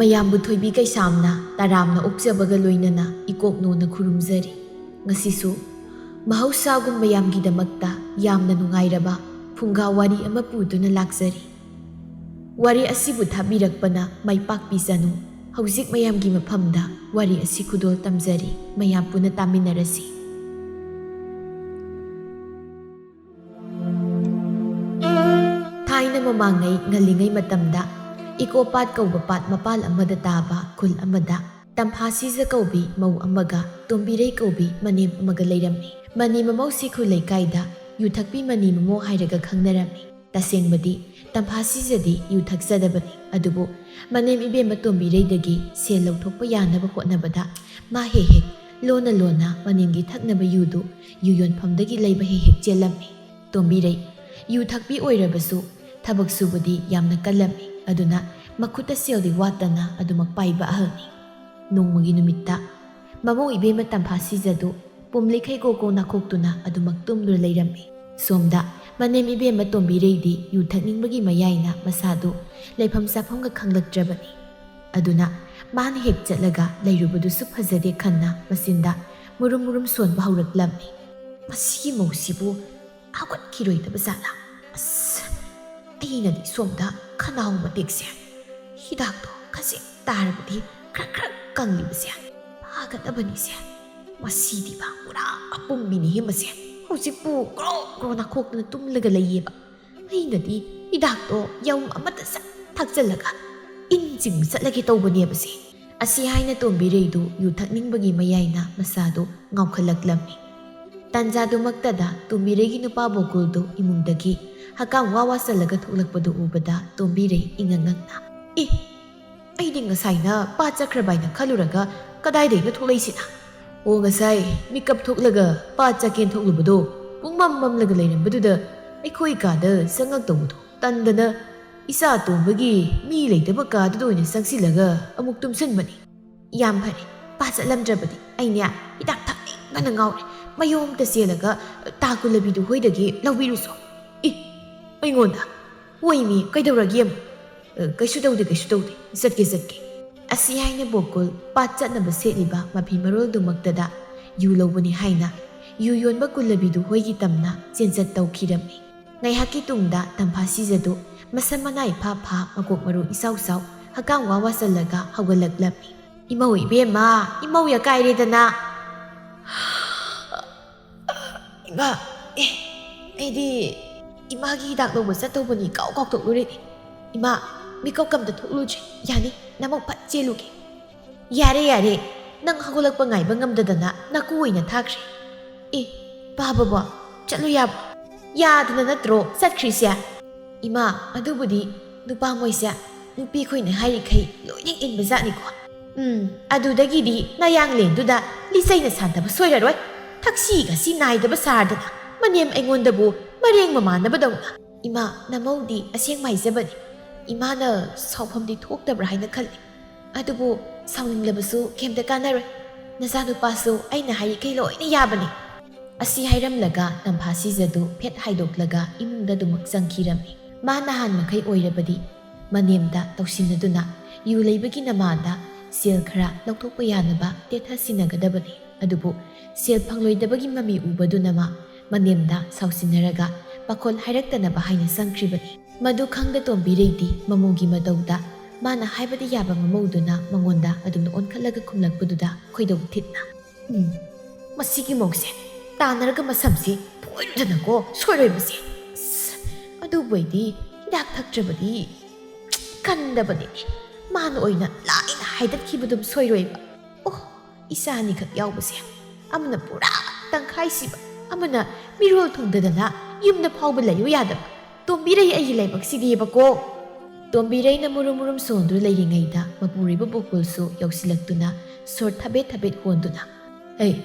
ꯃꯌꯥꯝꯕꯨ ꯊꯣꯏꯕꯤ ꯀꯩꯁꯥꯝꯅ ꯇꯔꯥꯝꯅ ꯑꯣꯛꯆꯕꯒ ꯂꯣꯏꯅꯅ ꯏꯀꯣꯛꯅꯣꯅ ꯈꯨꯔꯨꯝꯖꯔꯤ꯫ ꯉꯁꯤꯁꯨ ꯃꯍꯧꯁꯥꯒꯨꯝ ꯃꯌꯥꯝꯒꯤꯗꯃꯛꯇ ꯌꯥꯝꯅ ꯅꯨꯡꯉꯥꯏꯔꯕ ꯐꯨꯡꯒꯥ ꯋꯥꯔꯤ ꯑꯃ ꯄꯨꯗꯨꯅ ꯂꯥꯛꯆꯔꯤ꯫ ꯋꯥꯔꯤ ꯑꯁꯤꯕꯨ ꯊꯥꯕꯤꯔꯛꯄꯅ ꯃꯥꯏꯄꯥꯛꯄꯤꯖꯅꯨ꯫ ꯍꯧꯖꯤꯛ ꯃꯌꯥꯝꯒꯤ ꯃꯐꯝꯗ ꯋꯥꯔꯤ ꯑꯁꯤ ꯈꯨꯗꯣꯜ ꯇꯝꯖꯔꯤ꯫ ꯃꯌꯥꯝ ꯄꯨꯟꯅ ꯇꯥꯃꯤꯟꯅꯔꯁꯤ꯫ ꯊꯥꯏꯅ ꯃꯃꯥꯡꯉꯩ ꯉꯜꯂꯤꯉꯩ ꯃꯇꯝꯗ ꯏꯀꯣꯄꯥꯠ ꯀꯧꯕ ꯄꯥꯠ ꯃꯄꯥꯜ ꯑꯃꯗ ꯇꯥꯕ ꯈꯨꯜ ꯑꯃꯗ ꯇꯝꯐꯥꯁꯤꯖ ꯀꯧꯕꯤ ꯃꯧ ꯑꯃꯒ ꯇꯣꯝꯕꯤꯔꯩ ꯀꯧꯕꯤ ꯃꯅꯦꯝ ꯑꯃꯒ ꯂꯩꯔꯝꯃꯤ꯫ ꯃꯅꯤ ꯃꯃꯧꯁꯤ ꯈꯨꯜ ꯂꯩꯀꯥꯏꯗ ꯌꯨꯊꯛꯄꯤ ꯃꯅꯤ ꯃꯃꯧ ꯍꯥꯏꯔꯒ ꯈꯪꯅꯔꯝꯃꯤ꯫ ꯇꯁꯦꯡꯕꯗꯤ ꯇꯝꯐꯥꯁꯤꯖꯗꯤ ꯌꯨ ꯊꯛꯆꯗꯕꯅꯤ꯫ ꯑꯗꯨꯕꯨ ꯃꯅꯦꯝ ꯏꯕꯦꯝꯃ ꯇꯣꯝꯕꯤꯔꯩꯗꯒꯤ ꯁꯦꯜ ꯂꯧꯊꯣꯛꯄ ꯌꯥꯅꯕ ꯍꯣꯠꯅꯕꯗ ꯃꯥ ꯍꯦꯛ ꯍꯦꯛ ꯂꯣꯟꯅ ꯂꯣꯟꯅ ꯃꯅꯦꯝꯒꯤ ꯊꯛꯅꯕ ꯌꯨꯗꯨ ꯌꯨ ꯌꯣꯟꯐꯝꯗꯒꯤ ꯂꯩꯕ ꯍꯦꯛ ꯍꯦꯛ ꯆꯦꯜꯂꯝꯃꯤ꯫ ꯇꯣꯝꯕꯤꯔꯩ ꯌꯨ ꯊꯛꯄꯤ ꯑꯣꯏꯔꯕꯁꯨ ꯊꯕꯛ ꯁꯨꯕꯗꯤ ꯌꯥꯝꯅ ꯀꯜꯂꯝꯃꯤ꯫ ꯑꯗꯨꯅ ꯃꯈꯨꯠꯇ ꯁꯦꯜꯗꯤ ꯋꯥꯠꯇꯅ ꯑꯗꯨꯃꯛ ꯄꯥꯏꯕ ꯑꯍꯜꯅꯤ꯫ ꯅꯣꯡꯃꯒꯤ ꯅꯨꯃꯤꯠꯇ ꯃꯃꯧ ꯏꯕꯦꯝꯃ ꯇꯝꯐꯥꯁꯤꯖꯗꯨ ꯄꯨꯝꯂꯤꯈꯩ ꯒꯣꯒꯣ ꯅꯥꯈꯣꯛꯇꯨꯅ ꯑꯗꯨꯃꯛ ꯇꯨꯝꯗꯨꯅ ꯂꯩꯔꯝꯃꯤ꯫ ꯁꯣꯝꯗ ꯃꯅꯦꯝ ꯏꯕꯦꯝꯃ ꯇꯣꯝꯕꯤꯔꯩꯗꯤ ꯌꯨ ꯊꯛꯅꯤꯡꯕꯒꯤ ꯃꯌꯥꯏꯅ ꯃꯁꯥꯗꯨ ꯂꯩꯐꯝ ꯆꯥꯐꯝꯒ ꯈꯪꯂꯛꯇ꯭ꯔꯕꯅꯤ꯫ ꯑꯗꯨꯅ ꯃꯥꯅ ꯍꯦꯛ ꯆꯠꯂꯒ ꯂꯩꯔꯨꯕꯗꯨꯁꯨ ꯐꯖꯗꯦ ꯈꯟꯅ ꯃꯆꯤꯟꯗ ꯃꯨꯔꯨꯝ ꯃꯨꯔꯨꯝ ꯁꯣꯟꯕ ꯍꯧꯔꯛꯂꯝꯃꯤ꯫ ꯃꯁꯤꯒꯤ ꯃꯧꯁꯤꯕꯨ ꯍꯧꯒꯠꯈꯤꯔꯣꯏꯗꯕ ꯖꯥꯠꯂꯥ? ꯑꯁ, ꯑꯩꯅꯗꯤ ꯁꯣꯝꯗ ꯈꯅꯥꯎ ꯃꯇꯦꯛꯁꯦ ꯍꯤꯗꯥꯛꯇꯣ ꯈꯖꯤꯛ ꯇꯥꯔꯕꯗꯤ ꯈꯔ ꯀꯪꯂꯤꯕꯁꯦ ꯐꯥꯒꯗꯕꯅꯤꯁꯦ꯫ ꯃꯁꯤꯗꯤꯕ ꯄꯨꯔꯥ ꯑꯄꯨꯝꯕꯤꯅꯤꯍꯦ ꯃꯁꯦ꯫ ꯍꯧꯖꯤꯛꯄꯨ ꯒ꯭ꯔꯣ ꯒ꯭ꯔꯣ ꯅꯥꯈꯣꯛꯇꯨꯅ ꯇꯨꯝꯂꯒ ꯂꯩꯌꯦꯕ꯫ ꯑꯩꯅꯗꯤ ꯍꯤꯗꯥꯛꯇꯣ ꯌꯧ ꯑꯃꯇ ꯁꯠ ꯊꯛꯆꯜꯂꯒ ꯏꯟ ꯆꯤꯡꯕ ꯆꯠꯂꯒꯦ ꯇꯧꯕꯅꯦꯕꯁꯦ꯫ ꯑꯁꯤ ꯍꯥꯏꯅ ꯇꯣꯝꯕꯤꯔꯩꯗꯨ ꯌꯨ ꯊꯛꯅꯤꯡꯕꯒꯤ ꯃꯌꯥꯏꯅ ꯃꯁꯥꯗꯨ ꯉꯥꯎꯈꯠꯂꯛꯂꯝꯃꯤ꯫ ꯇꯥꯟꯖꯥꯗꯨꯃꯛꯇꯗ ꯇꯣꯝꯕꯤꯔꯩꯒꯤ ꯅꯨꯄꯥ ꯕꯣꯀꯨꯜꯗꯨ ꯏꯃꯨꯡꯗꯒꯤ ꯍꯀꯥꯝ ꯋꯥ ꯋꯥ ꯆꯜꯂꯒ ꯊꯣꯛꯂꯛꯄꯗꯨ ꯎꯕꯗ ꯇꯣꯝꯕꯤꯔꯩ ꯏꯉꯛ ꯉꯛꯅ ꯑꯩꯗꯤ ꯉꯁꯥꯏꯅ ꯄꯥꯠ ꯆꯠꯈ꯭ꯔꯕ ꯍꯥꯏꯅ ꯈꯜꯂꯨꯔꯒ ꯀꯗꯥꯏꯗꯩꯅꯣ ꯊꯣꯛꯂꯛꯏꯁꯤꯅ? ꯑꯣ, ꯉꯁꯥꯏ ꯃꯤꯀꯞ ꯊꯣꯛꯂꯒ ꯄꯥꯠ ꯆꯠꯀꯦꯟ ꯊꯣꯛꯂꯨꯕꯗꯣ ꯄꯨꯡꯃꯝ ꯃꯝꯂꯒ ꯂꯩꯔꯝꯕꯗꯨꯗ ꯑꯩꯈꯣꯏ ꯀꯥꯗ ꯆꯪꯉꯛꯇꯧꯕꯗꯣ ꯇꯟꯗꯅ ꯏꯆꯥ ꯑꯇꯣꯝꯕꯒꯤ ꯃꯤ ꯂꯩꯇꯕ ꯀꯥꯗꯨꯗ ꯑꯣꯏꯅ ꯆꯪꯁꯤꯜꯂꯒ ꯑꯃꯨꯛ ꯇꯨꯝꯁꯤꯟꯕꯅꯤ꯫ ꯌꯥꯝ ꯐꯔꯦ꯫ ꯄꯥꯠ ꯆꯠꯂꯝꯗ꯭ꯔꯕꯗꯤ ꯑꯩꯅꯦ ꯍꯤꯗꯥꯛ ꯊꯛꯅꯤꯡꯕꯅ ꯉꯥꯎꯔꯦ꯫ ꯃꯌꯣꯝꯇ ꯆꯦꯜꯂꯒ ꯇꯥ ꯀꯨꯜꯂꯕꯤꯗꯨ ꯍꯣꯏꯗꯒꯤ ꯂꯧꯕꯤꯔꯨꯁꯣ꯫ ꯑꯩꯉꯣꯟꯗ? ꯍꯣꯏꯃꯤ, ꯀꯩꯗꯧꯔꯒꯦ ꯑꯃꯨꯛ? ꯀꯩꯁꯨ ꯇꯧꯗꯦ ꯆꯠꯀꯦ꯫ ꯑꯁꯤ ꯍꯥꯏꯅ ꯕꯣꯀꯨꯜ ꯄꯥꯠ ꯆꯠꯅꯕ ꯁꯦꯠꯂꯤꯕ ꯃꯐꯤ ꯃꯔꯣꯜꯗꯨꯃꯛꯇꯗ ꯌꯨ ꯂꯧꯕꯅꯤ ꯍꯥꯏꯅ ꯌꯨ ꯌꯣꯟꯕ ꯀꯨꯜꯂꯕꯤꯗꯨ ꯍꯣꯏꯒꯤ ꯇꯝꯅ ꯆꯦꯟꯆꯠ ꯇꯧꯈꯤꯔꯝꯃꯤ꯫ ꯉꯥꯏꯍꯥꯛꯀꯤ ꯇꯨꯡꯗ ꯇꯝꯐꯥꯁꯤꯖꯗꯨ ꯃꯁꯝ ꯃꯅꯥ ꯏꯐꯥ ꯐꯥ ꯃꯀꯣꯛ ꯃꯔꯨ ꯏꯆꯥꯎ ꯆꯥꯎ ꯍꯀꯥꯝ ꯋꯥ ꯋꯥ ꯆꯜꯂꯒ ꯍꯧꯒꯠꯂꯛꯂꯝꯃꯤ꯫ ꯏꯃꯧ ꯏꯕꯦꯝꯃ, ꯏꯃꯧ ꯌꯥꯀꯥꯏꯔꯦꯗꯅ꯫ ꯏꯃꯥ, ꯑꯩꯗꯤ ꯏꯃꯥꯒꯤ ꯍꯤꯗꯥꯛ ꯂꯧꯕ ꯆꯠꯇꯧꯕꯅꯤ ꯀꯥꯎꯊꯣꯛꯂꯨꯔꯦꯅꯦ꯫ ꯏꯃꯥ, ꯃꯤꯀꯞꯀ ꯑꯝꯇ ꯊꯣꯛꯂꯨꯗ꯭ꯔꯤ꯫ ꯌꯥꯅꯤ, ꯅꯃꯧ ꯐꯠ ꯆꯦꯜꯂꯨꯒꯦ꯫ ꯌꯥꯔꯦ, ꯅꯪ ꯍꯧꯒꯠꯂꯛꯄ ꯉꯥꯏꯕ ꯉꯝꯗꯗꯅ ꯅꯀꯨ ꯑꯣꯏꯅ ꯊꯥꯈ꯭ꯔꯦ꯫ ꯕꯥꯕꯕꯣ, ꯆꯠꯂꯨ ꯌꯥꯕ꯭ꯔꯣ? ꯌꯥꯗꯅ ꯅꯠꯇ꯭ꯔꯣ ꯆꯠꯈ꯭ꯔꯤꯁꯦ? ꯏꯃꯥ, ꯑꯗꯨꯕꯨꯗꯤ ꯅꯨꯄꯥ ꯃꯣꯏꯁꯦ ꯅꯨꯄꯤ ꯈꯣꯏꯅ ꯍꯥꯏꯔꯤꯈꯩ ꯂꯣꯏꯅ ꯏꯟꯕ ꯖꯥꯠꯅꯤꯀꯣ꯫ ꯑꯗꯨꯗꯒꯤꯗꯤ ꯅꯌꯥꯡꯂꯦꯟꯗꯨꯗ ꯂꯤꯆꯩꯅ ꯁꯥꯟꯗꯕ ꯁꯣꯏꯔꯔꯣꯏ꯫ ꯊꯛꯁꯤꯒꯁꯤ ꯅꯥꯏꯗꯕ ꯁꯥꯔꯗꯅ ꯃꯅꯦꯝ ꯑꯩꯉꯣꯟꯗꯕꯨ ꯃꯔꯦꯡ ꯃꯃꯥꯟꯅꯕꯗꯧꯅ꯫ ꯏꯃꯥ, ꯅꯃꯧꯗꯤ ꯑꯁꯦꯡꯕ ꯍꯥꯏꯖꯕꯅꯤ꯫ ꯏꯃꯥꯅ ꯁꯥꯎꯐꯝꯗꯤ ꯊꯣꯛꯇꯕ꯭ꯔꯥ ꯍꯥꯏꯅ ꯈꯜꯂꯤ꯫ ꯑꯗꯨꯕꯨ ꯁꯥꯎꯅꯤꯡꯂꯕꯁꯨ ꯀꯩꯝꯇ ꯀꯥꯟꯅꯔꯣꯏ꯫ ꯅꯆꯥꯅꯨꯄꯥꯁꯨ ꯑꯩꯅ ꯍꯥꯏꯔꯤꯈꯩ ꯂꯣꯏꯅ ꯌꯥꯕꯅꯤ꯫ ꯑꯁꯤ ꯍꯥꯏꯔꯝꯂꯒ ꯇꯝꯐꯥꯁꯤꯖꯗꯨ ꯐꯦꯠ ꯍꯥꯏꯗꯣꯛꯂꯒ ꯏꯃꯨꯡꯗ ꯑꯗꯨꯃꯛ ꯆꯪꯈꯤꯔꯝꯃꯤ꯫ ꯃꯥ ꯅꯍꯥꯟ ꯃꯈꯩ ꯑꯣꯏꯔꯕꯗꯤ ꯃꯅꯦꯝꯗ ꯇꯧꯁꯤꯟꯅꯗꯨꯅ ꯌꯨ ꯂꯩꯕꯒꯤ ꯅꯃꯥꯗ ꯁꯦꯜ ꯈꯔ ꯂꯧꯊꯣꯛꯄ ꯌꯥꯅꯕ ꯇꯦꯊ ꯁꯤꯟꯅꯒꯗꯕꯅꯤ꯫ ꯑꯗꯨꯕꯨ ꯁꯦꯜ ꯐꯪꯂꯣꯏꯗꯕꯒꯤ ꯃꯃꯤ ꯎꯕꯗꯨꯅ ꯃꯅꯦꯝꯗ ꯁꯥꯎꯁꯤꯟꯅꯔꯒ ꯄꯥꯈꯣꯜ ꯍꯥꯏꯔꯛꯇꯅꯕ ꯍꯥꯏꯅ ꯆꯪꯈ꯭ꯔꯤꯕꯅꯤ꯫ ꯃꯗꯨ ꯈꯪꯗ ꯇꯣꯝꯕꯤꯔꯩꯗꯤ ꯃꯃꯧꯒꯤ ꯃꯇꯧꯗ ꯃꯥꯅ ꯍꯥꯏꯕꯗꯤ ꯌꯥꯕ ꯃꯃꯧꯗꯨꯅ ꯃꯉꯣꯟꯗ ꯑꯗꯨꯝꯅ ꯑꯣꯟꯈꯠꯂꯒ ꯈꯨꯝꯂꯛꯄꯗꯨꯗ ꯈꯣꯏꯗꯧ ꯊꯤꯠꯅ ꯃꯁꯤꯒꯤ ꯃꯧꯁꯦ ꯇꯥꯟꯅꯔꯒ ꯃꯁꯝꯁꯤ ꯐꯣꯏꯔꯨꯗꯅꯀꯣ ꯁꯣꯏꯔꯣꯏꯕꯁꯦ꯫ ꯑꯗꯨꯕꯨ ꯑꯩꯗꯤ ꯍꯤꯗꯥꯛ ꯊꯛꯇ꯭ꯔꯕꯗꯤ ꯀꯟꯗꯕꯅꯤꯅꯦ꯫ ꯃꯥꯅ ꯑꯣꯏꯅ ꯂꯥꯏꯅ ꯍꯥꯏꯗꯠꯈꯤꯕꯗꯨꯝ ꯁꯣꯏꯔꯣꯏꯕ꯫ ꯏꯆꯥ ꯑꯅꯤꯈꯛ ꯌꯥꯎꯕꯁꯦ ꯑꯃꯅ ꯄꯨꯔꯥ ꯇꯪꯈꯥꯏꯁꯤꯕ, ꯑꯃꯅ ꯃꯤꯔꯣꯜ ꯊꯨꯡꯗꯗꯅ ꯌꯨꯝꯗ ꯐꯥꯎꯕ ꯂꯩꯌꯨ ꯌꯥꯗꯕ꯫ ꯇꯣꯝꯕꯤꯔꯩ ꯑꯩꯒꯤ ꯂꯥꯏꯕꯛꯁꯤꯗꯤꯕꯀꯣ꯫ ꯇꯣꯝꯕꯤꯔꯩꯅ ꯃꯨꯔꯨꯝ ꯃꯨꯔꯨꯝ ꯁꯣꯟꯗꯨꯅ ꯂꯩꯔꯤꯉꯩꯗ ꯃꯄꯨꯔꯣꯏꯕ ꯕꯣꯀꯨꯜꯁꯨ ꯌꯧꯁꯤꯜꯂꯛꯇꯨꯅ ꯁꯣꯔ ꯊꯕꯦꯠ ꯍꯣꯟꯗꯨꯅ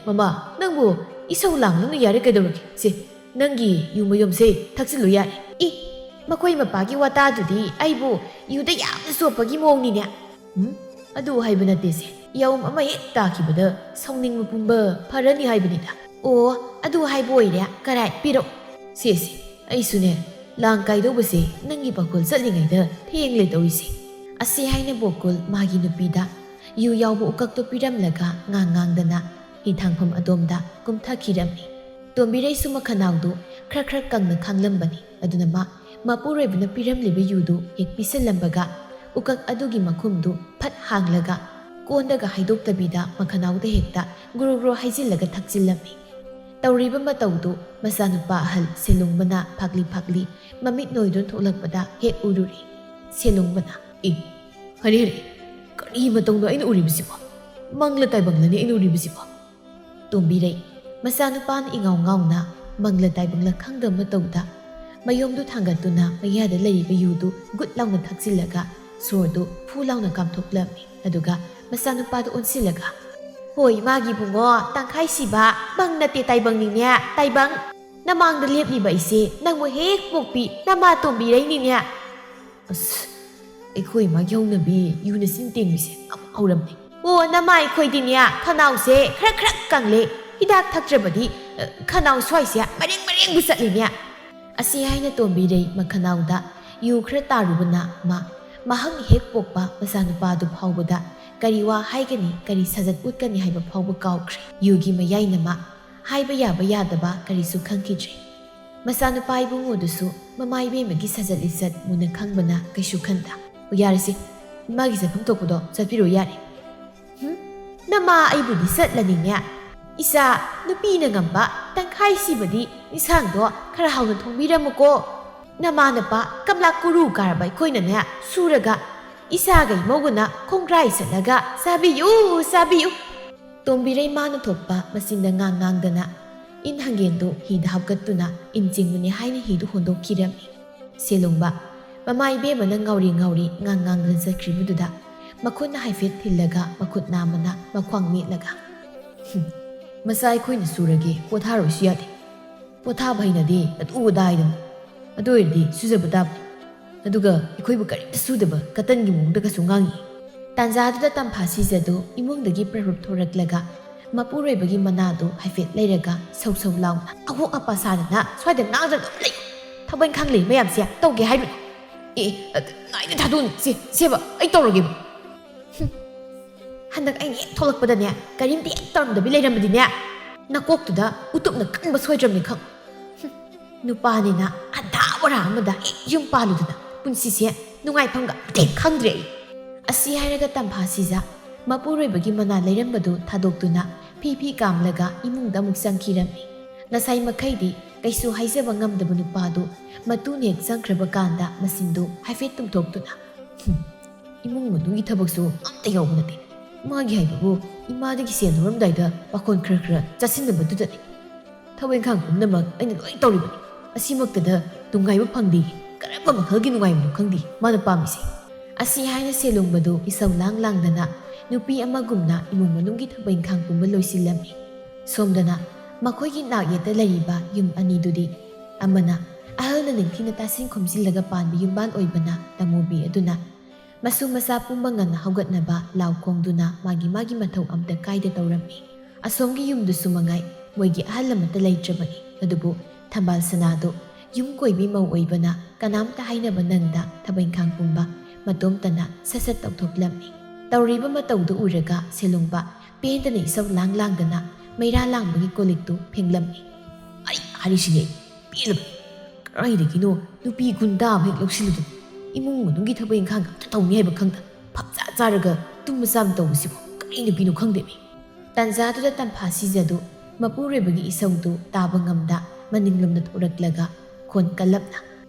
ꯃꯃꯥ, ꯅꯪꯕꯨ ꯏꯁꯧ ꯂꯥꯡꯂꯨꯅꯨ ꯌꯥꯔꯦ, ꯀꯩꯗꯧꯔꯒꯦ? ꯁꯦ, ꯅꯪꯒꯤ ꯌꯨ ꯃꯌꯨꯝꯁꯦ ꯊꯛꯆꯤꯜꯂꯨ ꯌꯥꯔꯦ꯫ ꯃꯈꯣꯏ ꯃꯄꯥꯒꯤ ꯋꯥꯇꯥꯗꯨꯗꯤ ꯑꯩꯕꯨ ꯌꯨꯗ ꯌꯥꯝꯅ ꯆꯣꯞꯄꯒꯤ ꯃꯑꯣꯡꯅꯤꯅꯦ꯫ ꯑꯗꯨ ꯍꯥꯏꯕ ꯅꯠꯇꯦꯁꯦ꯫ ꯌꯥꯎꯝ ꯑꯃ ꯍꯦꯛ ꯇꯥꯈꯤꯕꯗ ꯁꯥꯎꯅꯤꯡꯕ ꯄꯨꯝꯕ ꯐꯔꯅꯤ ꯍꯥꯏꯕꯅꯤꯗ꯫ ꯑꯣ, ꯑꯗꯨ ꯍꯥꯏꯕ ꯑꯣꯏꯔꯦ, ꯀꯔꯥꯏ ꯄꯤꯔꯛꯑꯣ꯫ ꯁꯦ, ꯑꯩꯁꯨꯅꯦ ꯂꯥꯡ ꯀꯥꯏꯗꯧꯕꯁꯦ ꯅꯪꯒꯤ ꯄꯥꯈꯣꯜ ꯆꯠꯂꯤꯉꯩꯗ ꯊꯦꯡꯂꯦ ꯇꯧꯔꯤꯁꯦ꯫ ꯑꯁꯤ ꯍꯥꯏꯅ ꯕꯣꯀꯨꯜ ꯃꯥꯒꯤ ꯅꯨꯄꯤꯗ ꯌꯨ ꯌꯥꯎꯕ ꯎꯀꯛꯇꯨ ꯄꯤꯔꯝꯂꯒ ꯉꯥꯡꯗꯅ ꯍꯤꯊꯥꯡꯐꯝ ꯑꯗꯣꯝꯗ ꯀꯨꯝꯊꯈꯤꯔꯝꯃꯤ꯫ ꯇꯣꯝꯕꯤꯔꯩꯁꯨ ꯃꯈꯅꯥꯎꯗꯨ ꯈꯔ ꯀꯪꯅ ꯈꯥꯡꯂꯝꯕꯅꯤ꯫ ꯑꯗꯨꯅ ꯃꯄꯨꯔꯣꯏꯕꯅ ꯄꯤꯔꯝꯂꯤꯕ ꯌꯨꯗꯨ ꯍꯦꯛ ꯄꯤꯁꯜꯂꯝꯕꯒ ꯎꯀꯛ ꯑꯗꯨꯒꯤ ꯃꯈꯨꯝꯗꯨ ꯐꯠ ꯍꯥꯡꯂꯒ ꯀꯣꯟꯗꯒ ꯍꯩꯗꯣꯛꯇꯕꯤꯗ ꯃꯈꯅꯥꯎꯗ ꯍꯦꯛꯇ ꯒ꯭ꯔꯣ ꯍꯩꯖꯤꯜꯂꯒ ꯊꯛꯆꯤꯜꯂꯝꯃꯤ꯫ ꯇꯧꯔꯤꯕ ꯃꯇꯧꯗꯨ ꯃꯆꯥꯅꯨꯄꯥ ꯑꯍꯜ ꯁꯦꯂꯨꯡꯕꯅ ꯐꯥꯛꯂꯤ ꯃꯃꯤꯠ ꯅꯣꯏꯗꯨꯅ ꯊꯣꯛꯂꯛꯄꯗ ꯍꯦꯛ ꯎꯔꯨꯔꯤ꯫ ꯁꯦꯂꯨꯡꯕꯅ ꯍꯔꯦ ꯀꯔꯤ ꯃꯇꯧꯅꯣ ꯑꯩꯅ ꯎꯔꯤꯕꯁꯤꯕꯣ? ꯃꯪꯂ ꯇꯥꯏꯕꯪꯂꯅꯤ ꯑꯩꯅ ꯎꯔꯤꯕꯁꯤꯕꯣ? ꯇꯣꯝꯕꯤꯔꯩ ꯃꯆꯥꯅꯨꯄꯥꯅ ꯏꯉꯥꯎ ꯉꯥꯎꯅ ꯃꯪꯂ ꯇꯥꯏꯕꯪꯂ ꯈꯪꯗꯕ ꯃꯇꯧꯗ ꯃꯌꯣꯝꯗꯨ ꯊꯥꯡꯒꯠꯇꯨꯅ ꯃꯌꯥꯗ ꯂꯩꯔꯤꯕ ꯌꯨꯗꯨ ꯒꯨꯠ ꯂꯥꯎꯅ ꯊꯛꯆꯤꯜꯂꯒ ꯁꯣꯔꯗꯨ ꯐꯨ ꯂꯥꯎꯅ ꯀꯥꯝꯊꯣꯛꯂꯝꯃꯤ꯫ ꯑꯗꯨꯒ ꯃꯆꯥꯅꯨꯄꯥꯗ ꯑꯣꯟꯁꯤꯜꯂꯒ ꯍꯣꯏ ꯃꯥꯒꯤ ꯕꯨꯡꯉꯣ ꯇꯪꯈꯥꯏ ꯁꯤꯕ ꯃꯪ ꯅꯠꯇꯦ ꯇꯥꯏꯕꯪꯅꯤꯅꯦ ꯇꯥꯏꯕꯪ ꯅꯃꯥꯡꯗ ꯂꯦꯞꯂꯤꯕ ꯑꯩꯁꯦ ꯅꯪꯕꯨ ꯍꯦꯛ ꯄꯣꯛꯄꯤ ꯅꯃꯥ ꯇꯣꯝꯕꯤꯔꯩꯅꯤꯅꯦ꯫ ꯑꯁ ꯑꯩꯈꯣꯏ ꯃꯥꯒꯤ ꯍꯧꯅꯕꯤ ꯌꯨꯅ ꯆꯤꯟ ꯇꯦꯡꯕꯤꯁꯦ ꯑꯃꯨꯛ ꯍꯧꯔꯝꯃꯤ꯫ ꯑꯣ ꯅꯃꯥ ꯑꯩꯈꯣꯏꯗꯤꯅꯦ ꯈꯅꯥꯎꯁꯦ ꯈꯔ ꯀꯪꯂꯦ ꯍꯤꯗꯥꯛ ꯊꯛꯇ꯭ꯔꯕꯗꯤ ꯈꯅꯥꯎ ꯁ꯭ꯋꯥꯏꯁꯦ ꯃꯔꯦꯡꯕꯨ ꯆꯠꯂꯤꯅꯦ꯫ ꯑꯁꯤ ꯍꯥꯏꯅ ꯇꯣꯝꯕꯤꯔꯩ ꯃꯈꯅꯥꯎꯗ ꯌꯨ ꯈꯔ ꯇꯥꯔꯨꯕꯅ ꯃꯍꯪ ꯍꯦꯛ ꯄꯣꯛꯄ ꯃꯆꯥꯅꯨꯄꯥꯗꯨ ꯐꯥꯎꯕꯗ ꯀꯔꯤ ꯋꯥ ꯍꯥꯏꯒꯅꯤ ꯀꯔꯤ ꯁꯥꯖꯠ ꯎꯠꯀꯅꯤ ꯍꯥꯏꯕ ꯐꯥꯎꯕ ꯀꯥꯎꯈ꯭ꯔꯦ꯫ ꯌꯨꯒꯤ ꯃꯌꯥꯏꯅ ꯍꯥꯏꯕ ꯌꯥꯕ ꯌꯥꯗꯕ ꯀꯔꯤꯁꯨ ꯈꯪꯈꯤꯗ꯭ꯔꯦ꯫ ꯃꯆꯥꯅꯨꯄꯥ ꯏꯕꯨꯡꯉꯣꯗꯨꯁꯨ ꯃꯃꯥ ꯏꯕꯦꯝꯃꯒꯤ ꯁꯥꯖꯠ ꯂꯤꯆꯠ ꯃꯨꯟꯅ ꯈꯪꯕꯅ ꯀꯩꯁꯨ ꯈꯟꯗ ꯌꯥꯔꯤꯁꯤ ꯃꯥꯒꯤ ꯆꯠꯐꯝ ꯊꯣꯛꯄꯗꯣ ꯆꯠꯄꯤꯔꯣ ꯌꯥꯔꯦ꯫ ꯅꯃꯥ ꯑꯩꯕꯨꯗꯤ ꯆꯠꯂꯅꯤꯅꯦ ꯏꯆꯥ ꯅꯨꯄꯤꯅ ꯉꯝꯕ ꯇꯪꯈꯥꯏ ꯁꯤꯕꯗꯤ ꯏꯟꯁꯥꯡꯗꯣ ꯈꯔ ꯍꯥꯎꯅ ꯊꯣꯡꯕꯤꯔꯝꯃꯨꯀꯣ꯫ ꯅꯃꯥꯅꯄꯥ ꯀꯝꯂꯥ ꯀꯨꯔꯨ ꯀꯥꯔꯕ ꯑꯩꯈꯣꯏꯅꯅꯦ ꯁꯨꯔꯒ ꯏꯆꯥꯒ ꯏꯃꯧꯒꯅ ꯈꯣꯡꯒ꯭ꯔꯥꯏ ꯆꯠꯂꯒ ꯆꯥꯕꯤꯌꯨ꯫ ꯇꯣꯝꯕꯤꯔꯩ ꯃꯥꯅ ꯊꯣꯛꯄ ꯃꯆꯤꯟꯗ ꯉꯥꯡꯗꯅ ꯏꯟ ꯍꯪꯒꯦꯟꯗꯨ ꯍꯤꯗ ꯍꯥꯞꯀꯠꯇꯨꯅ ꯏꯟ ꯆꯤꯡꯕꯅꯤ ꯍꯥꯏꯅ ꯍꯤꯗꯨ ꯍꯣꯟꯗꯣꯛꯈꯤꯔꯝꯃꯤ꯫ ꯁꯦꯂꯨꯡꯕ ꯃꯃꯥ ꯏꯕꯦꯝꯃꯅ ꯉꯥꯎꯔꯤ ꯉꯥꯡꯗꯅ ꯆꯠꯈ꯭ꯔꯤꯕꯗꯨꯗ ꯃꯈꯨꯠꯅ ꯍꯥꯏꯐꯦꯠ ꯊꯤꯜꯂꯒ ꯃꯈꯨꯠ ꯅꯥꯝꯃꯅ ꯃꯈ꯭ꯋꯥꯡ ꯅꯦꯠꯂꯒ ꯃꯆꯥ ꯑꯩꯈꯣꯏꯅ ꯁꯨꯔꯒꯦ ꯄꯣꯊꯥꯔꯣꯏꯁꯨ ꯌꯥꯗꯦ꯫ ꯄꯣꯊꯥꯕ ꯍꯩꯅꯗꯦ ꯑꯗꯨ ꯑꯗꯥ ꯍꯥꯏꯗꯅ ꯑꯗꯨ ꯑꯣꯏꯔꯗꯤ ꯁꯨꯖꯕ ꯇꯥꯕꯅꯤ ꯑꯗꯨꯒ ꯑꯩꯈꯣꯏꯕꯨ ꯀꯔꯤꯝꯇ ꯁꯨꯗꯕ ꯀꯇꯟꯒꯤ ꯃꯑꯣꯡꯗꯒꯁꯨ ꯉꯥꯡꯉꯤ꯫ ꯇꯥꯟꯖꯥꯗꯨꯗ ꯇꯝꯐꯥ ꯁꯤꯖꯗꯨ ꯏꯃꯨꯡꯗꯒꯤ ꯄ꯭ꯔꯞ ꯊꯣꯔꯛꯂꯒ ꯃꯄꯨꯔꯣꯏꯕꯒꯤ ꯃꯅꯥꯗꯨ ꯍꯥꯏꯐꯦꯠ ꯂꯩꯔꯒ ꯁꯧ ꯂꯥꯎꯅ ꯑꯋꯣꯛ ꯑꯄꯥ ꯁꯥꯗꯅ ꯁ꯭ꯋꯥꯏꯗ ꯉꯥꯡꯗꯅ ꯑꯗꯨꯝ ꯂꯩ ꯊꯕꯛ ꯏꯪꯈꯥꯡ ꯂꯩ ꯃꯌꯥꯝꯁꯦ ꯇꯧꯒꯦ ꯍꯥꯏꯔꯨꯅꯨ꯫ ꯉꯥꯏꯅ ꯊꯥꯗꯣꯛꯅꯤ ꯁꯦꯕ ꯑꯩ ꯇꯧꯔꯒꯦꯕ꯫ ꯍꯟꯗꯛ ꯑꯩꯅ ꯍꯦꯛ ꯊꯣꯛꯂꯛꯄꯗꯅꯦ ꯀꯔꯤꯝꯇ ꯍꯦꯛ ꯇꯧꯔꯝꯗꯕꯤ ꯂꯩꯔꯝꯕꯗꯤꯅꯦ ꯅꯀꯣꯛꯇꯨꯗ ꯎꯇꯨꯞꯅ ꯀꯟꯕ ꯁꯣꯏꯗ꯭ꯔꯕꯅꯤ ꯈꯪ꯫ ꯅꯨꯄꯥꯅꯤꯅ ꯑꯟꯙꯥ ꯋꯥꯔꯥ ꯑꯃꯗ ꯍꯦꯛ ꯌꯨꯝ ꯄꯥꯜꯂꯨꯗꯅ ꯄꯨꯟꯁꯤꯁꯦ ꯅꯨꯡꯉꯥꯏꯐꯝꯒ ꯑꯝꯇ ꯈꯪꯗ꯭ꯔꯦ ꯑꯩ꯫ ꯑꯁꯤ ꯍꯥꯏꯔꯒ ꯇꯝꯐꯥꯁꯤꯖ ꯃꯄꯨꯔꯣꯏꯕꯒꯤ ꯃꯅꯥ ꯂꯩꯔꯝꯕꯗꯨ ꯊꯥꯗꯣꯛꯇꯨꯅ ꯐꯤ ꯀꯥꯝꯂꯒ ꯏꯃꯨꯡꯗ ꯑꯃꯨꯛ ꯆꯪꯈꯤꯔꯝꯃꯤ꯫ ꯉꯁꯥꯏ ꯃꯈꯩꯗꯤ ꯀꯩꯁꯨ ꯍꯥꯏꯖꯕ ꯉꯝꯗꯕ ꯅꯨꯄꯥꯗꯨ ꯃꯇꯨꯅ ꯍꯦꯛ ꯆꯪꯈ꯭ꯔꯕ ꯀꯥꯟꯗ ꯃꯆꯤꯟꯗꯨ ꯍꯥꯏꯐꯦꯠ ꯇꯨꯝꯊꯣꯛꯇꯨꯅ ꯏꯃꯨꯡ ꯃꯅꯨꯡꯒꯤ ꯊꯕꯛꯁꯨ ꯑꯝꯇ ꯌꯥꯎꯕ ꯅꯠꯇꯦ ꯃꯥꯒꯤ ꯍꯥꯏꯕꯕꯨ ꯏꯃꯥꯗꯒꯤ ꯁꯦꯜ ꯂꯧꯔꯝꯗꯥꯏꯗ ꯄꯥꯈꯣꯟ ꯈꯔ ꯆꯥꯁꯤꯟꯅꯕꯗꯨꯗꯅꯤ꯫ ꯊꯕꯛ ꯏꯪꯈꯥꯡ ꯄꯨꯝꯅꯃꯛ ꯑꯩꯅ ꯂꯣꯏ ꯇꯧꯔꯤꯕꯅꯤ ꯑꯁꯤꯃꯛꯇꯗ ꯅꯨꯡꯉꯥꯏꯕ ꯐꯪꯗꯦ ꯀꯔꯝꯕ ꯃꯈꯜꯒꯤ ꯅꯨꯡꯉꯥꯏꯕꯅꯣ ꯈꯪꯗꯦ ꯃꯥꯅ ꯄꯥꯝꯃꯤꯁꯦ꯫ ꯑꯁꯤ ꯍꯥꯏꯅ ꯁꯦꯂꯨꯡꯕꯗꯨ ꯏꯁꯧ ꯂꯥꯡꯗꯅ ꯅꯨꯄꯤ ꯑꯃꯒꯨꯝꯅ ꯏꯃꯨꯡ ꯃꯅꯨꯡꯒꯤ ꯊꯕꯛ ꯏꯪꯈꯥꯡ ꯄꯨꯝꯕ ꯂꯣꯏꯁꯤꯜꯂꯝꯃꯤ꯫ ꯁꯣꯝꯗꯅ ꯃꯈꯣꯏꯒꯤ ꯅꯥꯛ ꯌꯦꯠꯇ ꯂꯩꯔꯤꯕ ꯌꯨꯝ ꯑꯅꯤꯗꯨꯗꯤ ꯑꯃꯅ ꯑꯍꯜꯅ ꯅꯤꯡꯊꯤꯅ ꯇꯥꯁꯤꯟ ꯈꯣꯝꯖꯤꯜꯂꯒ ꯄꯥꯟꯕ ꯌꯨꯝꯕꯥꯟ ꯑꯣꯏꯕꯅ ꯇꯃꯣꯕꯤ ꯑꯗꯨꯅ ꯃꯁꯨ ꯃꯆꯥ ꯄꯨꯝꯕ ꯉꯟꯅ ꯍꯧꯒꯠꯅꯕ ꯂꯥꯎ ꯈꯣꯡꯗꯨꯅ ꯃꯥꯒꯤ ꯃꯊꯧ ꯑꯝꯇ ꯀꯥꯏꯗ ꯇꯧꯔꯝꯃꯤ꯫ ꯑꯁꯣꯝꯒꯤ ꯌꯨꯝꯗꯨꯁꯨ ꯃꯉꯥꯏ ꯃꯣꯏꯒꯤ ꯑꯍꯜ ꯑꯃꯠꯇ ꯂꯩꯇ꯭ꯔꯕꯅꯤ꯫ ꯑꯗꯨꯕꯨ ꯊꯝꯕꯥꯜ ꯁꯅꯥꯗꯨ ꯌꯨꯝ ꯀꯣꯏꯕꯤ ꯃꯧ ꯑꯣꯏꯕꯅ ꯀꯅꯥꯝꯇ ꯍꯥꯏꯅꯕ ꯅꯪꯗ ꯊꯕꯛ ꯏꯪꯈꯥꯡ ꯄꯨꯝꯕ ꯃꯇꯣꯝꯇꯅ ꯁꯠ ꯇꯧꯊꯣꯛꯂꯝꯃꯤ꯫ ꯇꯧꯔꯤꯕ ꯃꯇꯧꯗꯨ ꯎꯔꯒ ꯁꯦꯂꯨꯡꯕ ꯄꯦꯟꯗꯅ ꯏꯁꯧ ꯂꯥꯡꯗꯅ ꯃꯩꯔꯥ ꯂꯥꯡꯕꯒꯤ ꯀꯣꯂꯤꯛꯇꯨ ꯐꯦꯡꯂꯝꯃꯤ꯫ ꯑꯩ ꯍꯥꯏꯔꯤꯁꯤꯅꯦ ꯄꯦꯜꯂꯕꯅꯤ ꯀꯗꯥꯏꯗꯒꯤꯅꯣ ꯅꯨꯄꯤ ꯒꯨꯟꯗꯥ ꯑꯃ ꯍꯦꯛ ꯂꯧꯁꯤꯜꯂꯨꯗꯅ ꯏꯃꯨꯡ ꯃꯅꯨꯡꯒꯤ ꯊꯕꯛ ꯏꯪꯈꯥꯡ ꯑꯝꯇ ꯇꯧꯅꯤ ꯍꯥꯏꯕ ꯈꯪꯗ ꯐꯞꯆꯥ ꯆꯥꯔꯒ ꯇꯨꯝꯕ ꯆꯥꯕ ꯇꯧꯕꯁꯤꯕꯨ ꯀꯔꯤ ꯅꯨꯄꯤꯅꯣ ꯈꯪꯗꯦꯃꯤ꯫ ꯇꯥꯟꯖꯥꯗꯨꯗ ꯇꯝꯐꯥ ꯁꯤꯖꯗꯨ ꯃꯄꯨꯔꯣꯏꯕꯒꯤ ꯏꯁꯧꯗꯨ ꯇꯥꯕ ꯉꯝꯗ ꯃꯅꯤꯡꯂꯣꯝꯗ ꯊꯣꯔꯛꯂꯒ ꯈꯣꯟ ꯀꯜꯂꯞꯅ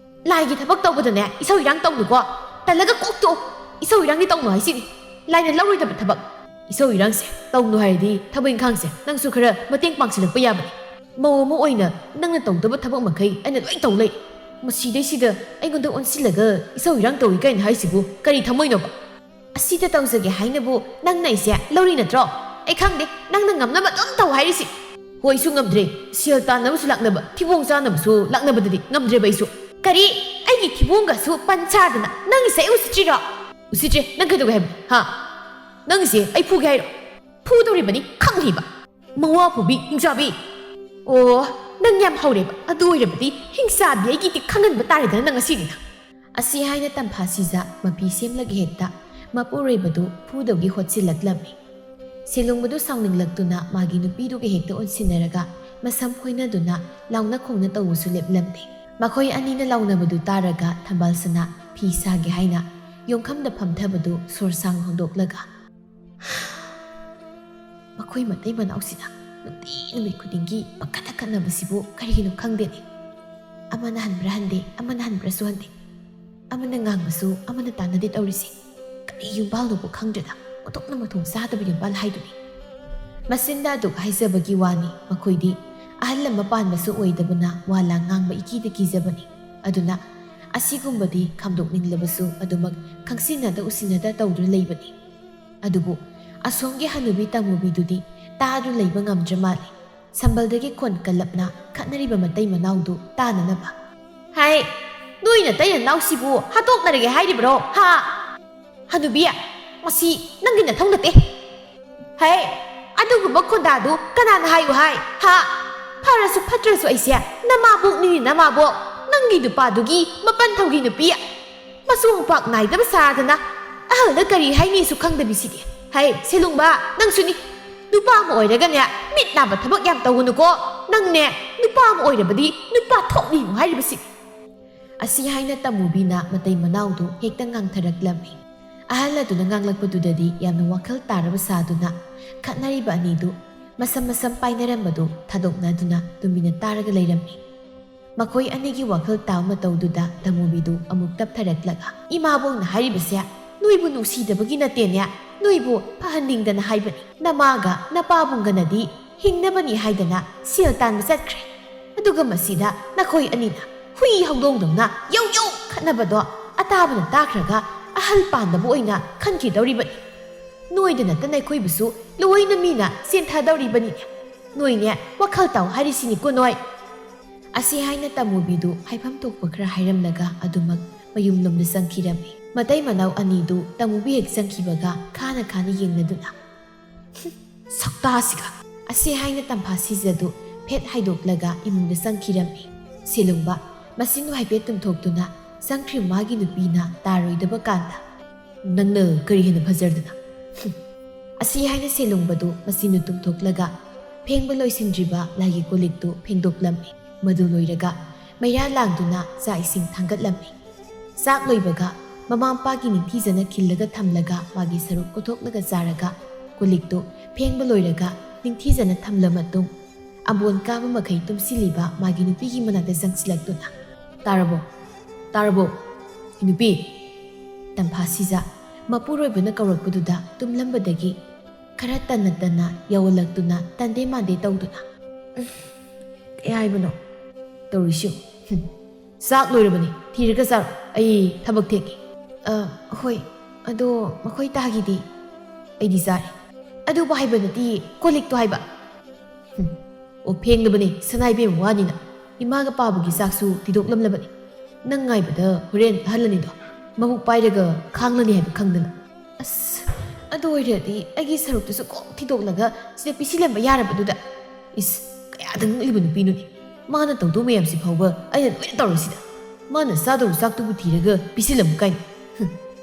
ꯂꯥꯏꯒꯤ ꯊꯕꯛ ꯇꯧꯕꯗꯅꯦ ꯏꯁꯧ ꯏꯔꯥꯡ ꯇꯧꯅꯨꯀꯣ ꯇꯜꯂꯒ ꯀꯣꯛꯇꯣꯛꯑꯣ ꯏꯁꯧ ꯏꯔꯥꯡꯗꯤ ꯇꯧꯅꯨ ꯍꯥꯏꯁꯤꯅꯤ ꯂꯥꯏꯅ ꯂꯧꯔꯣꯏꯗꯕ ꯊꯕꯛ ꯏꯁꯧ ꯏꯔꯥꯡꯁꯦ ꯇꯧꯅꯨ ꯍꯥꯏꯔꯗꯤ ꯊꯕꯛ ꯏꯪꯈꯥꯡꯁꯦ ꯅꯪꯁꯨ ꯈꯔ ꯃꯇꯦꯡ ꯄꯥꯡꯁꯤꯜꯂꯛꯄ ꯌꯥꯕꯅꯤ꯫ ꯃꯧ ꯑꯃ ꯑꯣꯏꯅ ꯅꯪꯅ ꯇꯧꯗꯕ ꯊꯕꯛ ꯃꯈꯩ ꯑꯩꯅ ꯂꯣꯏ ꯇꯧ ꯂꯩ ꯃꯁꯤꯗꯩꯁꯤꯗ ꯑꯩꯉꯣꯟꯗ ꯑꯣꯟꯁꯤꯜꯂꯒ ꯏꯁꯧ ꯏꯔꯥꯡ ꯇꯧꯏ ꯀꯥꯏꯅ ꯍꯥꯏꯁꯤꯕꯨ ꯀꯔꯤ ꯊꯝꯃꯣꯏꯅꯣꯕ? ꯑꯁꯤꯗ ꯇꯧꯖꯒꯦ ꯍꯥꯏꯅꯕꯨ ꯅꯪꯅ ꯑꯩꯁꯦ ꯂꯧꯔꯤ ꯅꯠꯇ꯭ꯔꯣ? ꯑꯩ ꯈꯪꯗꯦ ꯅꯪꯅ ꯉꯝꯅꯕ ꯑꯗꯨꯝ ꯇꯧ ꯍꯥꯏꯔꯤꯁꯤ꯫ ꯍꯣꯏꯁꯨ ꯉꯝꯗ꯭ꯔꯦ ꯁꯦꯜ ꯇꯥꯟꯅꯕꯁꯨ ꯂꯥꯛꯅꯕ ꯊꯤꯕꯣꯡ ꯆꯥꯅꯕꯁꯨ ꯂꯥꯛꯅꯕꯗꯗꯤ ꯉꯝꯗ꯭ꯔꯦꯕ ꯑꯩꯁꯨ꯫ ꯀꯔꯤ ꯑꯩꯒꯤ ꯊꯤꯕꯣꯡꯒꯁꯨ ꯄꯟꯆꯥꯗꯅ ꯅꯪꯒꯤꯁꯦ ꯑꯩ ꯎꯁꯤꯠꯇ꯭ꯔꯤꯔꯣ? ꯎꯁꯤꯠꯇ꯭ꯔꯦ ꯅꯪ ꯀꯩꯗꯧꯒꯦ ꯍꯥꯏꯕꯅꯣ ꯍꯥ? ꯅꯪꯒꯤꯁꯦ ꯑꯩ ꯐꯨꯒꯦ ꯍꯥꯏꯔꯣ? ꯐꯨꯗꯧꯔꯤꯕꯅꯤ ꯈꯪꯍꯩꯕ ꯃꯋꯥ ꯐꯨꯕꯤ ꯍꯤꯡꯆꯥꯕꯤ꯫ ꯑꯣ ꯅꯪ ꯌꯥꯝ ꯍꯧꯔꯦꯕ ꯑꯗꯨ ꯑꯣꯏꯔꯕꯗꯤ ꯍꯤꯡꯆꯥꯕꯤ ꯑꯩꯒꯤꯗꯤ ꯈꯪꯍꯟꯕ ꯇꯥꯔꯦꯗꯅ ꯅꯪ ꯉꯁꯤꯗꯤ꯫ ꯑꯁꯤ ꯍꯥꯏꯅ ꯇꯝꯐꯥꯁꯤꯖ ꯃꯄꯤ ꯁꯦꯝꯂꯒ ꯍꯦꯛꯇ ꯃꯄꯨꯔꯣꯏꯕꯗꯨ ꯐꯨꯗꯧꯒꯤ ꯍꯣꯠꯆꯤꯜꯂꯛꯂꯝꯃꯤ꯫ ꯁꯦꯂꯨꯡꯕꯗꯨ ꯁꯥꯎꯅꯤꯡꯂꯛꯇꯨꯅ ꯃꯥꯒꯤ ꯅꯨꯄꯤꯗꯨꯒ ꯍꯦꯛꯇ ꯑꯣꯟꯁꯤꯟꯅꯔꯒ ꯃꯁꯝ ꯐꯣꯏꯅꯗꯨꯅ ꯂꯥꯎꯅ ꯈꯣꯡꯅ ꯇꯧꯕꯁꯨ ꯂꯦꯞꯂꯝꯗꯦ꯫ ꯃꯈꯣꯏ ꯑꯅꯤꯅ ꯂꯥꯎꯅꯕꯗꯨ ꯇꯥꯔꯒ ꯊꯝꯕꯥꯜꯁꯅꯥ ꯐꯤ ꯁꯥꯒꯦ ꯍꯥꯏꯅ ꯌꯣꯡꯈꯝꯗ ꯐꯝꯊꯕꯗꯨ ꯁꯣꯔ ꯁꯥꯡ ꯍꯣꯡꯗꯣꯛꯂꯒ ꯃꯈꯣꯏ ꯃꯇꯩ ꯃꯅꯥꯎꯁꯤꯅ ꯅꯨꯃꯤꯠ ꯈꯨꯗꯤꯡꯒꯤ ꯄꯪꯈꯠꯇ ꯈꯠꯅꯕꯁꯤꯕꯨ ꯀꯔꯤꯒꯤꯅꯣ ꯈꯪꯗꯦꯅꯦ꯫ ꯑꯃꯅ ꯍꯟꯕ꯭ꯔꯥ ꯍꯟꯗꯦ, ꯑꯃꯅ ꯍꯟꯕ꯭ꯔꯥꯁꯨ ꯍꯟꯗꯦ, ꯑꯃꯅ ꯉꯥꯡꯕꯁꯨ ꯑꯃꯅ ꯇꯥꯟꯅꯗꯦ ꯇꯧꯔꯤꯁꯦ꯫ ꯀꯔꯤ ꯌꯨꯝꯕꯥꯜꯅꯣꯕꯨ ꯈꯪꯗ꯭ꯔꯦꯗ, ꯑꯣꯟꯊꯣꯛꯅ ꯃꯊꯣꯡ ꯆꯥꯗꯕ ꯌꯨꯝꯕꯥꯜ ꯍꯥꯏꯗꯨꯅꯤ꯫ ꯃꯆꯤꯟꯗ ꯑꯗꯨꯛ ꯍꯥꯏꯖꯕꯒꯤ ꯋꯥꯅꯤ, ꯃꯈꯣꯏꯗꯤ ꯑꯍꯜ ꯑꯃ ꯄꯥꯟꯕꯁꯨ ꯑꯣꯏꯗꯕꯅ ꯋꯥꯂꯥ ꯉꯥꯡꯕ ꯏꯀꯤꯗ ꯀꯤꯖꯕꯅꯤ꯫ ꯑꯗꯨꯅ ꯑꯁꯤꯒꯨꯝꯕꯗꯤ ꯈꯥꯝꯗꯣꯛꯅꯤꯡꯂꯕꯁꯨ ꯑꯗꯨꯃꯛ ꯈꯪꯁꯤꯟꯅꯗ ꯎꯁꯤꯟꯅꯗ ꯇꯧꯗꯨꯅ ꯂꯩꯕꯅꯤ꯫ ꯑꯗꯨꯕꯨ ꯑꯁꯣꯝꯒꯤ ꯍꯅꯨꯕꯤ ꯇꯥꯃꯨꯕꯤꯗꯨꯗꯤ ꯇꯥꯗꯨ ꯂꯩꯕ ꯉꯝꯗ꯭ꯔ ꯃꯥꯜꯂꯤ꯫ ꯁꯝꯕꯜꯗꯒꯤ ꯈꯣꯟ ꯀꯜꯂꯞꯅ ꯈꯠꯅꯔꯤꯕ ꯃꯇꯩ ꯃꯅꯥꯎꯗꯨ ꯇꯥꯅꯅꯕ, "ꯍꯥꯏ, ꯅꯣꯏ ꯅꯇꯩ ꯅꯅꯥꯎꯁꯤꯕꯨ ꯍꯥꯠꯇꯣꯛꯅꯔꯒꯦ ꯍꯥꯏꯔꯤꯕ꯭ꯔꯣ? ꯍꯥ? ꯍꯅꯨꯕꯤ, ꯃꯁꯤ ꯅꯪꯒꯤ ꯅꯊꯧ ꯅꯠꯇꯦ꯫ ꯍꯥꯏ, ꯑꯗꯨꯒꯨꯝꯕ ꯈꯣꯟꯗꯥꯗꯨ ꯀꯅꯥꯅ ꯍꯥꯏꯌꯨ ꯍꯥꯏ? ꯍꯥ? ꯐꯔꯁꯨ ꯐꯠꯇ꯭ꯔꯁꯨ ꯑꯩꯁꯦ ꯅꯃꯥꯕꯣꯛꯅꯤꯅꯤ ꯅꯃꯥꯕꯣꯛ, ꯅꯪꯒꯤ ꯅꯨꯄꯥꯗꯨꯒꯤ ꯃꯄꯟ ꯊꯧꯒꯤ ꯅꯨꯄꯤ, ꯃꯆꯣꯡ ꯄꯥꯛ ꯅꯥꯏꯗꯕ ꯁꯥꯗꯅ ꯑꯍꯜꯗ ꯀꯔꯤ ꯍꯥꯏꯅꯤꯁꯨ ꯈꯪꯗꯕꯤꯁꯤꯗꯤ꯫ ꯍꯥꯏ ꯁꯦꯂꯨꯡꯕ, ꯅꯪꯁꯨꯅꯤ꯫ ꯅꯨꯄꯥ ꯑꯃ ꯑꯣꯏꯔꯒꯅꯦ ꯃꯤꯠ ꯅꯥꯕ ꯊꯕꯛ ꯌꯥꯝ ꯇꯧꯒꯅꯨꯀꯣ꯫ ꯅꯪꯅꯦ ꯅꯨꯄꯥ ꯑꯃ ꯑꯣꯏꯔꯕꯗꯤ ꯅꯨꯄꯥ ꯊꯣꯛꯅꯤꯅꯨ ꯍꯥꯏꯔꯤꯕꯁꯤ꯫ ꯑꯁꯤ ꯍꯥꯏꯅ ꯇꯃꯨꯕꯤꯅ ꯃꯇꯩ ꯃꯅꯥꯎꯗꯨ ꯍꯦꯛꯇ ꯉꯥꯡꯊꯔꯛꯂꯝꯃꯤ꯫ ꯑꯍꯜ ꯑꯗꯨꯅ ꯉꯥꯡꯂꯛꯄꯗꯨꯗꯗꯤ ꯌꯥꯝꯅ ꯋꯥꯈꯜ ꯇꯥꯔꯕ ꯁꯥꯗꯨꯅ ꯈꯠꯅꯔꯤꯕ ꯑꯅꯤꯗꯨ ꯃꯁꯝ ꯃꯁꯝ パꯏꯅꯔꯝꯕꯗꯨ ꯊꯥꯗꯣꯛꯅꯗꯨꯅ ꯇꯨꯃꯤꯟꯅ ꯇꯥꯔꯒ ꯂꯩꯔꯝꯃꯤ꯫ ꯃꯈꯣꯏ ꯑꯅꯤꯒꯤ ꯋꯥꯈꯜ ꯇꯥꯕ ꯃꯇꯧꯗꯨꯗ ꯇꯃꯨꯕꯤꯗꯨ ꯑꯃꯨꯛ ꯇꯞꯊꯔꯛꯂꯒ, "ꯏꯃꯥꯕꯣꯛꯅ ꯍꯥꯏꯔꯤꯕꯁꯦ ꯅꯣꯏꯕꯨ ꯅꯨꯡꯁꯤꯗꯕꯒꯤ ꯅꯠꯇꯦꯅꯦ, ꯅꯣꯏꯕꯨ ꯐꯍꯟꯅꯤꯡꯗꯅ ꯍꯥꯏꯕꯅꯤ꯫ ꯅꯃꯥꯒ ꯅꯄꯥꯕꯨꯡꯒꯅꯗꯤ ꯍꯤꯡꯅꯕꯅꯤ ꯍꯥꯏꯗꯅ ꯁꯦꯜ ꯇꯥꯟꯕ ꯆꯠꯈ꯭ꯔꯦ꯫ ꯑꯗꯨꯒ ꯃꯁꯤꯗ ꯅꯈꯣꯏ ꯑꯅꯤꯅ ꯍꯨꯏ ꯍꯧꯗꯣꯡꯗꯧꯅ ꯌꯧ ꯌꯧ ꯈꯠꯅꯕꯗꯣ ꯑꯇꯥꯕꯅ ꯇꯥꯈ꯭ꯔꯒ ꯑꯍꯜ ꯄꯥꯟꯗꯕ ꯑꯣꯏꯅ ꯈꯟꯈꯤꯗꯧꯔꯤꯕꯅꯤ꯫ ꯅꯣꯏꯗ ꯅꯠꯇꯅ ꯑꯩꯈꯣꯏꯕꯨꯁꯨ ꯂꯣꯏꯅ ꯃꯤꯅ ꯆꯦꯟꯊꯗꯧꯔꯤꯕꯅꯤꯅꯦ꯫ ꯅꯣꯏꯅꯦ ꯋꯥꯈꯜ ꯇꯥꯎ ꯍꯥꯏꯔꯤꯁꯤꯅꯤꯀꯣ ꯅꯣꯏ." ꯑꯁꯤ ꯍꯥꯏꯅ ꯇꯃꯨꯕꯤꯗꯨ ꯍꯥꯏꯐꯝ ꯊꯣꯛꯄ ꯈꯔ ꯍꯥꯏꯔꯝꯂꯒ ꯑꯗꯨꯃꯛ ꯃꯌꯨꯝꯂꯣꯝꯗ ꯆꯪꯈꯤꯔꯝꯃꯤ꯫ ꯃꯇꯩ ꯃꯅꯥꯎ ꯑꯅꯤꯗꯨ ꯇꯃꯨꯕꯤ ꯍꯦꯛ ꯆꯪꯈꯤꯕꯒ ꯈꯥꯅ ꯈꯥꯅ ꯌꯦꯡꯅꯗꯨꯅ, "ꯁꯛꯇꯥꯁꯤꯒ!" ꯑꯁꯤ ꯍꯥꯏꯅ ꯇꯝꯐꯥꯁꯤꯖꯗꯨ ꯐꯦꯠ ꯍꯥꯏꯗꯣꯛꯂꯒ ꯏꯃꯨꯡꯗ ꯆꯪꯈꯤꯔꯝꯃꯤ꯫ ꯁꯦꯂꯨꯡꯕ ꯃꯁꯤꯟꯗꯨ ꯍꯥꯏꯐꯦꯠ ꯇꯨꯝꯊꯣꯛꯇꯨꯅ ꯆꯪꯈ꯭ꯔꯤꯕ ꯃꯥꯒꯤ ꯅꯨꯄꯤꯅ ꯇꯥꯔꯣꯏꯗꯕ ꯀꯥꯟꯗ, "ꯅꯪꯅ ꯀꯔꯤ ꯍꯦꯟꯅ ꯐꯖꯔꯗꯅ?" ꯑꯁꯤ ꯍꯥꯏꯅ ꯁꯦꯂꯨꯡꯕꯗꯨ ꯃꯁꯤꯟꯗꯨ ꯇꯨꯝꯊꯣꯛꯂꯒ ꯐꯦꯡꯕ ꯂꯣꯏꯁꯤꯟꯗ꯭ꯔꯤꯕ ꯂꯥꯏꯒꯤ ꯀꯣꯜꯂꯤꯛꯇꯨ ꯐꯦꯡꯗꯣꯛꯂꯝꯃꯤ꯫ ꯃꯗꯨ ꯂꯣꯏꯔꯒ ꯃꯩꯔꯥ ꯂꯥꯡꯗꯨꯅ ꯆꯥꯛ ꯏꯁꯤꯡ ꯊꯥꯡꯒꯠꯂꯝꯃꯤ꯫ ꯆꯥꯛ ꯂꯣꯏꯕꯒ ꯃꯃꯥ ꯃꯄꯥꯒꯤ ꯅꯤꯡꯊꯤꯖꯅ ꯈꯤꯜꯂꯒ ꯊꯝꯂꯒ ꯃꯥꯒꯤ ꯁꯔꯨꯛ ꯀꯣꯊꯣꯛꯂꯒ ꯆꯥꯔꯒ ꯀꯣꯜꯂꯤꯛꯇꯨ ꯐꯦꯡꯕ ꯂꯣꯏꯔꯒ ꯅꯤꯡꯊꯤꯖꯅ ꯊꯝꯂ ꯃꯇꯨꯡ ꯑꯝꯕꯣꯟ ꯀꯥꯕ ꯃꯈꯩ ꯇꯨꯝꯁꯤꯜꯂꯤꯕ ꯃꯥꯒꯤ ꯅꯨꯄꯤꯒꯤ ꯃꯅꯥꯛꯇ ꯆꯪꯁꯤꯜꯂꯛꯇꯨꯅ, "ꯇꯥꯔꯕꯣ? ꯇꯥꯔꯕꯣ? ꯅꯨꯄꯤ?" ꯇꯝꯐꯥꯁꯤꯖ ꯃꯄꯨꯔꯣꯏꯕꯅ ꯀꯧꯔꯛꯄꯗꯨꯗ ꯇꯨꯝꯂꯝꯕꯗꯒꯤ ꯈꯔ ꯇꯟꯅ ꯇꯟꯅ ꯌꯧꯍꯜꯂꯛꯇꯨꯅ ꯇꯟꯗꯦ ꯃꯥꯟꯗꯦ ꯇꯧꯗꯨꯅ, "ꯀꯩ ꯍꯥꯏꯕꯅꯣ ꯇꯧꯔꯤꯁꯤ? ꯆꯥꯛ ꯂꯣꯏꯔꯕꯅꯤ, ꯊꯤꯔꯒ ꯆꯥꯔꯣ, ꯑꯩ ꯊꯕꯛ ꯊꯦꯡꯉꯤ." "ꯍꯣꯏ, ꯑꯗꯣ ꯃꯈꯣꯏ ꯇꯥꯒꯤꯗꯤ?" "ꯑꯩꯗꯤ ꯆꯥꯔꯦ." "ꯑꯗꯨꯕꯨ ꯍꯥꯏꯕ ꯅꯠꯇꯦ, ꯀꯣꯜꯂꯤꯛꯇꯣ ꯍꯥꯏꯕ." "ꯑꯣ, ꯐꯦꯡꯂꯕꯅꯤ ꯁꯅꯥꯏꯕꯦꯝ ꯋꯥꯅꯤꯅ, ꯏꯃꯥꯒ ꯄꯥꯕꯒꯤ ꯆꯥꯛꯁꯨ ꯊꯤꯗꯣꯛꯂꯝꯂꯕꯅꯤ꯫ ꯅꯪ ꯉꯥꯏꯕꯗ ꯍꯣꯔꯦꯟ ꯑꯍꯜꯂꯅꯤꯗꯣ ꯃꯕꯨꯛ ꯄꯥꯏꯔꯒ ꯈꯥꯡꯂꯅꯤ ꯍꯥꯏꯕ ꯈꯪꯗꯅ." "ꯑꯁ, ꯑꯗꯨ ꯑꯣꯏꯔꯗꯤ ꯑꯩꯒꯤ ꯁꯔꯨꯛꯇꯨꯁꯨ ꯀꯣꯛ ꯊꯤꯗꯣꯛꯂꯒ ꯁꯤꯗ ꯄꯤꯁꯤꯜꯂꯝꯕ ꯌꯥꯔꯕꯗꯨꯗ." "ꯏꯁ, ꯀꯌꯥꯗ ꯉꯛꯂꯤꯕ ꯅꯨꯄꯤꯅꯣꯅꯦ! ꯃꯥꯅ ꯇꯧꯗꯧ ꯃꯌꯥꯝꯁꯤ ꯐꯥꯎꯕ ꯑꯩꯅ ꯂꯣꯏꯅ ꯇꯧꯔꯁꯤꯗ ꯃꯥꯅ ꯆꯥꯗꯧ ꯆꯥꯛꯇꯨꯕꯨ ꯊꯤꯔꯒ ꯄꯤꯁꯤꯜꯂꯝꯃꯨ ꯀꯥꯏꯅ.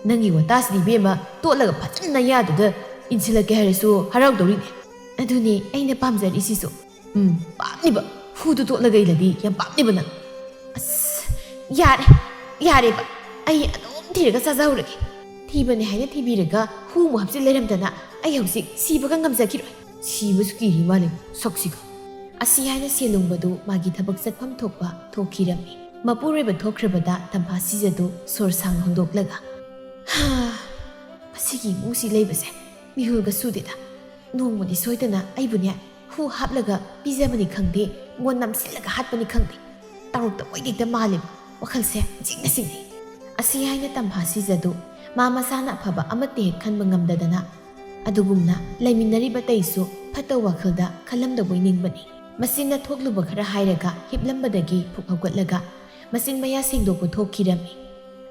ꯅꯪꯒꯤ ꯋꯥꯇꯥꯁꯤꯗꯤ ꯏꯕꯦꯝꯃ ꯇꯣꯠꯂꯒ ꯐꯖꯅ ꯌꯥꯗꯨꯗ ꯏꯟꯁꯤꯜꯂꯛꯀꯦ ꯍꯥꯏꯔꯁꯨ ꯍꯔꯥꯎꯗꯧꯔꯤꯅꯦ." "ꯑꯗꯨꯅꯦ ꯑꯩꯅ ꯄꯥꯝꯖꯔꯤꯁꯤꯁꯨ." "ꯄꯥꯝꯅꯤꯕ, ꯍꯨꯗꯨ ꯇꯣꯠꯂꯒ ꯏꯜꯂꯗꯤ ꯌꯥꯝ ꯄꯥꯝꯅꯤꯕ ꯅꯪ." "ꯑꯁ, ꯌꯥꯔꯦꯕ, ꯑꯩ ꯑꯗꯨꯝ ꯊꯤꯔꯒ ꯆꯥꯖꯍꯧꯔꯒꯦ. ꯊꯤꯕꯅꯦ ꯍꯥꯏꯅ ꯊꯤꯕꯤꯔꯒ ꯍꯨꯃꯨꯛ ꯍꯥꯞꯆꯤꯜ ꯂꯩꯔꯝꯗꯅ ꯑꯩ ꯍꯧꯖꯤꯛ ꯁꯤꯕꯒ ꯉꯝꯖꯈꯤꯔꯣꯏ. ꯁꯤꯕꯁꯨ ꯀꯤꯔꯤ ꯃꯥꯜꯂꯦ ꯁꯛꯁꯤꯒ." ꯑꯁꯤ ꯍꯥꯏꯅ ꯁꯦꯂꯨꯡꯕꯗꯨ ꯃꯥꯒꯤ ꯊꯕꯛ ꯆꯠꯐꯝ ꯊꯣꯛꯄ ꯊꯣꯛꯈꯤꯔꯝꯃꯤ꯫ ꯃꯄꯨꯔꯣꯏꯕ ꯊꯣꯛꯈ꯭ꯔꯕꯗ ꯇꯝꯐꯥꯁꯤꯖꯗꯨ ꯁꯣꯔ ꯁꯥꯡ ꯍꯣꯡꯗꯣꯛꯂꯒ, "ꯃꯁꯤꯒꯤ ꯏꯃꯨꯡꯁꯤ ꯂꯩꯕꯁꯦ ꯃꯤꯍꯨꯜꯒ ꯁꯨꯗꯦꯗ. ꯅꯣꯡꯃꯗꯤ ꯁꯣꯏꯗꯅ ꯑꯩꯕꯨꯅꯦ ꯍꯨ ꯍꯥꯞꯂꯒ ꯄꯤꯖꯕꯅꯤ ꯈꯪꯗꯦ, ꯉꯣꯟ ꯅꯝꯁꯤꯜꯂꯒ ꯍꯥꯠꯄꯅꯤ ꯈꯪꯗꯦ, ꯇꯧꯔꯛꯇ ꯑꯣꯏꯗꯦꯛꯇ ꯃꯥꯜꯂꯦꯕ ꯋꯥꯈꯜꯁꯦ ꯆꯤꯡꯅ ꯆꯤꯡꯅꯩ." ꯑꯁꯤ ꯍꯥꯏꯅ ꯇꯝꯐꯥꯁꯤꯖꯗꯨ ꯃꯥ ꯃꯁꯥꯅ ꯑꯐꯕ ꯑꯃꯠꯇ ꯍꯦꯛ ꯈꯟꯕ ꯉꯝꯗꯗꯅ ꯑꯗꯨꯒꯨꯝꯅ ꯂꯩꯃꯤꯟꯅꯔꯤꯕ ꯇꯩꯁꯨ ꯐꯠꯇꯕ ꯋꯥꯈꯜꯗ ꯈꯜꯂꯝꯗꯕꯣꯏ ꯅꯤꯡꯕꯅꯤ꯫ ꯃꯆꯤꯟꯅ ꯊꯣꯛꯂꯨꯕ ꯈꯔ ꯍꯥꯏꯔꯒ ꯍꯤꯞꯂꯝꯕꯗꯒꯤ ꯐꯨꯛ ꯍꯧꯒꯠꯂꯒ ꯃꯆꯤꯟ ꯃꯌꯥ ꯁꯦꯡꯗꯣꯛꯄ ꯊꯣꯛꯈꯤꯔꯝꯃꯤ꯫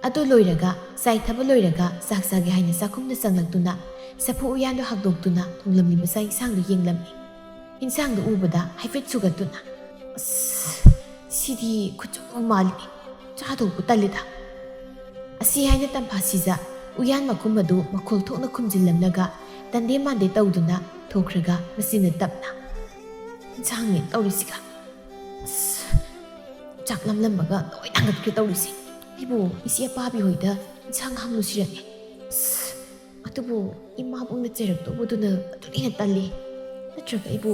ꯑꯗꯨ ꯂꯣꯏꯔꯒ ꯆꯥꯏꯊꯕ ꯂꯣꯏꯔꯒ ꯆꯥꯛ ꯆꯥꯒꯦ ꯍꯥꯏꯅ ꯆꯥꯛꯈꯨꯝꯗ ꯆꯪꯂꯛꯇꯨꯅ ꯆꯐꯨ ꯎꯌꯥꯟꯗꯨ ꯍꯥꯡꯗꯣꯛꯇꯨꯅ ꯊꯣꯡꯂꯝꯂꯤꯕ ꯆꯥꯛ ꯏꯟꯁꯥꯡꯗꯨ ꯌꯦꯡꯂꯝꯃꯤ꯫ ꯏꯟꯁꯥꯡꯗꯨ ꯎꯕꯗ ꯍꯥꯏꯐꯦꯠ ꯁꯨꯒꯠꯇꯨꯅ, "ꯑꯁ, ꯁꯤꯗꯤ ꯈꯨꯆꯨ ꯃꯥꯜꯂꯤꯅꯦ, ꯆꯥꯗꯧꯕ ꯇꯜꯂꯤꯗ." ꯑꯁꯤ ꯍꯥꯏꯅ ꯇꯝꯐꯥꯁꯤꯖ ꯎꯌꯥꯟ ꯃꯈꯨꯝ ꯑꯗꯨ ꯃꯈꯣꯜ ꯊꯣꯛꯅ ꯈꯨꯝꯖꯤꯜꯂꯝꯂꯒ ꯇꯟꯗꯦ ꯃꯥꯟꯗꯦ ꯇꯧꯗꯨꯅ ꯊꯣꯛꯈ꯭ꯔꯒ ꯃꯁꯤꯅ ꯇꯞꯅ ꯏꯟꯁꯥꯡꯅꯦ ꯇꯧꯔꯤꯁꯤꯒ ꯑꯁ ꯆꯥꯛ ꯂꯝꯂꯝꯕꯒ ꯂꯣꯏ ꯊꯥꯡꯒꯠꯈ꯭ꯔꯦ ꯇꯧꯔꯤꯁꯤ ꯑꯩꯕꯨ ꯏꯆꯦ ꯑꯄꯥꯕꯤ ꯍꯣꯏꯗ ꯏꯟꯁꯥꯡ ꯍꯪꯂꯨꯁꯤꯔꯅꯦ ꯑꯁ ꯑꯗꯨꯕꯨ ꯏꯃꯥꯕꯨꯡꯅ ꯆꯩꯔꯛꯇꯧꯕꯗꯨꯅ ꯑꯗꯨꯅ ꯍꯦꯟꯅ ꯇꯜꯂꯤ ꯅꯠꯇ꯭ꯔꯒ ꯑꯩꯕꯨ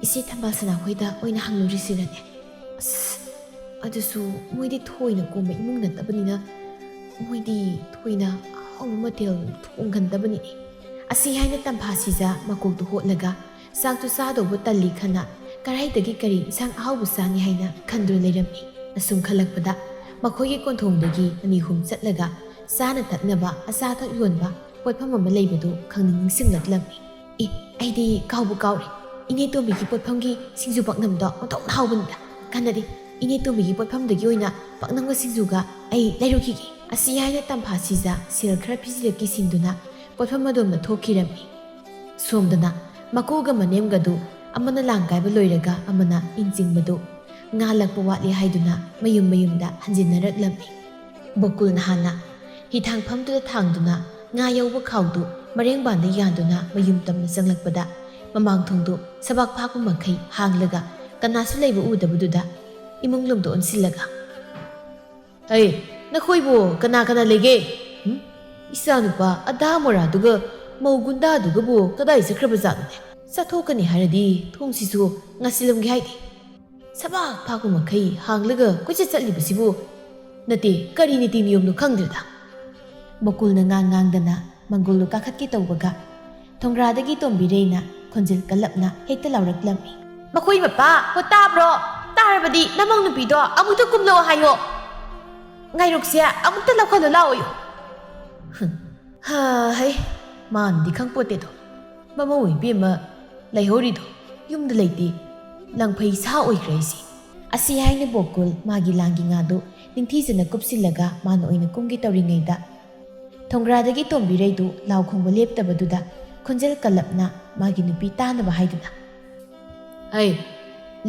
ꯏꯆꯦ ꯊꯝꯕꯥꯜ ꯁꯅꯥ ꯍꯣꯏꯗ ꯑꯣꯏꯅ ꯍꯪꯂꯨꯔꯤꯁꯤꯔꯅꯦ ꯑꯁ ꯑꯗꯨꯁꯨ ꯃꯣꯏꯗꯤ ꯊꯣꯏꯅ ꯀꯣꯝꯕ ꯏꯃꯨꯡ ꯅꯠꯇꯕꯅꯤꯅ ꯃꯣꯏꯗꯤ ꯊꯣꯏꯅ ꯑꯍꯥꯎꯕ ꯃꯊꯦꯜ ꯊꯣꯡꯒꯟꯗꯕꯅꯤꯅꯦ ꯑꯁꯤ ꯍꯥꯏꯅ ꯇꯝꯐꯥꯁꯤꯖ ꯃꯀꯣꯛꯇꯨ ꯍꯣꯠꯂꯒ ꯆꯥꯛꯇꯨ ꯆꯥꯗꯧꯕ ꯇꯜꯂꯤ ꯈꯟꯅ ꯀꯔꯥꯏꯗꯒꯤ ꯀꯔꯤ ꯏꯟꯁꯥꯡ ꯑꯍꯥꯎꯕ ꯆꯥꯅꯤ ꯍꯥꯏꯅ ꯈꯟꯗꯨꯅ ꯂꯩꯔꯝꯃꯤ ꯑꯁꯨꯝ ꯈꯜꯂꯛꯄꯗ ꯃꯈꯣꯏꯒꯤ ꯀꯣꯟꯊꯣꯡꯗꯒꯤ ꯑꯅꯤ ꯑꯍꯨꯝ ꯆꯠꯂꯒ ꯆꯥꯅ ꯊꯛꯅꯕ ꯑꯆꯥ ꯑꯊꯛ ꯌꯣꯟꯕ ꯄꯣꯠꯐꯝ ꯑꯃ ꯂꯩꯕꯗꯨ ꯈꯪꯅꯤꯡ ꯅꯤꯡꯁꯤꯡꯂꯛꯂꯝꯃꯤ ꯑꯩꯗꯤ ꯀꯥꯎꯕ ꯀꯥꯎꯔꯦ ꯏꯅꯦ ꯇꯣꯝꯕꯤꯒꯤ ꯄꯣꯠꯐꯝꯒꯤ ꯁꯤꯡꯖꯨ ꯄꯥꯛꯅꯝꯗꯣ ꯑꯣꯟꯊꯣꯛꯅ ꯍꯥꯎꯕꯅꯤꯗ ꯀꯥꯟꯅꯗꯦ ꯏꯅꯦ ꯇꯣꯝꯕꯤꯒꯤ ꯄꯣꯠꯐꯝꯗꯒꯤ ꯑꯣꯏꯅ ꯄꯥꯛꯅꯝꯒ ꯁꯤꯡꯖꯨꯒ ꯑꯩ ꯂꯩꯔꯨꯈꯤꯒꯦ ꯑꯁꯤ ꯍꯥꯏꯅ ꯇꯝꯐꯥꯁꯤꯖ ꯁꯦꯜ ꯈꯔ ꯐꯤꯖꯤꯂ ꯀꯤꯁꯤꯟꯗꯨꯅ ꯄꯣꯠꯐꯝ ꯑꯗꯣꯝꯗ ꯊꯣꯛꯈꯤꯔꯝꯃꯤ ꯁꯣꯝꯗꯅ ꯃꯀꯨꯒ ꯃꯅꯦꯝꯒꯗꯨ ꯑꯃꯅ ꯂꯥꯡ ꯀꯥꯏꯕ ꯂꯣꯏꯔꯒ ꯑꯃꯅ ꯏꯟ ꯆꯤꯡꯕꯗꯨ ꯉꯥꯜꯂꯛꯄ ꯋꯥꯠꯂꯤ ꯍꯥꯏꯗꯨꯅ ꯃꯌꯨꯝ ꯃꯌꯨꯝꯗ ꯍꯟꯖꯤꯟꯅꯔꯛꯂꯝꯃꯤ ꯕꯣꯀꯨꯜꯅ ꯍꯥꯟꯅ ꯍꯤꯊꯥꯡꯐꯝꯗꯨꯗ ꯊꯥꯡꯗꯨꯅ ꯉꯥ ꯌꯧꯕ ꯈꯥꯎꯗꯨ ꯃꯔꯦꯡꯕꯥꯟꯗ ꯌꯥꯟꯗꯨꯅ ꯃꯌꯨꯝ ꯇꯝꯅ ꯆꯪꯂꯛꯄꯗ ꯃꯃꯥꯡꯊꯣꯡꯗꯨ ꯁꯕꯥꯛ ꯐꯥꯛꯄ ꯃꯈꯩ ꯍꯥꯡꯂꯒ ꯀꯅꯥꯁꯨ ꯂꯩꯕ ꯎꯗꯕꯗꯨꯗ ꯏꯃꯨꯡ ꯂꯣꯝꯗ ꯑꯣꯟꯁꯤꯜꯂꯒ ꯅꯈꯣꯏꯕꯨ ꯀꯅꯥ ꯀꯅꯥ ꯂꯩꯒꯦ ꯏꯆꯥꯅꯨꯄꯥ ꯑꯗꯥ ꯃꯣꯔꯥꯗꯨꯒ ꯃꯧ ꯒꯨꯟꯗꯥꯗꯨꯒꯕꯨ ꯀꯗꯥꯏ ꯆꯠꯈ꯭ꯔꯕꯖꯥꯠꯅꯣꯅꯦ ꯆꯠꯊꯣꯛꯀꯅꯤ ꯍꯥꯏꯔꯗꯤ ꯊꯣꯡꯁꯤꯁꯨ ꯉꯥꯁꯤꯜꯂꯝꯒꯦ ꯍꯥꯏꯗꯤ ꯁꯕꯥꯛ ꯐꯥꯛꯄ ꯃꯈꯩ ꯍꯥꯡꯂꯒ ꯀꯣꯏꯆꯠ ꯆꯠꯂꯤꯕꯁꯤꯕꯨ ꯅꯠꯇꯦ ꯀꯔꯤ ꯅꯤꯇꯤ ꯅꯤꯌꯣꯝꯅꯣ ꯈꯪꯗ꯭ꯔꯦꯗ ꯕꯣꯀꯨꯜꯅ ꯉꯥꯡꯗꯅ ꯃꯪꯒꯣꯜꯗꯨ ꯀꯥꯈꯠꯀꯦ ꯇꯧꯕꯒ ꯊꯣꯡꯒ꯭ꯔꯥꯗꯒꯤ ꯇꯣꯝꯕꯤꯔꯩꯅ ꯈꯣꯟꯖꯦꯜ ꯀꯜꯂꯞꯅ ꯍꯦꯛꯇ ꯂꯥꯎꯔꯛꯂꯝꯃꯤ ꯃꯈꯣꯏ ꯃꯄꯥ ꯍꯣ ꯇꯥꯕ꯭ꯔꯣ ꯇꯥꯔꯕꯗꯤ ꯅꯃꯧ ꯅꯨꯄꯤꯗꯣ ꯑꯃꯨꯛꯇ ꯀꯨꯝꯂꯛꯑꯣ ꯍꯥꯏꯌꯣ ꯉꯥꯏꯔꯣꯛꯁꯦ ꯑꯃꯨꯛꯇ ꯂꯧꯈꯠꯂꯣ ꯂꯥꯛꯑꯣꯌꯣ ꯍꯩ ꯃꯥꯅꯗꯤ ꯈꯪꯄꯣꯠꯇꯦꯗꯣ ꯃꯃꯧ ꯏꯕꯦꯝꯃ ꯂꯩꯍꯧꯔꯤꯗꯣ ꯌꯨꯝꯗ ꯂꯩꯇꯦ ꯂꯪꯐꯩ ꯁꯥ ꯑꯣꯏꯈ꯭ꯔꯦ ꯑꯩꯁꯦ ꯑꯁꯤ ꯍꯥꯏꯅ ꯕꯣꯀꯨꯜ ꯃꯥꯒꯤ ꯂꯥꯡꯒꯤ ꯉꯥꯗꯨ ꯅꯤꯡꯊꯤꯖꯅ ꯀꯨꯞꯁꯤꯜꯂꯒ ꯃꯥꯅ ꯑꯣꯏꯅ ꯀꯨꯝꯒꯦ ꯇꯧꯔꯤꯉꯩꯗ ꯊꯣꯡꯒ꯭ꯔꯥꯗꯒꯤ ꯇꯣꯝꯕꯤꯔꯩꯗꯨ ꯂꯥꯎ ꯈꯣꯡꯕ ꯂꯦꯞꯇꯕꯗꯨꯗ ꯈꯣꯟꯖꯦꯜ ꯀꯜꯂꯞꯅ ꯃꯥꯒꯤ ꯅꯨꯄꯤ ꯇꯥꯅꯕ ꯍꯥꯏꯗꯨꯅ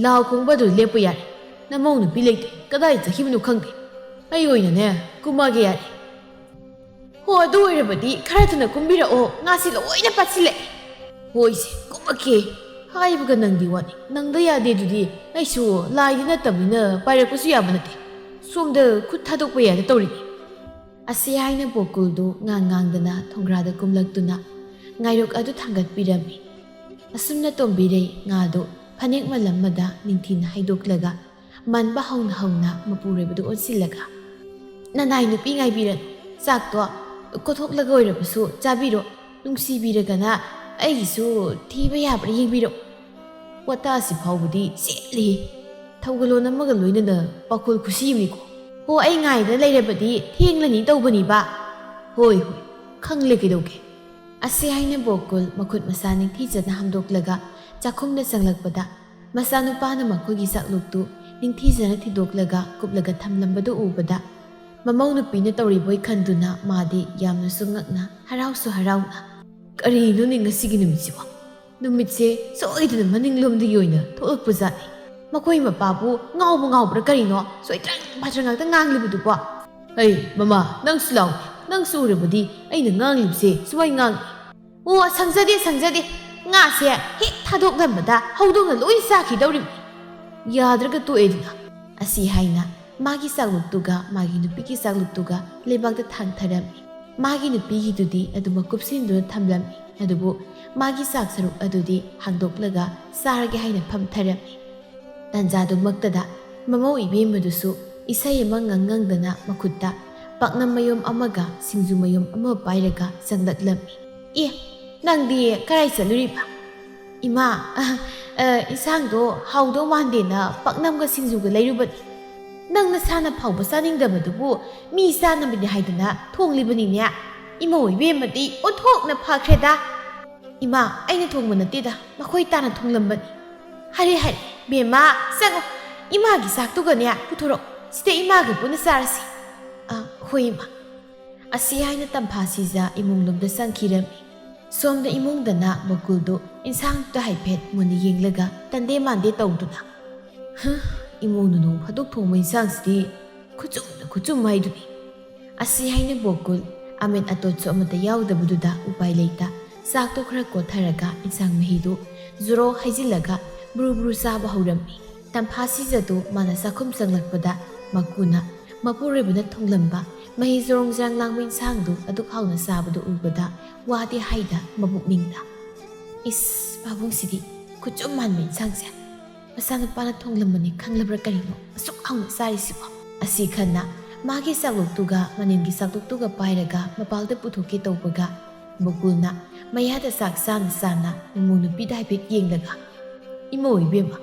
ꯂꯥꯎ ꯈꯣꯡꯕꯗꯨ ꯂꯦꯞꯄ ꯌꯥꯔꯦ ꯅꯃꯧ ꯅꯨꯄꯤ ꯂꯩꯇꯦ ꯀꯗꯥꯏ ꯆꯠꯈꯤꯕꯅꯣ ꯈꯪꯗꯦ ꯑꯩ ꯑꯣꯏꯅꯅꯦ ꯀꯨꯝꯃꯒꯦ ꯌꯥꯔꯦ ꯍꯣ ꯑꯗꯨ ꯑꯣꯏꯔꯕꯗꯤ ꯈꯔ ꯊꯨꯅ ꯀꯨꯝꯕꯤꯔꯛꯑꯣ ꯉꯥꯁꯤ ꯂꯣꯏꯅ ꯄꯥꯠꯁꯤꯜꯂꯛꯑꯦ ꯍꯣꯏꯁꯦ ꯀꯨꯝꯃꯛꯀꯦ ꯍꯥꯏꯕꯒ ꯅꯪꯗꯤ ꯋꯥꯅꯤ ꯅꯪꯗ ꯌꯥꯗꯦ ꯑꯗꯨꯗꯤ ꯑꯩꯁꯨ ꯂꯥꯏꯗꯤ ꯅꯠꯇꯕꯅꯤꯅ ꯄꯥꯏꯔꯛꯄꯁꯨ ꯌꯥꯕ ꯅꯠꯇꯦ ꯁꯣꯝꯗ ꯈꯨꯠ ꯊꯥꯗꯣꯛꯄ ꯌꯥꯗ ꯇꯧꯔꯤꯅꯤ ꯑꯁꯤ ꯍꯥꯏꯅ ꯕꯣꯀꯨꯜꯗꯨ ꯉꯥꯡꯗꯅ ꯊꯣꯡꯒ꯭ꯔꯥꯗ ꯀꯨꯝꯂꯛꯇꯨꯅ ꯉꯥꯏꯔꯣꯛ ꯑꯗꯨ ꯊꯥꯡꯒꯠꯄꯤꯔꯝꯃꯤ ꯑꯁꯨꯝꯅ ꯇꯣꯝꯕꯤꯔꯩ ꯉꯥꯗꯨ ꯐꯅꯦꯛ ꯃꯂꯝꯃꯗ ꯅꯤꯡꯊꯤꯅ ꯍꯩꯗꯣꯛꯂꯒ ꯃꯟꯕ ꯍꯧꯅ ꯃꯄꯨꯔꯣꯏꯕꯗꯨ ꯑꯣꯟꯁꯤꯜꯂꯒ ꯅꯅꯥꯏ ꯅꯨꯄꯤ ꯉꯥꯏꯕꯤꯔꯅꯨ ꯆꯥꯛꯇꯣ ꯀꯣꯊꯣꯛꯂꯒ ꯑꯣꯏꯔꯕꯁꯨ ꯆꯥꯕꯤꯔꯣ ꯅꯨꯡꯁꯤꯕꯤꯔꯒꯅ ꯑꯩꯒꯤꯁꯨ ꯊꯤꯕ ꯌꯥꯕ꯭ꯔꯥ ꯌꯦꯡꯕꯤꯔꯣ ꯋꯥꯇꯥꯁꯤ ꯐꯥꯎꯕꯗꯤ ꯆꯦꯠꯂꯤ ꯊꯧꯒꯜꯂꯣꯟ ꯑꯃꯒ ꯂꯣꯏꯅꯅ ꯄꯥꯈꯣꯜ ꯈꯨꯁꯤꯕꯅꯤꯀꯣ ꯍꯣ ꯑꯩ ꯉꯥꯏꯗꯅ ꯂꯩꯔꯕꯗꯤ ꯊꯦꯡꯂꯅꯤ ꯇꯧꯕꯅꯤꯕ ꯍꯣꯏ ꯈꯪꯂꯦ ꯀꯩꯗꯧꯒꯦ ꯑꯁꯤ ꯍꯥꯏꯅ ꯕꯣꯀꯨꯜ ꯃꯈꯨꯠ ꯃꯁꯥ ꯅꯤꯡꯊꯤꯖꯅ ꯍꯥꯝꯗꯣꯛꯂꯒ ꯆꯥꯛꯈꯨꯝꯗ ꯆꯪꯂꯛꯄꯗ ꯃꯆꯥꯅꯨꯄꯥꯅ ꯃꯈꯣꯏꯒꯤ ꯆꯥꯛꯂꯨꯛꯇꯨ ꯅꯤꯡꯊꯤꯖꯅ ꯊꯤꯗꯣꯛꯂꯒ ꯀꯨꯞꯂꯒ ꯊꯝꯂꯝꯕꯗꯨ ꯎꯕꯗ ꯃꯃꯧ ꯅꯨꯄꯤꯅ ꯇꯧꯔꯤꯕꯣꯏ ꯈꯟꯗꯨꯅ ꯃꯥꯗꯤ ꯌꯥꯝꯅꯁꯨ ꯉꯛꯅ ꯍꯔꯥꯎꯁꯨ ꯍꯔꯥꯎꯅ ꯀꯔꯤꯅꯣꯅꯦ ꯉꯁꯤꯒꯤ ꯅꯨꯃꯤꯠꯁꯤꯕꯣ ꯅꯨꯃꯤꯠꯁꯦ ꯁꯣꯏꯗꯅ ꯃꯅꯤꯡꯂꯣꯝꯗꯒꯤ ꯑꯣꯏꯅ ꯊꯣꯛꯂꯛꯄꯖꯥꯠꯅꯤ ꯃꯈꯣꯏ ꯃꯄꯥꯕꯨ ꯉꯥꯎꯕ꯭ꯔꯥ ꯀꯔꯤꯅꯣ ꯁꯣꯏꯇ꯭ꯔꯪ ꯐꯥꯇ꯭ꯔꯪ ꯉꯥꯛꯇ ꯉꯥꯡꯂꯤꯕꯗꯨꯕꯣ ꯃꯃꯥ ꯅꯪꯁꯨ ꯂꯥꯎꯅꯦ ꯅꯪꯁꯨ ꯎꯔꯕꯗꯤ ꯑꯩꯅ ꯉꯥꯡꯂꯤꯕꯁꯦ ꯁꯨꯃꯥꯏ ꯉꯥꯡꯉꯤ ꯑꯣ ꯁꯪꯖꯗꯦ ꯉꯥꯁꯦ ꯍꯦꯛ ꯊꯥꯗꯣꯛꯂꯝꯕꯗ ꯍꯧꯗꯣꯡꯅ ꯂꯣꯏ ꯆꯥꯈꯤꯗꯧꯔꯤꯕꯅꯤ ꯌꯥꯗ꯭ꯔꯒ ꯇꯣꯛꯑꯦꯗꯅ ꯑꯁꯤ ꯍꯥꯏꯅ ꯃꯥꯒꯤ ꯆꯥꯛꯂꯨꯛꯇꯨꯒ ꯃꯥꯒꯤ ꯅꯨꯄꯤꯒꯤ ꯆꯥꯛꯂꯨꯛꯇꯨꯒ ꯂꯩꯕꯥꯛꯇ ꯊꯥꯡꯊꯔꯝꯃꯤ ꯃꯥꯒꯤ ꯅꯨꯄꯤꯒꯤꯗꯨꯗꯤ ꯑꯗꯨꯃꯛ ꯀꯨꯞꯁꯤꯟꯗꯨꯅ ꯊꯝꯂꯝꯃꯤ ꯑꯗꯨꯕꯨ ꯃꯥꯒꯤ ꯆꯥꯛ ꯁꯔꯨꯛ ꯑꯗꯨꯗꯤ ꯍꯥꯡꯗꯣꯛꯂꯒ ꯆꯥꯔꯒꯦ ꯍꯥꯏꯅ ꯐꯝꯊꯔꯝꯃꯤ ꯇꯟꯖꯥꯗꯨꯃꯛꯇꯗ ꯃꯃꯧ ꯏꯕꯦꯝꯃꯗꯨꯁꯨ ꯏꯁꯩ ꯑꯃ ꯉꯪꯗꯅ ꯃꯈꯨꯠꯇ ꯄꯥꯛꯅꯝ ꯃꯌꯨꯝ ꯑꯃꯒ ꯁꯤꯡꯖꯨ ꯃꯌꯨꯝ ꯑꯃ ꯄꯥꯏꯔꯒ ꯆꯪꯂꯛꯂꯝꯃꯤ ꯅꯪꯗꯤ ꯀꯔꯥꯏ ꯆꯠꯂꯨꯔꯤꯕ ꯏꯃꯥ ꯏꯟꯁꯥꯡꯗꯣ ꯍꯥꯎꯗꯧ ꯃꯥꯟꯗꯦꯅ ꯄꯥꯛꯅꯝꯒ ꯁꯤꯡꯖꯨꯒ ꯂꯩꯔꯨꯕꯅꯤ ꯅꯪ ꯅꯁꯥꯅ ꯐꯥꯎꯕ ꯆꯥꯅꯤꯡꯗꯕꯗꯨꯕꯨ ꯃꯤ ꯆꯥꯅꯕꯅꯤ ꯍꯥꯏꯗꯅ ꯊꯣꯡꯂꯤꯕꯅꯤꯅꯦ ꯏꯃꯧ ꯏꯕꯦꯝꯃꯗꯤ ꯑꯣꯟꯊꯣꯛꯅ ꯐꯈ꯭ꯔꯦꯗ ꯏꯃꯥ ꯑꯩꯅ ꯊꯣꯡꯕ ꯅꯠꯇꯦꯗ ꯃꯈꯣꯏ ꯇꯥꯅ ꯊꯣꯡꯂꯝꯕꯅꯤ ꯍꯔꯦ ꯕꯦꯝꯃ ꯆꯪꯉꯣ ꯏꯃꯥꯒꯤ ꯆꯥꯛꯇꯨꯒꯅꯦ ꯄꯨꯊꯣꯔꯛꯑꯣ ꯁꯤꯗ ꯏꯃꯥꯒ ꯄꯨꯟꯅ ꯆꯥꯔꯁꯤ ꯍꯣꯏ ꯏꯃꯥ ꯑꯁꯤ ꯍꯥꯏꯅ ꯇꯝꯐꯥꯁꯤꯖ ꯏꯃꯨꯡꯂꯣꯝꯗ ꯆꯪꯈꯤꯔꯝꯃꯤ ꯁꯣꯝꯗ ꯏꯃꯨꯡꯗꯅ ꯕꯣꯀꯨꯜꯗꯨ ꯏꯟꯁꯥꯡꯗꯨ ꯍꯥꯏꯐꯦꯠ ꯃꯨꯟꯅ ꯌꯦꯡꯂꯒ ꯇꯟꯗꯦ ꯃꯥꯟꯗꯦ ꯇꯧꯗꯨꯅ ꯏꯃꯨꯡꯅ ꯅꯣꯡ ꯐꯥꯗꯣꯛ ꯊꯣꯡꯕ ꯏꯟꯁꯥꯡꯁꯤꯗꯤ ꯈꯨꯆꯨꯝ ꯍꯥꯏꯗꯨꯅꯤ ꯑꯁꯤ ꯍꯥꯏꯅ ꯕꯣꯀꯨꯜ ꯑꯃꯦꯟ ꯑꯇꯣꯠꯁꯨ ꯑꯃꯠꯇ ꯌꯥꯎꯗꯕꯗꯨꯗ ꯎꯄꯥꯏ ꯂꯩꯇ ꯆꯥꯛꯇꯣ ꯈꯔ ꯀꯣꯠꯊꯔꯒ ꯏꯟꯁꯥꯡ ꯃꯍꯤꯗꯨ ꯖꯨꯔꯣ ꯍꯩꯖꯤꯜꯂꯒ ꯕ꯭ꯔꯨ ꯕ꯭ꯔꯨ ꯆꯥꯕ ꯍꯧꯔꯝꯃꯤ꯫ ꯇꯝꯐꯥ ꯁꯤꯖꯗꯨ ꯃꯥꯅ ꯆꯥꯛꯈꯨꯝ ꯆꯪꯂꯛꯄꯗ ꯃꯀꯨꯅ ꯃꯄꯨꯔꯣꯏꯕꯅ ꯊꯣꯡꯂꯝꯕ ꯃꯍꯤ ꯖꯣꯔꯣꯡ ꯖꯥꯡ ꯂꯥꯡꯕ ꯏꯟꯁꯥꯡꯗꯨ ꯑꯗꯨꯛ ꯍꯥꯎꯅ ꯆꯥꯕꯗꯨ ꯎꯕꯗ ꯋꯥꯗꯤ ꯍꯥꯏꯗ ꯃꯕꯨꯛꯅꯤꯡꯗ ꯏꯁ ꯄꯥꯕꯨꯡꯁꯤꯗꯤ ꯈꯨꯆꯨꯝ ꯃꯥꯟꯕ ꯏꯟꯁꯥꯡꯁꯦ ꯃꯆꯥꯅꯨꯄꯥꯅ ꯊꯣꯡꯂꯝꯕꯅꯤ ꯈꯪꯂꯕ꯭ꯔꯥ ꯀꯔꯤꯅꯣ ꯑꯁꯨꯛ ꯍꯥꯎꯅ ꯆꯥꯔꯤꯁꯤꯕꯣ ꯑꯁꯤ ꯈꯟꯅ ꯃꯥꯒꯤ ꯆꯥꯛꯂꯨꯛꯇꯨꯒ ꯃꯅꯤꯟꯒꯤ ꯆꯥꯛꯂꯨꯛꯇꯨꯒ ꯄꯥꯏꯔꯒ ꯃꯄꯥꯜꯗ ꯄꯨꯊꯣꯛꯀꯦ ꯇꯧꯕꯒ ꯕꯣꯀꯨꯜꯅ ꯃꯌꯥꯗ ꯆꯥꯛ ꯆꯥꯅ ꯆꯥꯅ ꯃꯃꯧ ꯅꯨꯄꯤꯗ ꯍꯥꯏꯐꯦꯠ ꯌꯦꯡꯂꯒ ꯏꯃꯧ ꯏꯕꯦꯝꯃ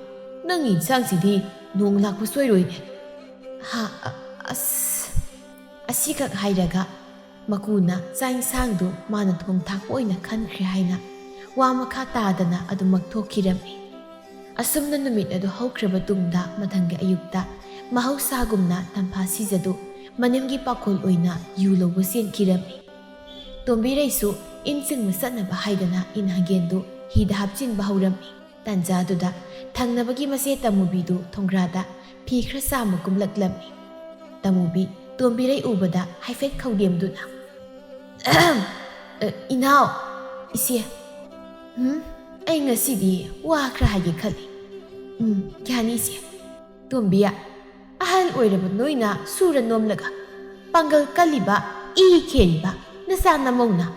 ꯅꯪꯒꯤ ꯏꯟꯁꯥꯡꯁꯤꯗꯤ ꯅꯣꯡ ꯂꯥꯛꯄ ꯁꯣꯏꯔꯣꯏꯅꯦ ꯍꯥ ꯑꯁꯤꯈꯛ ꯍꯥꯏꯔꯒ ꯃꯀꯨꯅ ꯆꯥꯛ ꯏꯟꯁꯥꯡꯗꯨ ꯃꯥꯅ ꯊꯣꯡ ꯊꯥꯛꯄ ꯑꯣꯏꯅ ꯈꯟꯈ꯭ꯔꯦ ꯍꯥꯏꯅ ꯋꯥ ꯃꯈꯥ ꯇꯥꯗꯅ ꯑꯗꯨꯃꯛ ꯊꯣꯛꯈꯤꯔꯝꯃꯤ꯫ ꯑꯁꯨꯝꯅ ꯅꯨꯃꯤꯠ ꯑꯗꯨ ꯍꯧꯈ꯭ꯔꯕ ꯇꯨꯡꯗ ꯃꯊꯪꯒꯤ ꯑꯌꯨꯛꯇ ꯃꯍꯧꯁꯥꯒꯨꯝꯅ ꯇꯝꯐꯥ ꯁꯤꯖꯗꯨ ꯃꯅꯤꯡꯒꯤ ꯄꯥꯈꯣꯜ ꯑꯣꯏꯅ ꯌꯨ ꯂꯧꯕ ꯆꯦꯟꯈꯤꯔꯝꯃꯤ꯫ ꯇꯣꯝꯕꯤꯔꯩꯁꯨ ꯏꯟ ꯆꯤꯡꯕ ꯆꯠꯅꯕ ꯍꯥꯏꯗꯅ ꯏꯟ ꯍꯪꯒꯦꯟꯗꯨ ꯍꯤꯗ ꯍꯥꯞꯆꯤꯟꯕ ꯍꯧꯔꯝꯃꯤ꯫ ꯇꯥꯟꯖꯥꯗꯨꯗ ꯊꯪꯅꯕꯒꯤ ꯃꯆꯦ ꯇꯃꯨꯕꯤꯗꯨ ꯊꯣꯡꯒ꯭ꯔꯥꯗ ꯐꯤ ꯈꯔ ꯆꯥꯝꯃ ꯀꯨꯝꯂꯛꯂꯝꯃꯤ꯫ ꯇꯃꯨꯕꯤ ꯇꯣꯝꯕꯤꯔꯩ ꯎꯕꯗ ꯍꯥꯏꯐꯦꯠ ꯈꯧꯗꯦꯝꯗꯨꯅ ꯏꯅꯥꯎ ꯏꯆꯦ ꯑꯩ ꯉꯁꯤꯗꯤ ꯋꯥ ꯈꯔ ꯍꯥꯏꯒꯦ ꯈꯜꯂꯤ꯫ ꯒ꯭ꯌꯥꯅꯤ ꯏꯆꯦ ꯇꯣꯝꯕꯤꯌꯥ ꯑꯍꯜ ꯑꯣꯏꯔꯕ ꯅꯣꯏꯅ ꯁꯨꯔ ꯅꯣꯝꯂꯒ ꯄꯥꯡꯒꯜ ꯀꯜꯂꯤꯕ ꯏ ꯈꯦꯔꯤꯕ ꯅꯆꯥ ꯅꯃꯧꯅ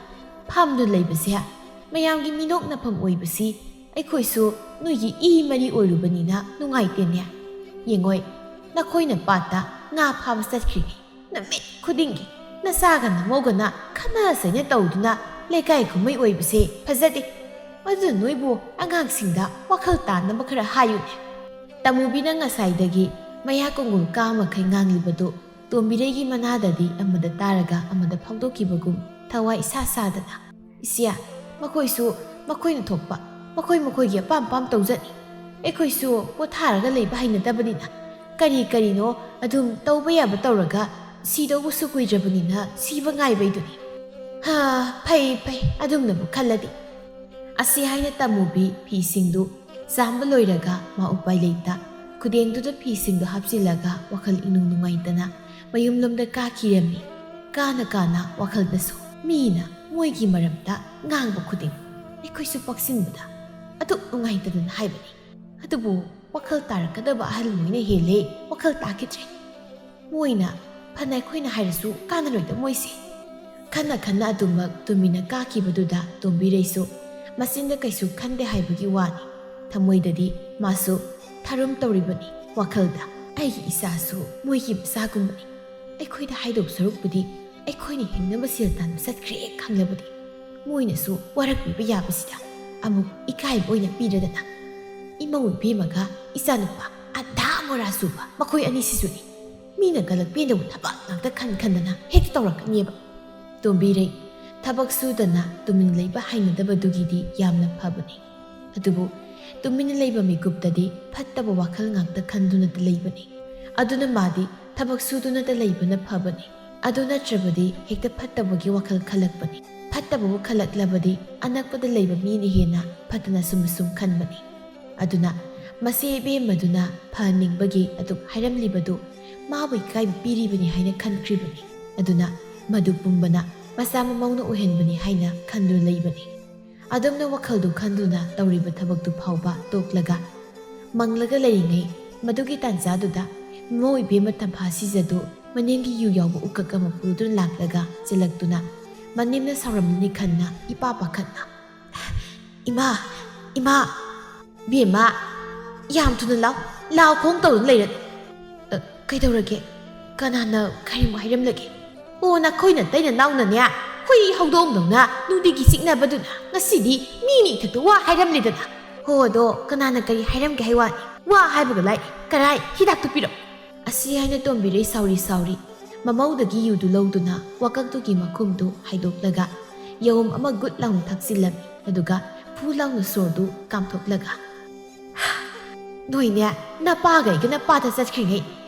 ꯐꯝꯗꯨ ꯂꯩꯕꯁꯦ ꯃꯌꯥꯝꯒꯤ ꯃꯤꯅꯣꯛꯅꯐꯝ ꯑꯣꯏꯕꯁꯤ ꯑꯩꯈꯣꯏꯁꯨ ꯅꯣꯏꯒꯤ ꯏ ꯃꯔꯤ ꯑꯣꯏꯔꯨꯕꯅꯤꯅ ꯅꯨꯡꯉꯥꯏꯇꯦꯅꯦ꯫ ꯌꯦꯡꯉꯣꯏ ꯅꯈꯣꯏꯅ ꯄꯥꯠꯇ ꯉꯥ ꯐꯥꯕ ꯆꯠꯈ꯭ꯔꯤꯉꯩ ꯅꯨꯃꯤꯠ ꯈꯨꯗꯤꯡꯒꯤ ꯅꯆꯥꯒ ꯅꯃꯧꯒꯅ ꯈꯟꯅ ꯆꯩꯅ ꯇꯧꯗꯨꯅ ꯂꯩꯀꯥꯏ ꯀꯨꯝꯍꯩ ꯑꯣꯏꯕꯁꯦ ꯐꯖꯗꯦ꯫ ꯑꯗꯨꯅ ꯅꯣꯏꯕꯨ ꯑꯉꯥꯡꯁꯤꯡꯗ ꯋꯥꯈꯜ ꯇꯥꯅꯕ ꯈꯔ ꯍꯥꯏꯌꯨꯅꯦ꯫ ꯇꯃꯨꯕꯤꯅ ꯉꯁꯥꯏꯗꯒꯤ ꯃꯌꯥ ꯀꯣꯡꯒꯨꯜ ꯀꯥ ꯃꯈꯩ ꯉꯥꯡꯂꯤꯕꯗꯨ ꯇꯣꯝꯕꯤꯔꯩꯒꯤ ꯃꯅꯥꯗꯗꯤ ꯑꯃꯗ ꯇꯥꯔꯒ ꯑꯃꯗ ꯐꯥꯎꯗꯣꯛꯈꯤꯕꯒꯨꯝ ꯊꯋꯥꯏ ꯏꯁꯥ ꯁꯥꯗꯅ ꯏꯆꯦ ꯃꯈꯣꯏꯁꯨ ꯃꯈꯣꯏꯅ ꯊꯣꯛꯄ ꯃꯈꯣꯏꯒꯤ ꯑꯄꯥꯝ ꯑꯄꯥꯝ ꯇꯧꯖꯅꯤ꯫ ꯑꯩꯈꯣꯏꯁꯨ ꯄꯣꯊꯥꯔꯒ ꯂꯩꯕ ꯍꯩꯅꯗꯕꯅꯤꯅ ꯀꯔꯤꯅꯣ ꯑꯗꯨꯝ ꯇꯧꯕ ꯌꯥꯕ ꯇꯧꯔꯒ ꯁꯤꯗꯧꯕꯁꯨ ꯀꯨꯏꯗ꯭ꯔꯕꯅꯤꯅ ꯁꯤꯕ ꯉꯥꯏꯕꯩꯗꯨꯅꯤ꯫ ꯐꯩ ꯑꯗꯨꯝꯅꯕꯨ ꯈꯜꯂꯗꯤ꯫ ꯑꯁꯤ ꯍꯥꯏꯅ ꯇꯃꯨꯕꯤ ꯐꯤꯁꯤꯡꯗꯨ ꯆꯥꯝꯕ ꯂꯣꯏꯔꯒ ꯃꯥ ꯎꯄꯥꯏ ꯂꯩꯇ ꯈꯨꯗꯦꯡꯗꯨꯗ ꯐꯤꯁꯤꯡꯗꯨ ꯍꯥꯞꯆꯤꯜꯂꯒ ꯋꯥꯈꯜ ꯏꯅꯨꯡ ꯅꯨꯡꯉꯥꯏꯇꯅ ꯃꯌꯨꯝꯂꯣꯝꯗ ꯀꯥꯈꯤꯔꯝꯃꯤ꯫ ꯀꯥꯅ ꯋꯥꯈꯜꯗꯁꯨ ꯃꯤꯅ ꯃꯣꯏꯒꯤ ꯃꯔꯝꯗ ꯉꯥꯡꯕ ꯈꯨꯗꯤꯡ ꯑꯩꯈꯣꯏꯁꯨ ꯄꯛꯁꯤꯟꯕꯗ ꯑꯗꯨꯛ ꯅꯨꯡꯉꯥꯏꯇꯗꯅ ꯍꯥꯏꯕꯅꯤ꯫ ꯑꯗꯨꯕꯨ ꯋꯥꯈꯜ ꯇꯥꯔꯛꯀꯗꯕ ꯑꯍꯜ ꯂꯣꯏꯅ ꯍꯦꯜꯂꯦ ꯋꯥꯈꯜ ꯇꯥꯈꯤꯗ꯭ꯔꯦ꯫ ꯃꯣꯏꯅ ꯐꯅ ꯑꯩꯈꯣꯏꯅ ꯍꯥꯏꯔꯁꯨ ꯀꯥꯟꯅꯔꯣꯏꯗ ꯃꯣꯏꯁꯦ꯫ ꯈꯟꯅ ꯑꯗꯨꯃꯛ ꯇꯨꯃꯤꯟꯅ ꯀꯥꯈꯤꯕꯗꯨꯗ ꯇꯣꯝꯕꯤꯔꯩꯁꯨ ꯃꯆꯤꯟꯗ ꯀꯩꯁꯨ ꯈꯟꯗꯦ ꯍꯥꯏꯕꯒꯤ ꯋꯥꯅꯤ ꯊꯃꯣꯏꯗꯗꯤ ꯃꯥꯁꯨ ꯊꯥꯔꯨꯝ ꯇꯧꯔꯤꯕꯅꯤ꯫ ꯋꯥꯈꯜꯗ ꯑꯩꯒꯤ ꯏꯆꯥꯁꯨ ꯃꯣꯏꯒꯤ ꯃꯆꯥꯒꯨꯝꯕꯅꯤ꯫ ꯑꯩꯈꯣꯏꯗ ꯍꯥꯏꯗꯧ ꯁꯔꯨꯛꯄꯨꯗꯤ ꯑꯩꯈꯣꯏꯅ ꯍꯤꯡꯅꯕ ꯁꯦꯜ ꯇꯥꯟꯕ ꯆꯠꯈ꯭ꯔꯦ ꯈꯪꯂꯕꯗꯤ ꯃꯣꯏꯅꯁꯨ ꯋꯥꯔꯛꯄꯤꯕ ꯌꯥꯕꯁꯤꯗ ꯑꯃꯨꯛ ꯏꯀꯥꯏꯕ ꯑꯣꯏꯅ ꯄꯤꯔꯗꯅ ꯏꯃꯧ ꯏꯕꯦꯝꯃꯒ ꯏꯆꯥꯅꯨꯄꯥ ꯑꯙꯥ ꯃꯣꯔꯥ ꯁꯨꯕ ꯃꯈꯣꯏ ꯑꯅꯤꯁꯤꯁꯨꯅꯤ ꯃꯤꯅ ꯒꯜꯂꯛꯄꯤꯗꯧꯕ ꯊꯕꯛ ꯉꯥꯛꯇ ꯈꯟꯗꯅ ꯍꯦꯛꯇ ꯇꯧꯔꯛꯀꯅꯤꯕ꯫ ꯇꯣꯝꯕꯤꯔꯩ ꯊꯕꯛ ꯁꯨꯗꯅ ꯇꯨꯃꯤꯟ ꯂꯩꯕ ꯍꯩꯅꯗꯕꯗꯨꯒꯤꯗꯤ ꯌꯥꯝꯅ ꯐꯕꯅꯤ꯫ ꯑꯗꯨꯕꯨ ꯇꯨꯃꯤꯟꯅ ꯂꯩꯕ ꯃꯤꯀꯨꯞꯇꯗꯤ ꯐꯠꯇꯕ ꯋꯥꯈꯜ ꯉꯥꯛꯇ ꯈꯟꯗꯨꯅꯇ ꯂꯩꯕꯅꯤ꯫ ꯑꯗꯨꯅ ꯃꯥꯗꯤ ꯊꯕꯛ ꯁꯨꯗꯨꯅꯇ ꯂꯩꯕꯅ ꯐꯕꯅꯤ꯫ ꯑꯗꯨ ꯅꯠꯇ꯭ꯔꯕꯗꯤ ꯍꯦꯛꯇ ꯐꯠꯇꯕꯒꯤ ꯋꯥꯈꯜ ꯈꯜꯂꯛꯄꯅꯤ꯫ ꯐꯠꯇꯕꯕꯨ ꯈꯜꯂꯛꯂꯕꯗꯤ ꯑꯅꯛꯄꯗ ꯂꯩꯕ ꯃꯤꯅ ꯍꯦꯟꯅ ꯐꯠꯇꯅ ꯁꯨꯝ ꯈꯟꯕꯅꯤ꯫ ꯑꯗꯨꯅ ꯃꯆꯦ ꯏꯕꯦꯝꯃꯗꯨꯅ ꯐꯍꯟꯅꯤꯡꯕꯒꯤ ꯑꯗꯨꯛ ꯍꯥꯏꯔꯝꯂꯤꯕꯗꯨ ꯃꯥꯕꯨ ꯏꯀꯥꯏꯕ ꯄꯤꯔꯤꯕꯅꯤ ꯍꯥꯏꯅ ꯈꯟꯈ꯭ꯔꯤꯕꯅꯤ꯫ ꯑꯗꯨꯅ ꯃꯗꯨ ꯄꯨꯝꯕꯅ ꯃꯆꯥ ꯃꯃꯧꯅ ꯑꯣꯏꯍꯟꯕꯅꯤ ꯍꯥꯏꯅ ꯈꯟꯗꯨꯅ ꯂꯩꯕꯅꯤ꯫ ꯑꯗꯨꯝꯅ ꯋꯥꯈꯜꯗꯨ ꯈꯟꯗꯨꯅ ꯇꯧꯔꯤꯕ ꯊꯕꯛꯇꯨ ꯐꯥꯎꯕ ꯇꯣꯛꯂꯒ ꯃꯪꯂꯒ ꯂꯩꯔꯤꯉꯩ ꯃꯗꯨꯒꯤ ꯇꯥꯟꯖꯥꯗꯨꯗ ꯃꯃꯧ ꯏꯕꯦꯝꯃ ꯇꯝꯐꯥ ꯁꯤꯖꯗꯨ ꯃꯅꯤꯡꯒꯤ ꯌꯨ ꯌꯥꯎꯕ ꯎꯀꯛ ꯑꯃ ꯄꯨꯗꯨꯅ ꯂꯥꯛꯂꯒ ꯆꯦꯜꯂꯛꯇꯨꯅ ꯃꯅꯦꯝꯅ ꯁꯥꯎꯔꯝꯂꯅꯤ ꯈꯟꯅ ꯏꯄꯥ ꯄꯥꯈꯠꯅ ꯏꯃꯥ ꯕꯦꯝꯃ ꯌꯥꯝ ꯊꯨꯅ ꯂꯥꯎ ꯈꯣꯡ ꯇꯧꯗꯨꯅ ꯂꯩꯔꯅꯤ꯫ ꯀꯩꯗꯧꯔꯒꯦ ꯀꯅꯥꯅ ꯀꯔꯤꯃꯨꯛ ꯍꯥꯏꯔꯝꯂꯒꯦ? ꯑꯣ ꯅꯈꯣꯏꯅ ꯇꯩꯅ ꯅꯥꯎꯅꯅꯦ ꯍꯨꯏ ꯍꯧꯗꯣꯡꯗꯧꯅ ꯅꯨꯡꯇꯤꯒꯤ ꯆꯤꯛꯅꯕꯗꯨꯅ ꯉꯁꯤꯗꯤ ꯃꯤꯅ ꯏꯊꯛꯇ ꯋꯥ ꯍꯥꯏꯔꯝꯂꯦꯗꯅ꯫ ꯍꯣ ꯑꯗꯣ ꯀꯅꯥꯅ ꯀꯔꯤ ꯍꯥꯏꯔꯝꯒꯦ ꯍꯥꯏ ꯋꯥꯅꯤ ꯋꯥ ꯍꯥꯏꯕꯒ ꯂꯥꯏ ꯀꯔꯥꯏ ꯍꯤꯗꯥꯛꯇꯨ ꯄꯤꯔꯛ꯫ ꯑꯁꯤ ꯍꯥꯏꯅ ꯇꯣꯝꯕꯤꯔꯩ ꯁꯥꯎꯔꯤ ꯃꯃꯧꯗꯒꯤ ꯌꯨꯗꯨ ꯂꯧꯗꯨꯅ ꯋꯥꯀꯛꯇꯨꯒꯤ ꯃꯈꯨꯝꯗꯨ ꯍꯥꯏꯗꯣꯛꯂꯒ ꯌꯥꯎꯝ ꯑꯃ ꯒꯨꯠ ꯂꯥꯎꯅ ꯊꯛꯆꯤꯜꯂꯝꯃꯤ꯫ ꯑꯗꯨꯒ ꯐꯨ ꯂꯥꯎꯅ ꯁꯣꯔꯗꯨ ꯀꯥꯝꯊꯣꯛꯂꯒ ꯅꯣꯏꯅꯦ ꯅꯄꯥꯒ ꯑꯩꯒꯅ ꯄꯥꯠꯇ ꯆꯠꯈ꯭ꯔꯤꯉꯩ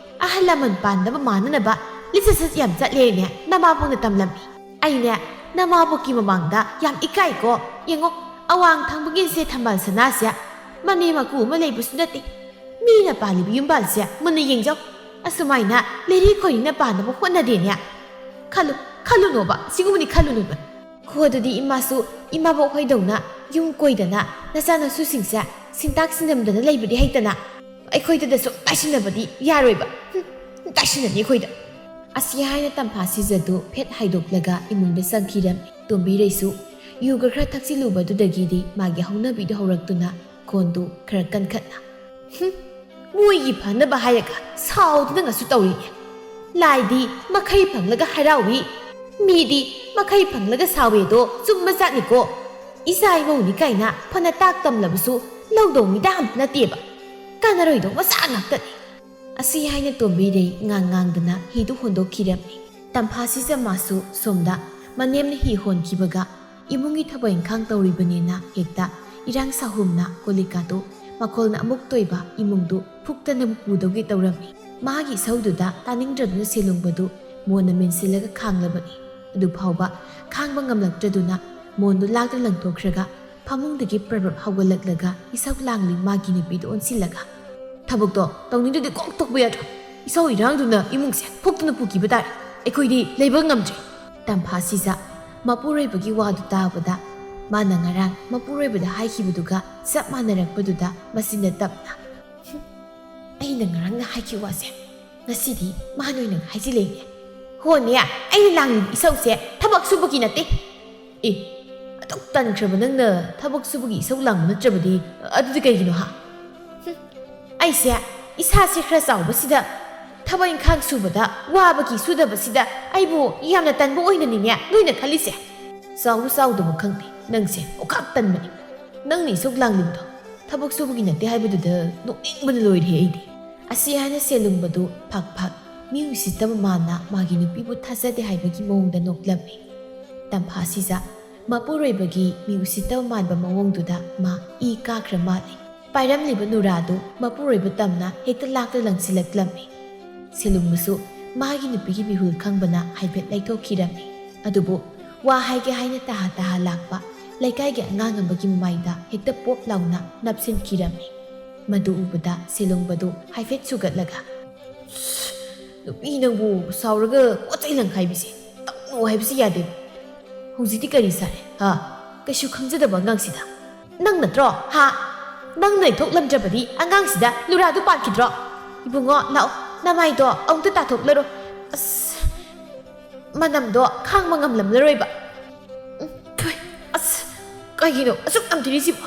ꯑꯍꯜ ꯂꯃꯟ ꯄꯥꯟꯅꯕ ꯃꯥꯟꯅꯅꯕ ꯂꯤꯆꯠ ꯌꯥꯝ ꯆꯠꯂꯦꯅꯦ ꯅꯃꯥꯕꯣꯛꯅ ꯇꯝꯂꯝꯃꯤ꯫ ꯑꯩꯅꯦ ꯅꯃꯥꯕꯣꯛꯀꯤ ꯃꯃꯥꯡꯗ ꯌꯥꯝ ꯏꯀꯥꯏꯀꯣ꯫ ꯌꯦꯡꯉꯣ ꯑꯋꯥꯡ ꯊꯪꯕꯒꯤꯁꯦ ꯊꯝꯕꯥꯜ ꯁꯅꯥꯁꯦ ꯃꯅꯦ ꯃꯀꯨ ꯑꯃ ꯂꯩꯕꯁꯨ ꯅꯠꯇꯦ꯫ ꯃꯤꯅ ꯄꯥꯜꯂꯤꯕ ꯌꯨꯝꯕꯥꯜꯁꯦ ꯃꯨꯟꯅ ꯌꯦꯡꯖꯧ꯫ ꯑꯁꯨꯃꯥꯏꯅ ꯂꯩꯔꯤ ꯈꯣꯏꯔꯤꯅ ꯄꯥꯟꯅꯕ ꯍꯣꯠꯅꯗꯦꯅꯦ꯫ ꯈꯜꯂꯨꯅꯣꯕ ꯁꯤꯒꯨꯝꯕꯗꯤ ꯈꯜꯂꯨꯅꯣꯕ ꯍꯣ ꯑꯗꯨꯗꯤ ꯏꯃꯥꯁꯨ ꯏꯃꯥꯕꯣꯛ ꯍꯣꯏꯗꯧꯅ ꯌꯨꯝ ꯀꯣꯏꯗꯅ ꯅꯆꯥꯅꯁꯨꯁꯤꯡꯁꯦ ꯁꯤꯟꯇꯥꯛ ꯁꯤꯟꯅꯝꯗꯅ ꯂꯩꯕꯗꯤ ꯍꯩꯇꯅ ꯑꯩꯈꯣꯏꯗ ꯁꯨꯝ ꯇꯥꯏꯁꯤꯟꯅꯕꯗꯤ ꯌꯥꯔꯣꯏꯕ ꯇꯥꯏꯁꯤꯟꯅꯅꯤ ꯑꯩꯈꯣꯏꯗ ꯑꯁꯤ ꯍꯥꯏꯅ ꯇꯝꯐꯥ ꯁꯤꯖꯗꯨ ꯐꯦꯠ ꯍꯥꯏꯗꯣꯛꯂꯒ ꯏꯃꯨꯡꯗ ꯆꯪꯈꯤꯔꯝꯃꯤ ꯇꯣꯝꯕꯤꯔꯩꯁꯨ ꯌꯨꯒ ꯈꯔ ꯊꯛꯆꯤꯜꯂꯨꯕꯗꯨꯗꯒꯤꯗꯤ ꯃꯥꯒꯤ ꯍꯧꯅꯕꯤꯗꯨ ꯍꯧꯔꯛꯇꯨꯅ ꯈꯣꯟꯗꯨ ꯈꯔ ꯀꯟꯈꯠꯅ ꯃꯣꯏꯒꯤ ꯐꯅꯕ ꯍꯥꯏꯔꯒ ꯁꯥꯎꯗꯨꯅꯁꯨ ꯇꯧꯔꯤꯅꯦ ꯂꯥꯏꯗꯤ ꯃꯈꯩ ꯐꯪꯂꯒ ꯍꯔꯥꯎꯏ ꯃꯤꯗꯤ ꯃꯈꯩ ꯐꯪꯂꯒ ꯁꯥꯎꯋꯦꯗꯣ ꯆꯨꯝꯕ ꯖꯥꯠꯅꯤꯀꯣ ꯏꯆꯥ ꯏꯃꯧꯅꯤ ꯀꯥꯏꯅ ꯐꯅ ꯇꯥꯛ ꯇꯝꯂꯕꯁꯨ ꯂꯧꯗꯧ ꯃꯤꯗ ꯑꯝꯇ ꯅꯠꯇꯦꯕ ꯀꯥꯟꯅꯔꯣꯏꯗꯧ ꯃꯆꯥ ꯉꯥꯛꯇꯅꯤ ꯑꯁꯤ ꯍꯥꯏꯅ ꯇꯣꯝꯕꯤꯔꯩ ꯉꯥꯡꯗꯨꯅ ꯍꯤꯗꯨ ꯍꯣꯟꯗꯣꯛꯈꯤꯔꯝꯃꯤ ꯇꯝꯐꯥꯁꯤꯖ ꯃꯥꯁꯨ ꯁꯣꯝꯗ ꯃꯅꯦꯝꯅ ꯍꯤ ꯍꯣꯟꯈꯤꯕꯒ ꯏꯃꯨꯡꯒꯤ ꯊꯕꯛ ꯏꯪꯈꯥꯡ ꯇꯧꯔꯤꯕꯅꯤꯅ ꯍꯦꯛꯇ ꯏꯔꯥꯡ ꯁꯥꯍꯨꯝꯅ ꯀꯣꯂꯤꯀꯥꯗꯨ ꯃꯈꯣꯜꯅ ꯑꯃꯨꯛ ꯇꯣꯏꯕ ꯏꯃꯨꯡꯗꯨ ꯐꯨꯛꯇꯅ ꯄꯨꯗꯧꯒꯤ ꯇꯧꯔꯝꯃꯤ ꯃꯥꯒꯤ ꯏꯁꯧꯗꯨꯗ ꯇꯥꯅꯤꯡꯗ꯭ꯔꯗꯨꯅ ꯁꯦꯂꯨꯡꯕꯗꯨ ꯃꯣꯟꯅ ꯃꯦꯟꯁꯤꯜꯂꯒ ꯈꯥꯡꯂꯕꯅꯤ ꯑꯗꯨ ꯐꯥꯎꯕ ꯈꯥꯡꯕ ꯉꯝꯂꯛꯇ꯭ꯔꯗꯨꯅ ꯃꯣꯟꯗꯨ ꯂꯥꯛꯇ ꯂꯪꯊꯣꯛꯈ꯭ꯔꯒ ꯐꯃꯨꯡꯗꯒꯤ ꯄ꯭ꯔꯕꯞ ꯍꯧꯒꯠꯂꯛꯂꯒ ꯏꯁꯧ ꯂꯥꯡꯂꯤ ꯃꯥꯒꯤ ꯅꯨꯄꯤꯗꯨ ꯑꯣꯟꯁꯤꯜꯂꯒ ꯊꯕꯛꯇꯣ ꯇꯧꯅꯤꯡꯗ꯭ꯔꯗꯤ ꯀꯣꯛ ꯇꯣꯛꯄ ꯌꯥꯗ꯭ꯔꯣ ꯏꯁꯧ ꯏꯔꯥꯡꯗꯨꯅ ꯏꯃꯨꯡꯁꯦ ꯐꯨꯛꯇꯨꯅ ꯄꯨꯈꯤꯕ ꯇꯥꯔꯦ ꯑꯩꯈꯣꯏꯗꯤ ꯂꯩꯕ ꯉꯝꯗ꯭ꯔꯦ ꯇꯝꯐꯥꯁꯤꯖ ꯃꯄꯨꯔꯣꯏꯕꯒꯤ ꯋꯥꯗꯨ ꯇꯥꯕꯗ ꯃꯥꯅ ꯉꯔꯥꯡ ꯃꯄꯨꯔꯣꯏꯕꯗ ꯍꯥꯏꯈꯤꯕꯗꯨꯒ ꯆꯞ ꯃꯥꯟꯅꯔꯛꯄꯗꯨꯗ ꯃꯁꯤꯅ ꯇꯞꯅ ꯑꯩꯅ ꯉꯔꯥꯡꯅ ꯍꯥꯏꯈꯤꯕ ꯋꯥꯁꯦ ꯉꯁꯤꯗꯤ ꯃꯥꯅ ꯑꯣꯏꯅ ꯍꯥꯏꯖꯤꯜꯂꯛꯏꯅꯦ ꯍꯣꯅꯦ ꯑꯩꯅ ꯂꯥꯡꯂꯤꯕ ꯏꯁꯧꯁꯦ ꯊꯕꯛ ꯁꯨꯕꯒꯤ ꯅꯠꯇꯦ ꯑꯦ ꯑꯗꯨꯛ ꯇꯟꯈ꯭ꯔꯕ ꯅꯪꯅ ꯊꯕꯛ ꯁꯨꯕꯒꯤ ꯏꯁꯧ ꯂꯥꯡꯕ ꯅꯠꯇ꯭ꯔꯕꯗꯤ ꯑꯗꯨꯗꯤ ꯀꯩꯒꯤꯅꯣ ꯑꯩꯁꯦ ꯏꯁꯥꯁꯦ ꯈꯔ ꯆꯥꯎꯕꯁꯤꯗ ꯊꯕꯛ ꯏꯪꯈꯥꯡ ꯁꯨꯕꯗ ꯋꯥꯕꯒꯤ ꯁꯨꯗꯕꯁꯤda ꯑꯩꯕꯨ ꯌꯥꯝꯅ ꯇꯟꯕ ꯑꯣꯏꯅꯅꯤꯅꯦ ꯅꯣꯏꯅ ꯈꯜꯂꯤꯁꯦ ꯆꯥꯎꯕ ꯆꯥꯎꯗꯕ ꯈꯪꯗꯦ ꯅꯪꯁꯦ ꯑꯣꯈꯥꯛ ꯇꯟꯕꯅꯤ ꯅꯪꯅ ꯏꯁꯧ ꯂꯥꯡꯂꯤꯕꯗꯣ ꯊꯕꯛ ꯁꯨꯕꯒꯤ ꯅꯠꯇꯦ ꯍꯥꯏꯕꯗꯨꯗ ꯅꯣꯛꯅꯤꯡꯕꯅ ꯂꯣꯏꯔꯦ ꯑꯩꯗꯤ ꯑꯁꯤ ꯍꯥꯏꯅ ꯁꯦꯂꯨꯡꯕꯗꯨ ꯐꯛ ꯃꯤ ꯎꯁꯤꯠꯇꯕ ꯃꯥꯅ ꯃꯥꯒꯤ ꯅꯨꯄꯤꯕꯨ ꯊꯥꯖꯗꯦ ꯍꯥꯏꯕꯒꯤ ꯃꯑꯣꯡꯗ ꯅꯣꯛꯂꯝꯃꯤ ꯇꯝꯐꯥꯁꯤꯖ ꯃꯄꯨꯔꯣꯏꯕꯒꯤ ꯃꯤ ꯎꯁꯤꯠꯇꯕ ꯃꯥꯟꯕ ꯃꯑꯣꯡꯗꯨꯗ ꯃꯥ ꯏ ꯀꯥꯈ꯭ꯔ ꯃꯥꯜꯂꯤ ꯄꯥꯏꯔꯝꯂꯤꯕ ꯅꯨꯔꯥꯗꯨ ꯃꯄꯨꯔꯣꯏꯕ ꯇꯝꯅ ꯍꯦꯛꯇ ꯂꯥꯛꯇ ꯂꯪꯁꯤꯜꯂꯛꯂꯝꯃꯤ ꯁꯦꯂꯨꯡꯕꯁꯨ ꯃꯥꯒꯤ ꯅꯨꯄꯤꯒꯤ ꯃꯤꯍꯨꯜ ꯈꯪꯕꯅ ꯍꯥꯏꯐꯦꯠ ꯂꯩꯊꯣꯛꯈꯤꯔꯝꯃꯤ ꯑꯗꯨꯕꯨ ꯋꯥ ꯍꯥꯏꯒꯦ ꯍꯥꯏꯅ ꯇꯥꯍꯥ ꯂꯥꯛꯄ ꯂꯩꯀꯥꯏꯒꯤ ꯑꯉꯥꯡ ꯑꯃꯒꯤ ꯃꯃꯥꯏꯗ ꯍꯦꯛꯇ ꯄꯣꯞ ꯂꯥꯎꯅ ꯅꯞꯁꯤꯟꯈꯤꯔꯝꯃꯤ ꯃꯗꯨ ꯎꯕꯗ ꯁꯦꯂꯨꯡꯕꯗꯨ ꯍꯥꯏꯐꯦꯠ ꯁꯨꯒꯠꯂꯒ ꯅꯨꯄꯤ ꯅꯪꯕꯨ ꯁꯥꯎꯔꯒ ꯄꯣꯠꯆꯩ ꯂꯪꯈꯥꯏꯕꯤꯁꯦ ꯇꯧꯅꯨ ꯍꯥꯏꯕꯁꯤ ꯌꯥꯗꯦꯕ ꯍꯧꯖꯤꯛꯇꯤ ꯀꯔꯤ ꯁꯥꯔꯦ ꯀꯩꯁꯨ ꯈꯪꯖꯗꯕ ꯑꯉꯥꯡꯁꯤꯗ ꯅꯪ ꯅꯠꯇ꯭ꯔꯣ ꯅꯪꯅ ꯏꯊꯣꯛꯂꯝꯗ꯭ꯔꯕꯗꯤ ꯑꯉꯥꯡꯁꯤꯗ ꯂꯨꯔꯥꯗꯨ ꯄꯥꯟꯈꯤꯗ꯭ꯔꯣ ꯏꯕꯨꯡꯉꯣ ꯂꯥꯛꯑꯣ ꯅꯃꯥꯏꯗꯣ ꯑꯃꯨꯛꯇ ꯇꯥꯊꯣꯛꯂꯔꯣ ꯑꯁ ꯃꯅꯝꯗꯣ ꯈꯥꯡꯕ ꯉꯝꯂꯝꯂꯔꯣꯏꯕ ꯑꯁ ꯀꯩꯒꯤꯅꯣ ꯑꯁꯨꯛ ꯅꯝꯊꯤꯔꯤꯁꯤꯕꯣ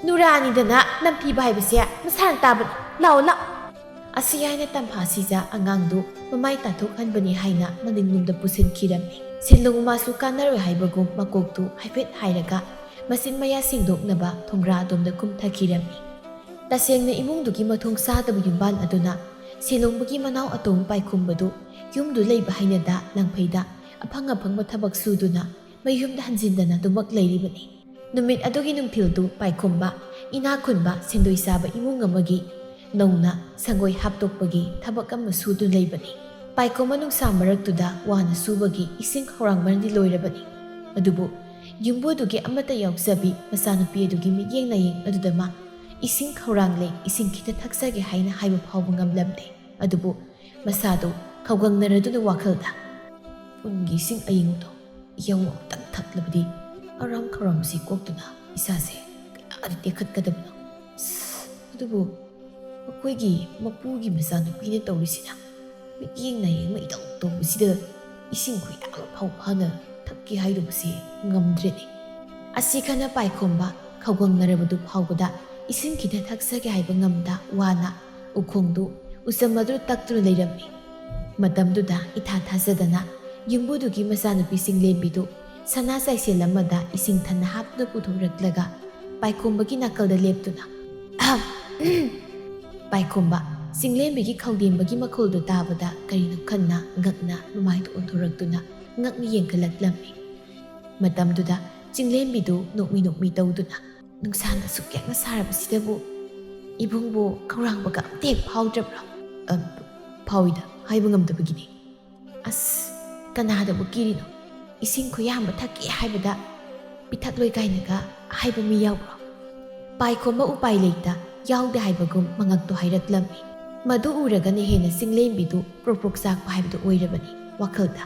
ꯅꯨꯔꯥꯅꯤꯗꯅ ꯅꯝꯊꯤꯕ ꯍꯥꯏꯕꯁꯦ ꯃꯁꯥꯅ ꯇꯥꯕꯅꯤ ꯂꯥꯛꯑꯣ ꯑꯁꯤ ꯍꯥꯏꯅ ꯇꯝꯐꯥꯁꯤꯖ ꯑꯉꯥꯡꯗꯨ ꯃꯃꯥꯏ ꯇꯥꯊꯣꯛꯍꯟꯕꯅꯤ ꯍꯥꯏꯅ ꯃꯅꯤꯡꯂꯣꯝꯗ ꯄꯨꯁꯤꯟꯈꯤꯔꯝꯃꯤ ꯁꯦꯂꯨꯡ ꯃꯥꯁꯨ ꯀꯥꯟꯅꯔꯣꯏ ꯍꯥꯏꯕꯒꯨꯝ ꯃꯀꯣꯛꯇꯨ ꯍꯥꯏꯐꯦꯠ ꯍꯥꯏꯔꯒ ꯃꯆꯤꯟ ꯃꯌꯥ ꯁꯦꯡꯗꯣꯛꯅꯕ ꯊꯣꯡꯒ꯭ꯔꯥ ꯑꯗꯣꯝꯗ ꯀꯨꯝꯊꯈꯤꯔꯝꯃꯤ ꯇꯁꯦꯡꯅ ꯏꯃꯨꯡꯗꯨꯒꯤ ꯃꯊꯣꯡ ꯆꯥꯗꯕ ꯌꯨꯝꯕꯥꯟ ꯑꯗꯨꯅ ꯁꯦꯂꯣꯡꯕꯒꯤ ꯃꯅꯥꯎ ꯑꯇꯣꯝ ꯄꯥꯏꯈꯨꯝꯕꯗꯨ ꯌꯨꯝꯗꯨ ꯂꯩꯕ ꯍꯩꯅꯗ ꯂꯪꯐꯩꯗ ꯑꯐꯪ ꯑꯐꯪꯕ ꯊꯕꯛ ꯁꯨꯗꯨꯅ ꯃꯌꯨꯝꯗ ꯍꯟꯖꯤꯟꯗꯅ ꯑꯗꯨꯃꯛ ꯂꯩꯔꯤꯕꯅꯤ ꯅꯨꯃꯤꯠ ꯑꯗꯨꯒꯤ ꯅꯨꯡꯊꯤꯜꯗꯨ ꯄꯥꯏꯈꯨꯝꯕ ꯏꯅꯥꯛ ꯈꯨꯟꯕ ꯁꯦꯟꯗꯣꯏ ꯆꯥꯕ ꯏꯃꯨꯡ ꯑꯃꯒꯤ ꯅꯧꯅ ꯁꯪꯒꯣꯏ ꯍꯥꯞꯇꯣꯛꯄꯒꯤ ꯊꯕꯛ ꯑꯃ ꯁꯨꯗꯨꯅ ꯂꯩꯕꯅꯤ ꯄꯥꯏꯈꯨꯝꯕ ꯅꯨꯡꯁꯥ ꯃꯔꯛꯇꯨꯗ ꯋꯥꯅ ꯁꯨꯕꯒꯤ ꯏꯁꯤꯡ ꯈꯧꯔꯥꯡꯕꯅꯗꯤ ꯂꯣꯏꯔꯕꯅꯤ ꯑꯗꯨꯕꯨ ꯌꯨꯝꯕꯨꯗꯨꯒꯤ ꯑꯃꯠꯇ ꯌꯥꯎꯖꯕꯤ ꯃꯆꯥꯅꯨꯄꯤ ꯑꯗꯨꯒꯤ ꯃꯤꯠꯌꯦꯡ ꯅꯥꯌꯦꯡ ꯑꯗꯨꯗ ꯃꯥ ꯏꯁꯤꯡ ꯈꯧꯔꯥꯡꯂꯦ ꯏꯁꯤꯡ ꯈꯤꯇ ꯊꯛꯆꯒꯦ ꯍꯥꯏꯅ ꯍꯥꯏꯕ ꯐꯥꯎꯕ ꯉꯝꯂꯝꯗꯦ ꯑꯗꯨꯕꯨ ꯃꯁꯥꯗꯨ ꯈꯧꯒꯪꯅꯔꯗꯨꯅ ꯋꯥꯈꯜꯗ ꯄꯨꯟꯒꯤ ꯏꯁꯤꯡ ꯑꯌꯤꯡꯕꯗꯣ ꯌꯧ ꯑꯃꯨꯛꯇꯪ ꯊꯛꯂꯕꯗꯤ ꯑꯔꯥꯝ ꯈꯧꯔꯥꯡꯕꯁꯤ ꯀꯣꯛꯇꯨꯅ ꯏꯁꯥꯁꯦ ꯀꯌꯥꯗꯤ ꯇꯦꯛꯈꯠꯀꯗꯕꯅꯣ ꯑꯗꯨꯕꯨ ꯑꯩꯈꯣꯏꯒꯤ ꯃꯄꯨꯒꯤ ꯃꯆꯥꯅꯨꯄꯤꯅ ꯇꯧꯔꯤꯁꯤꯅ ꯃꯤꯠꯌꯦꯡ ꯅꯥꯌꯦꯡ ꯏꯇꯧ ꯇꯧꯕꯁꯤꯗ ꯏꯁꯤꯡ ꯈꯨꯌꯥꯝ ꯐꯥꯎ ꯐꯅ ꯊꯛꯀꯦ ꯍꯥꯏꯔꯨꯕꯁꯤ ꯉꯝꯗ꯭ꯔꯦꯅꯦ ꯑꯁꯤ ꯈꯅ ꯄꯥꯏꯈꯣꯝꯕ ꯈꯧꯒꯪꯅꯔꯕꯗꯨ ꯐꯥꯎꯕꯗ ꯏꯁꯤꯡ ꯈꯤꯇ ꯊꯛꯆꯒꯦ ꯍꯥꯏꯕ ꯉꯝꯗ ꯋꯥꯅ ꯎꯈꯣꯡꯗꯨ ꯎꯆꯝ ꯑꯗꯨ ꯇꯛꯇꯨꯅ ꯂꯩꯔꯝꯃꯤ ꯃꯇꯝꯗꯨꯗ ꯏꯊꯥ ꯊꯥꯖꯗꯅ ꯌꯨꯝꯕꯨꯗꯨꯒꯤ ꯃꯆꯥꯅꯨꯄꯤꯁꯤꯡ ꯂꯦꯝꯕꯤꯗꯨ ꯁꯅꯥ ꯆꯥꯏꯁꯦꯜ ꯑꯃꯗ ꯏꯁꯤꯡ ꯊꯟꯅ ꯍꯥꯞꯇꯨꯅ ꯄꯨꯊꯣꯔꯛꯂꯒ ꯄꯥꯏꯈꯣꯝꯕꯒꯤ ꯅꯥꯀꯜꯗ ꯂꯦꯞꯇꯨꯅ ꯄꯥꯏꯈꯣꯝꯕ ꯆꯤꯡꯂꯦꯝꯕꯤꯒꯤ ꯈꯧꯗꯦꯝꯕꯒꯤ ꯃꯈꯣꯜꯗꯨ ꯇꯥꯕꯗ ꯀꯔꯤꯅꯣ ꯈꯟꯅ ꯉꯛꯅ ꯃꯃꯥꯏꯗꯨ ꯑꯣꯟꯊꯣꯔꯛꯇꯨꯅ ꯉꯛꯅ ꯌꯦꯡꯈꯠꯂꯛꯂꯝꯃꯤ ꯃꯇꯝꯗꯨꯗ ꯆꯤꯡꯂꯦꯝꯕꯤꯗꯨ ꯅꯣꯛꯃꯤ ꯇꯧꯗꯨꯅ ꯅꯨꯡꯁꯥꯅ ꯑꯁꯨꯛ ꯌꯥꯛꯅ ꯁꯥꯔꯕꯁꯤꯗꯕꯨ ꯏꯕꯨꯡꯕꯨ ꯈꯧꯔꯥꯡꯕꯒ ꯑꯝꯇ ꯍꯦꯛ ꯐꯥꯎꯗ꯭ꯔꯕ꯭ꯔꯣ ꯐꯥꯎꯏꯗ ꯍꯥꯏꯕ ꯉꯝꯗꯕꯒꯤꯅꯤ ꯑꯁ ꯀꯅꯥꯗꯕꯨ ꯀꯤꯔꯤꯅꯣ ꯏꯁꯤꯡ ꯈꯨꯌꯥꯝꯕ ꯊꯛꯀꯦ ꯍꯥꯏꯕꯗ ꯄꯤꯊꯛꯂꯣꯏ ꯀꯥꯏꯅꯒ ꯍꯥꯏꯕ ꯃꯤ ꯌꯥꯎꯕ꯭ꯔꯣ ꯄꯥꯏꯈꯣꯝꯕ ꯎꯄꯥꯏ ꯂꯩꯇ ꯌꯥꯎꯗꯦ ꯍꯥꯏꯕꯒꯨꯝ ꯃꯉꯛꯇꯣ ꯍꯥꯏꯔꯛꯂꯝꯃꯤ ꯃꯗꯨ ꯎꯔꯒꯅ ꯍꯦꯟꯅ ꯆꯤꯡꯂꯦꯝꯕꯤꯗꯨ ꯄ꯭ꯔꯣꯛ ꯆꯥꯛꯄ ꯍꯥꯏꯕꯗꯨ ꯑꯣꯏꯔꯕꯅꯤ ꯋꯥꯈꯜꯗ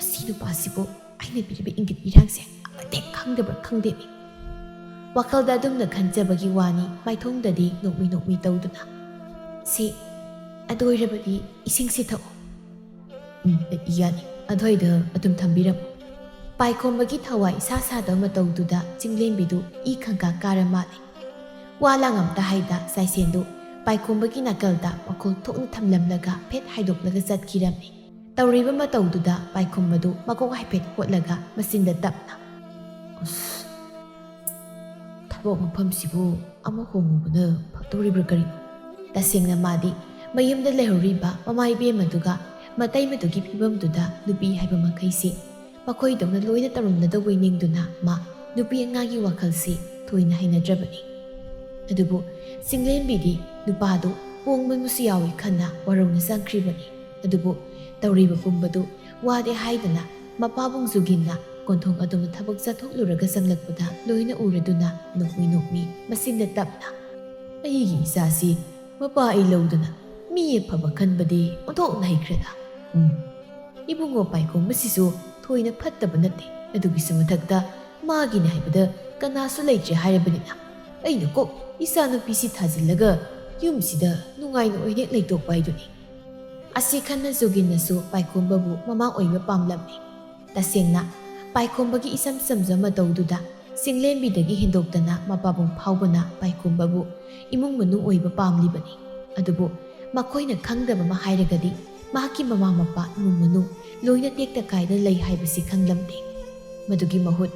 ꯃꯁꯤ ꯅꯨꯄꯥꯁꯤꯕꯨ ꯑꯩꯅ ꯄꯤꯔꯤꯕ ꯏꯪꯒꯤꯠ ꯏꯔꯥꯡꯁꯦ ꯑꯃꯇꯦꯛ ꯈꯪꯗꯕ꯭ꯔꯥ ꯈꯪꯗꯦꯃꯤ ꯋꯥꯈꯜꯗ ꯑꯗꯨꯝꯅ ꯈꯟꯖꯕꯒꯤ ꯋꯥꯅꯤ ꯃꯥꯏꯊꯣꯡꯗꯗꯤ ꯅꯣꯛꯃꯤ ꯅꯣꯛꯃꯤ ꯇꯧꯗꯨꯅ ꯁꯤ ꯑꯗꯨ ꯑꯣꯏꯔꯕꯗꯤ ꯏꯁꯤꯡꯁꯤ ꯊꯛꯑꯣ ꯌꯥꯅꯤ ꯑꯗꯨꯋꯥꯏꯗ ꯑꯗꯨꯝ ꯊꯝꯕꯤꯔꯝꯃꯣ ꯄꯥꯏꯈꯣꯝꯕꯒꯤ ꯊꯋꯥꯏ ꯏꯁꯥ ꯁꯥꯗꯕ ꯃꯇꯧꯗꯨꯗ ꯆꯤꯡꯂꯦꯝꯕꯤꯗꯨ ꯏ ꯈꯪꯀꯥ ꯀꯥꯔ ꯃꯥꯜꯂꯤ ꯋꯥ ꯂꯥꯡꯉꯝꯇ ꯍꯥꯏꯗ ꯆꯥꯏꯁꯦꯟꯗꯨ ꯄꯥꯏꯈꯣꯝꯕꯒꯤ ꯅꯥꯀꯜꯗ ꯃꯈꯣꯜ ꯊꯣꯛꯅ ꯊꯝꯂꯝꯂꯒ ꯐꯦꯠ ꯍꯥꯏꯗꯣꯛꯂꯒ ꯆꯠꯈꯤꯔꯝꯃꯤ ꯇꯧꯔꯤꯕ ꯃꯇꯧꯗꯨꯗ ꯄꯥꯏꯈꯣꯝꯕꯗꯨ ꯃꯀꯣꯛ ꯍꯥꯏꯐꯦꯠ ꯍꯣꯠꯂꯒ ꯃꯆꯤꯟꯗ ꯇꯞꯅ ꯑꯁ ꯊꯕꯛ ꯃꯐꯝꯁꯤꯕꯨ ꯑꯃ ꯍꯣꯡꯉꯨꯕꯅ ꯐꯗꯧꯔꯤꯕ꯭ꯔꯥ ꯀꯔꯤꯅꯣ ꯇꯁꯦꯡꯅ ꯃꯥꯗꯤ ꯃꯌꯨꯝꯗ ꯂꯩꯍꯧꯔꯤꯕ ꯃꯃꯥ ꯏꯕꯦꯝꯃꯗꯨꯒ ꯃꯇꯩꯃꯗꯨꯒꯤ ꯐꯤꯕꯝꯗꯨꯗ ꯅꯨꯄꯤ ꯍꯥꯏꯕ ꯃꯈꯩꯁꯤ ꯃꯈꯣꯏꯗꯧꯅ ꯂꯣꯏꯅ ꯇꯧꯔꯝꯂꯗꯧꯕꯩ ꯅꯤꯡꯗꯨꯅ ꯃꯥ ꯅꯨꯄꯤ ꯑꯉꯥꯡꯒꯤ ꯋꯥꯈꯜꯁꯤ ꯊꯣꯏꯅ ꯍꯩꯅꯗ꯭ꯔꯕꯅꯤ ꯑꯗꯨꯕꯨ ꯆꯤꯡꯂꯦꯝꯕꯤꯗꯤ ꯅꯨꯄꯥꯗꯨ ꯄꯣꯡꯕꯃꯁꯨ ꯌꯥꯎꯏ ꯈꯟꯅ ꯋꯥꯔꯧꯅ ꯆꯪꯈ꯭ꯔꯤꯕꯅꯤ ꯑꯗꯨꯕꯨ ꯇꯧꯔꯤꯕ ꯄꯨꯝꯕꯗꯨ ꯋꯥꯗꯦ ꯍꯥꯏꯗꯅ ꯃꯄꯥꯕꯨꯡ ꯖꯨꯒꯤꯟꯅ ꯀꯣꯟꯊꯣꯡ ꯑꯗꯨꯝꯅ ꯊꯕꯛ ꯆꯠꯊꯣꯛꯂꯨꯔꯒ ꯆꯪꯂꯛꯄꯗ ꯂꯣꯏꯅ ꯎꯔꯗꯨꯅ ꯅꯣꯛꯃꯤ ꯅꯣꯛꯃꯤ ꯃꯆꯤꯟꯗ ꯇꯞꯅ ꯑꯩꯒꯤ ꯏꯆꯥꯁꯤ ꯃꯄꯥ ꯑꯩ ꯂꯧꯗꯅ ꯃꯤ ꯑꯐꯕ ꯈꯟꯕꯗꯤ ꯑꯣꯟꯊꯣꯛꯅ ꯍꯩꯈ꯭ꯔꯦꯗ ꯏꯕꯨꯡꯉꯣ ꯄꯥꯏꯈꯣꯝꯕꯁꯤꯁꯨ ꯊꯣꯏꯅ ꯐꯠꯇꯕ ꯅꯠꯇꯦ ꯑꯗꯨꯒꯤꯁꯨ ꯃꯊꯛꯇ ꯃꯥꯒꯤꯅꯤ ꯍꯥꯏꯕꯗ ꯀꯅꯥꯁꯨ ꯂꯩꯇ꯭ꯔꯦ ꯍꯥꯏꯔꯕꯅꯤꯅ ꯑꯩꯅ ꯀꯣꯛ ꯏꯆꯥꯅꯨꯄꯤꯁꯤ ꯊꯥꯖꯤꯜꯂꯒ ꯌꯨꯝꯁꯤꯗ ꯅꯨꯡꯉꯥꯏꯅ ꯑꯣꯏꯅꯦꯛ ꯂꯩꯇꯣꯛꯄ ꯍꯥꯏꯗꯨꯅꯤ ꯑꯁꯤ ꯈꯟꯅ ꯖꯨꯒꯤꯟꯅꯁꯨ ꯄꯥꯏꯈꯣꯝꯕꯕꯨ ꯃꯃꯥ ꯑꯣꯏꯕ ꯄꯥꯝꯂꯝꯃꯤ ꯇꯁꯦꯡꯅ ꯄꯥꯏꯈꯣꯝꯕꯒꯤ ꯏꯆꯝ ꯆꯝꯖ ꯃꯇꯧꯗꯨꯗ ꯆꯤꯡꯂꯦꯝꯕꯤꯗꯒꯤ ꯍꯦꯟꯗꯣꯛꯇꯅ ꯃꯄꯥꯕꯨꯡ ꯐꯥꯎꯕꯅ ꯄꯥꯏꯈꯣꯝꯕꯕꯨ ꯏꯃꯨꯡ ꯃꯅꯨꯡ ꯑꯣꯏꯕ ꯄꯥꯝꯂꯤꯕꯅꯤ ꯑꯗꯨꯕꯨ ꯃꯈꯣꯏꯅ ꯈꯪꯗꯕ ꯑꯃ ꯍꯥꯏꯔꯒꯗꯤ ꯃꯍꯥꯛꯀꯤ ꯃꯃꯥ ꯃꯄꯥ ꯏꯃꯨꯡ ꯃꯅꯨꯡ ꯂꯣꯏꯅ ꯇꯦꯛꯇ ꯀꯥꯏꯗ ꯂꯩ ꯍꯥꯏꯕꯁꯤ ꯈꯪꯂꯝꯗꯦ ꯃꯗꯨꯒꯤ ꯃꯍꯨꯠ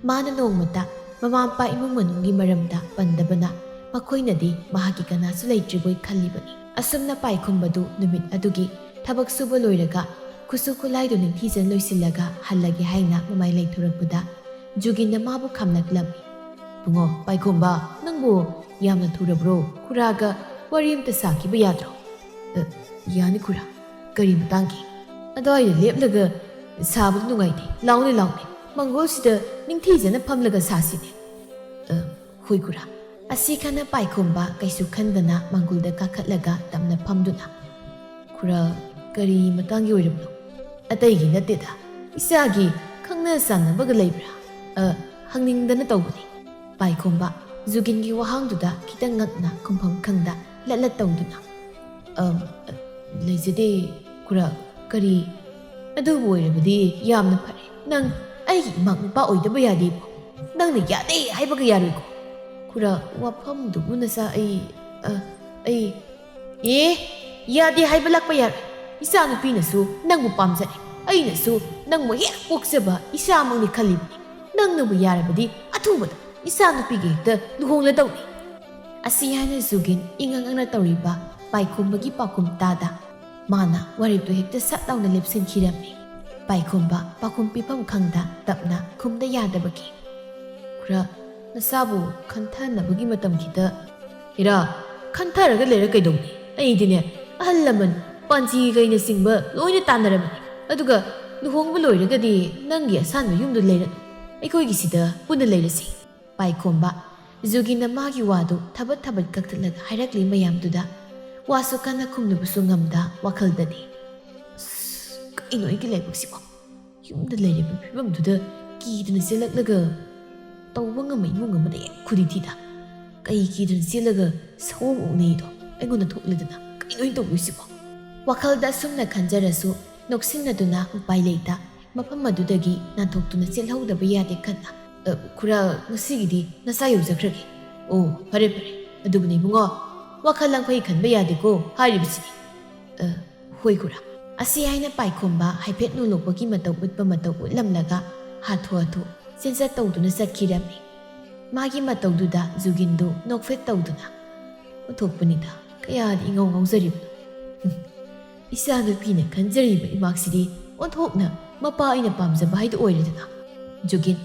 ꯃꯥꯅ ꯅꯣꯡꯃꯇ ꯃꯃꯥ ꯃꯄꯥ ꯏꯃꯨꯡ ꯃꯅꯨꯡꯒꯤ ꯃꯔꯝꯗ ꯄꯟꯗꯕꯅ ꯃꯈꯣꯏꯅꯗꯤ ꯃꯍꯥꯛꯀꯤ ꯀꯅꯥꯁꯨ ꯂꯩꯇ꯭ꯔꯤꯕꯣꯏ ꯈꯜꯂꯤꯕꯅꯤ ꯑꯁꯨꯝꯅ ꯄꯥꯏꯈꯣꯝꯕꯗꯨ ꯅꯨꯃꯤꯠ ꯑꯗꯨꯒꯤ ꯊꯕꯛ ꯁꯨꯕ ꯂꯣꯏꯔꯒ ꯈꯨꯠꯁꯨ ꯈꯨꯠꯂꯥꯏꯗꯨ ꯅꯤꯡꯊꯤꯖꯅ ꯂꯣꯏꯁꯤꯜꯂꯒ ꯍꯜꯂꯒꯦ ꯍꯥꯏꯅ ꯃꯃꯥꯏ ꯂꯩꯊꯣꯔꯛꯄꯗ ꯖꯨꯒꯤꯟꯅ ꯃꯥꯕꯨ ꯈꯥꯝꯂꯛꯂꯝꯃꯤ ꯕꯨꯡꯉꯣ ꯄꯥꯏꯈꯣꯝꯕ ꯅꯪꯕꯨ ꯌꯥꯝꯅ ꯊꯨꯔꯕ꯭ꯔꯣ ꯈꯨꯔꯥꯒ ꯋꯥꯔꯤ ꯑꯃꯇ ꯁꯥꯈꯤꯕ ꯌꯥꯗ꯭ꯔꯣ ꯌꯥꯅꯤ ꯈꯨꯔꯥ ꯀꯔꯤ ꯃꯇꯥꯡꯒꯤ ꯑꯗꯨꯋꯥꯏꯗ ꯂꯦꯞꯂꯒ ꯁꯥꯕꯗꯨ ꯅꯨꯡꯉꯥꯏꯇꯦ ꯂꯥꯎꯅꯦ ꯂꯥꯎꯅꯦ ꯃꯪꯒꯣꯜꯁꯤꯗ ꯅꯤꯡꯊꯤꯖꯅ ꯐꯝꯂꯒ ꯁꯥꯁꯤꯅꯦ ꯍꯣꯏ ꯈꯨꯔꯥ ꯑꯁꯤ ꯈꯟꯅ ꯄꯥꯏꯈꯣꯝꯕ ꯀꯩꯁꯨ ꯈꯟꯗꯅ ꯃꯪꯒꯣꯜꯗ ꯀꯥꯈꯠꯂꯒ ꯇꯞꯅ ꯐꯝꯗꯨꯅ ꯈꯨꯔꯥ ꯀꯔꯤ ꯃꯇꯥꯡꯒꯤ ꯑꯣꯏꯔꯕꯅꯣ ꯑꯇꯩꯒꯤ ꯅꯠꯇꯦꯗ ꯏꯆꯥꯒꯤ ꯈꯪꯅ ꯆꯥꯟꯅꯕꯒ ꯂꯩꯕ꯭ꯔꯥ ꯍꯪꯅꯤꯡꯗꯅ ꯇꯧꯕꯅꯤ ꯄꯥꯏꯈꯣꯝꯕ ꯖꯨꯒꯤꯟꯒꯤ ꯋꯥꯍꯪꯗꯨꯗ ꯈꯤꯇꯪ ꯉꯛꯅ ꯈꯨꯝꯐꯝ ꯈꯪꯗ ꯂꯠꯂꯠ ꯇꯧꯗꯨꯅ ꯂꯩꯖꯗꯦ ꯈꯨꯔꯥ ꯀꯔꯤ ꯑꯗꯨꯕꯨ ꯑꯣꯏꯔꯕꯗꯤ ꯌꯥꯝꯅ ꯐꯔꯦ ꯅꯪ ꯑꯩꯒꯤ ꯏꯃꯥ ꯅꯨꯄꯥ ꯑꯣꯏꯗꯕ ꯌꯥꯗꯦꯕꯣ ꯅꯪꯅ ꯌꯥꯗꯦ ꯍꯥꯏꯕꯒ ꯌꯥꯔꯣꯏꯀꯣ ꯈꯨꯔꯥ ꯋꯥꯐꯝꯗꯨꯕꯨ ꯅꯆꯥ ꯑꯩ ꯌꯥꯗꯦ ꯍꯥꯏꯕ ꯂꯥꯛꯄ ꯌꯥꯔꯣꯏ ꯏꯆꯥ ꯅꯨꯄꯤꯅꯁꯨ ꯅꯪꯕꯨ ꯄꯥꯝꯖꯔꯦ ꯑꯩꯅꯁꯨ ꯅꯪꯕꯨ ꯍꯦꯛ ꯄꯣꯛꯆꯕ ꯏꯆꯥꯃꯛꯅꯤ ꯈꯜꯂꯤꯕꯅꯤ ꯅꯪꯅꯕꯨ ꯌꯥꯔꯕꯗꯤ ꯑꯊꯨꯕꯗ ꯏꯆꯥ ꯅꯨꯄꯤꯒ ꯍꯦꯛꯇ ꯂꯨꯍꯣꯡꯂꯗꯧꯅꯤ ꯑꯁꯤ ꯍꯥꯏꯅ ꯖꯨꯒꯤꯟ ꯏꯉꯛ ꯉꯛꯅ ꯇꯧꯔꯤꯕ ꯄꯥꯏꯈꯣꯝꯕꯒꯤ ꯄꯥꯎꯈꯨꯝ ꯇꯥꯗ ꯃꯥꯅ ꯋꯥꯔꯦꯞꯇꯨ ꯍꯦꯛꯇ ꯁꯠ ꯂꯥꯎꯅ ꯂꯦꯞꯁꯤꯟꯈꯤꯔꯝꯃꯤ ꯄꯥꯏꯈꯣꯝꯕ ꯄꯥꯎꯈꯨꯝ ꯄꯤꯐꯝ ꯈꯪꯗ ꯇꯞꯅ ꯈꯨꯝꯗ ꯌꯥꯗꯕꯒꯤ ꯈꯨꯔꯥ ꯅꯆꯥꯕꯨ ꯈꯟꯊꯅꯕꯒꯤ ꯃꯇꯝ ꯈꯤꯇ ꯍꯦꯔꯥ ꯈꯟꯊꯔꯒ ꯂꯩꯔ ꯀꯩꯗꯧꯅꯤ ꯑꯩꯗꯤꯅꯦ ꯑꯍꯜ ꯂꯃꯟ ꯄꯥꯟꯖꯤ ꯀꯩꯅꯆꯤꯡꯕ ꯂꯣꯏꯅ ꯇꯥꯟꯅꯔꯕꯅꯤ ꯑꯗꯨꯒ ꯂꯨꯍꯣꯡꯕ ꯂꯣꯏꯔꯒꯗꯤ ꯅꯪꯒꯤ ꯑꯁꯥꯟꯕ ꯌꯨꯝꯗꯨ ꯂꯩꯔꯅꯨ ꯑꯩꯈꯣꯏꯒꯤꯁꯤꯗ ꯄꯨꯟꯅ ꯂꯩꯔꯁꯤ ꯄꯥꯏꯈꯣꯝꯕ ꯖꯨꯒꯤꯟꯅ ꯃꯥꯒꯤ ꯋꯥꯗꯨ ꯊꯕꯠ ꯊꯕꯠ ꯀꯛꯊꯠꯂꯒ ꯍꯥꯏꯔꯛꯂꯤ ꯃꯌꯥꯝꯗꯨꯗ ꯋꯥꯁꯨ ꯀꯟꯅ ꯈꯨꯝꯅꯕꯁꯨ ꯉꯝꯗ ꯋꯥꯈꯜꯗꯗꯤ ꯀꯩꯅꯣ ꯑꯩꯒꯤ ꯂꯥꯏꯕꯛꯁꯤꯕꯣ ꯌꯨꯝꯗ ꯂꯩꯔꯤꯕ ꯐꯤꯕꯝꯗꯨꯗ ꯀꯤꯗꯅ ꯆꯦꯜꯂꯛꯂꯒ ꯇꯧꯕ ꯉꯝꯕ ꯏꯃꯨꯡ ꯑꯃꯗ ꯍꯦꯛ ꯈꯨꯗꯤꯊꯤꯗ ꯀꯩ ꯀꯤꯗꯅ ꯆꯦꯜꯂꯒ ꯁꯑꯣꯡ ꯑꯣꯛꯅꯩꯗꯣ ꯑꯩꯉꯣꯟꯗ ꯊꯣꯛꯂꯗꯅ ꯀꯩꯅꯣ ꯇꯧꯗꯣꯏꯁꯤꯕꯣ ꯋꯥꯈꯜꯗ ꯑꯁꯨꯝꯅ ꯈꯟꯖꯔꯁꯨ ꯅꯣꯛꯁꯤꯟꯅꯗꯨꯅ ꯎꯄꯥꯏ ꯂꯩꯇ ꯃꯐꯝ ꯑꯗꯨꯗꯒꯤ ꯅꯥꯟꯊꯣꯛꯇꯨꯅ ꯆꯦꯜꯍꯧꯗꯕ ꯌꯥꯗꯦ ꯈꯟꯅ ꯈꯨꯔꯥ ꯉꯁꯤꯒꯤꯗꯤ ꯅꯆꯥ ꯌꯧꯖꯈ꯭ꯔꯒꯦ ꯑꯣ ꯐꯔꯦ ꯐꯔꯦ ꯑꯗꯨꯕꯨꯅꯦ ꯏꯕꯨꯡꯉꯣ ꯋꯥꯈꯜ ꯂꯥꯡꯐꯩ ꯈꯟꯕ ꯌꯥꯗꯦꯀꯣ ꯍꯥꯏꯔꯤꯕꯁꯤꯅꯤ ꯍꯣꯏ ꯈꯨꯔꯥ ꯑꯁꯤ ꯍꯥꯏꯅ ꯄꯥꯏꯈꯣꯝꯕ ꯍꯥꯏꯐꯦꯠ ꯅꯣꯂꯣꯛꯄꯒꯤ ꯃꯇꯧ ꯎꯠꯄ ꯃꯇꯧ ꯎꯠꯂꯝꯂꯒ ꯍꯥꯊꯨ ꯍꯥꯊꯨ ꯆꯦꯟꯆꯠ ꯇꯧꯗꯨꯅ ꯆꯠꯈꯤꯔꯝꯃꯤ ꯃꯥꯒꯤ ꯃꯇꯧꯗꯨꯗ ꯖꯨꯒꯤꯟꯗꯨ ꯅꯣꯛꯐꯦꯠ ꯇꯧꯗꯨꯅ ꯑꯣꯟꯊꯣꯛꯄꯅꯤꯗ ꯀꯌꯥꯗꯤ ꯏꯉꯥꯎ ꯉꯥꯎꯖꯔꯤꯕꯅꯣ ꯏꯆꯥ ꯅꯨꯄꯤꯅ ꯈꯟꯖꯔꯤꯕ ꯏꯃꯥꯛꯁꯤꯗꯤ ꯑꯣꯟꯊꯣꯛꯅ ꯃꯄꯥ ꯑꯩꯅ ꯄꯥꯝꯖꯕ ꯍꯥꯏꯗꯨ ꯑꯣꯏꯔꯦꯗꯅ ꯖꯨꯒꯤꯟ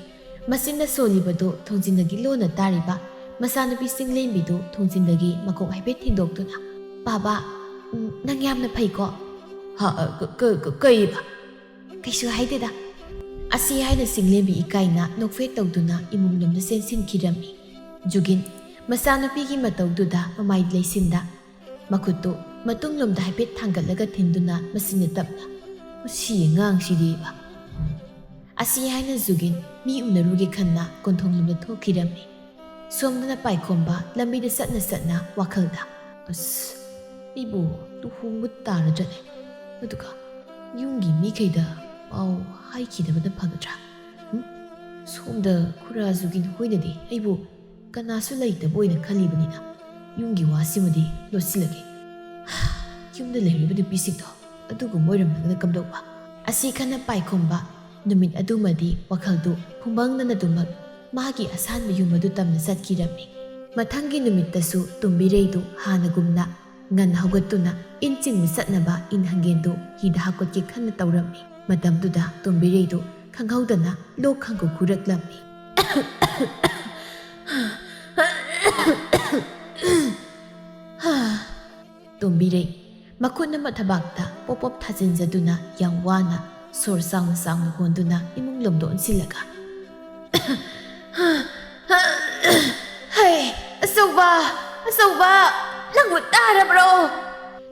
ꯃꯆꯤꯟꯅ ꯁꯣꯜꯂꯤꯕꯗꯨ ꯊꯣꯡꯖꯤꯟꯗꯒꯤ ꯂꯣꯟꯅ ꯇꯥꯔꯤꯕ ꯃꯆꯥꯅꯨꯄꯤ ꯆꯤꯡꯂꯦꯝꯕꯤꯗꯨ ꯊꯣꯡꯖꯤꯟꯗꯒꯤ ꯃꯀꯣꯛ ꯍꯥꯏꯐꯦꯠ ꯊꯦꯡꯗꯣꯛꯇꯨꯅ ꯕꯥꯕꯥ ꯅꯪ ꯌꯥꯝꯅ ꯐꯩꯀꯣ ꯀꯩꯕ ꯀꯩꯁꯨ ꯍꯥꯏꯗꯦꯗ ꯑꯁꯤ ꯍꯥꯏꯅ ꯆꯤꯡꯂꯦꯝꯕꯤ ꯏꯀꯥꯏꯅ ꯅꯣꯛꯐꯦꯠ ꯇꯧꯗꯨꯅ ꯏꯃꯨꯡ ꯂꯣꯝꯗ ꯆꯦꯟꯁꯤꯟꯈꯤꯔꯝꯃꯤ ꯖꯨꯒꯤꯟ ꯃꯆꯥꯅꯨꯄꯤꯒꯤ ꯃꯇꯧꯗꯨꯗ ꯃꯃꯥꯏ ꯂꯩꯁꯤꯟꯗ ꯃꯈꯨꯠꯇꯨ ꯃꯇꯨꯡꯂꯣꯝꯗ ꯍꯥꯏꯐꯦꯠ ꯊꯥꯡꯒꯠꯂꯒ ꯊꯤꯟꯗꯨꯅ ꯃꯆꯤꯟꯅ ꯇꯞꯅ ꯃꯁꯤ ꯑꯉꯥꯡꯁꯤꯗꯤꯕ ꯑꯁꯤ ꯍꯥꯏꯅ ꯖꯨꯒꯤꯟ ꯃꯤ ꯎꯅꯔꯨꯒꯦ ꯈꯟꯅ ꯀꯣꯟꯊꯣꯡꯂꯣꯝꯗ ꯊꯣꯛꯈꯤꯔꯝꯃꯤ꯫ ꯁꯣꯝꯗꯅ ꯄꯥꯏꯈꯣꯝꯕ ꯂꯝꯕꯤꯗ ꯆꯠꯅ ꯋꯥꯈꯜꯗ ꯑꯁ ꯑꯩꯕꯨ ꯂꯨꯍꯣꯡꯕ ꯇꯥꯔꯗ꯭ꯔꯅꯦ, ꯑꯗꯨꯒ ꯌꯨꯝꯒꯤ ꯃꯤꯈꯩꯗ ꯄꯥꯎ ꯍꯥꯏꯈꯤꯗꯕꯅ ꯐꯒꯗ꯭ꯔꯥ? ꯁꯣꯝꯗ ꯈꯨꯔꯥ ꯖꯨꯒꯤꯟ ꯍꯣꯏꯅꯗꯤ ꯑꯩꯕꯨ ꯀꯅꯥꯁꯨ ꯂꯩꯇꯕ ꯑꯣꯏꯅ ꯈꯜꯂꯤꯕꯅꯤꯅ ꯌꯨꯝꯒꯤ ꯋꯥꯁꯤꯃꯗꯤ ꯂꯣꯠꯁꯤꯜꯂꯒꯦ꯫ ꯌꯨꯝꯗ ꯂꯩꯔꯤꯕ ꯅꯨꯄꯤꯁꯤꯡꯗꯣ ꯑꯗꯨꯒꯨꯝꯕ ꯑꯣꯏꯔꯝꯂꯒꯅ ꯀꯝꯗꯧꯕ? ꯑꯁꯤ ꯈꯟꯅ ꯄꯥꯏꯈꯣꯝꯕ ꯅꯨꯃꯤꯠ ꯑꯗꯨꯃꯗꯤ ꯋꯥꯈꯜꯗꯨ ꯐꯨꯝꯕꯪꯅꯅꯗꯨꯃꯛ ꯃꯥꯒꯤ ꯑꯁꯥꯟꯕ ꯌꯨꯝ ꯑꯗꯨ ꯇꯝꯅ ꯆꯠꯈꯤꯔꯝꯃꯤ꯫ ꯃꯊꯪꯒꯤ ꯅꯨꯃꯤꯠꯇꯁꯨ ꯇꯣꯝꯕꯤꯔꯩꯗꯨ ꯍꯥꯟꯅꯒꯨꯝꯅ ꯉꯟꯅ ꯍꯧꯒꯠꯇꯨꯅ ꯏꯟ ꯆꯤꯡꯕ ꯆꯠꯅꯕ ꯏꯟ ꯍꯪꯒꯦꯟꯗꯨ ꯍꯤꯗ ꯍꯥꯞꯀꯠꯀꯦ ꯈꯟꯅ ꯇꯧꯔꯝꯃꯤ꯫ ꯃꯇꯝꯗꯨꯗ ꯇꯣꯝꯕꯤꯔꯩꯗꯨ ꯈꯪꯍꯧꯗꯅ ꯂꯣꯛ ꯈꯪꯒꯨ ꯈꯨꯔꯛꯂꯝꯃꯤ꯫ ꯇꯣꯝꯕꯤꯔꯩ ꯃꯈꯨꯠ ꯑꯃ ꯊꯕꯥꯛꯇ ꯄꯣꯞ ꯄꯣꯞ ꯊꯥꯖꯤꯟꯖꯗꯨꯅ ꯌꯥꯝ ꯋꯥꯅ ꯁꯣꯔ ꯆꯥꯎꯅ ꯆꯥꯎꯅ ꯍꯣꯟꯗꯨꯅ ꯏꯃꯨꯡ ꯂꯣꯝꯗ ꯑꯣꯟꯁꯤꯜꯂꯒ ꯍꯩ ꯑꯆꯧꯕ ꯅꯪꯕꯨ ꯇꯥꯔꯕ꯭ꯔꯣ?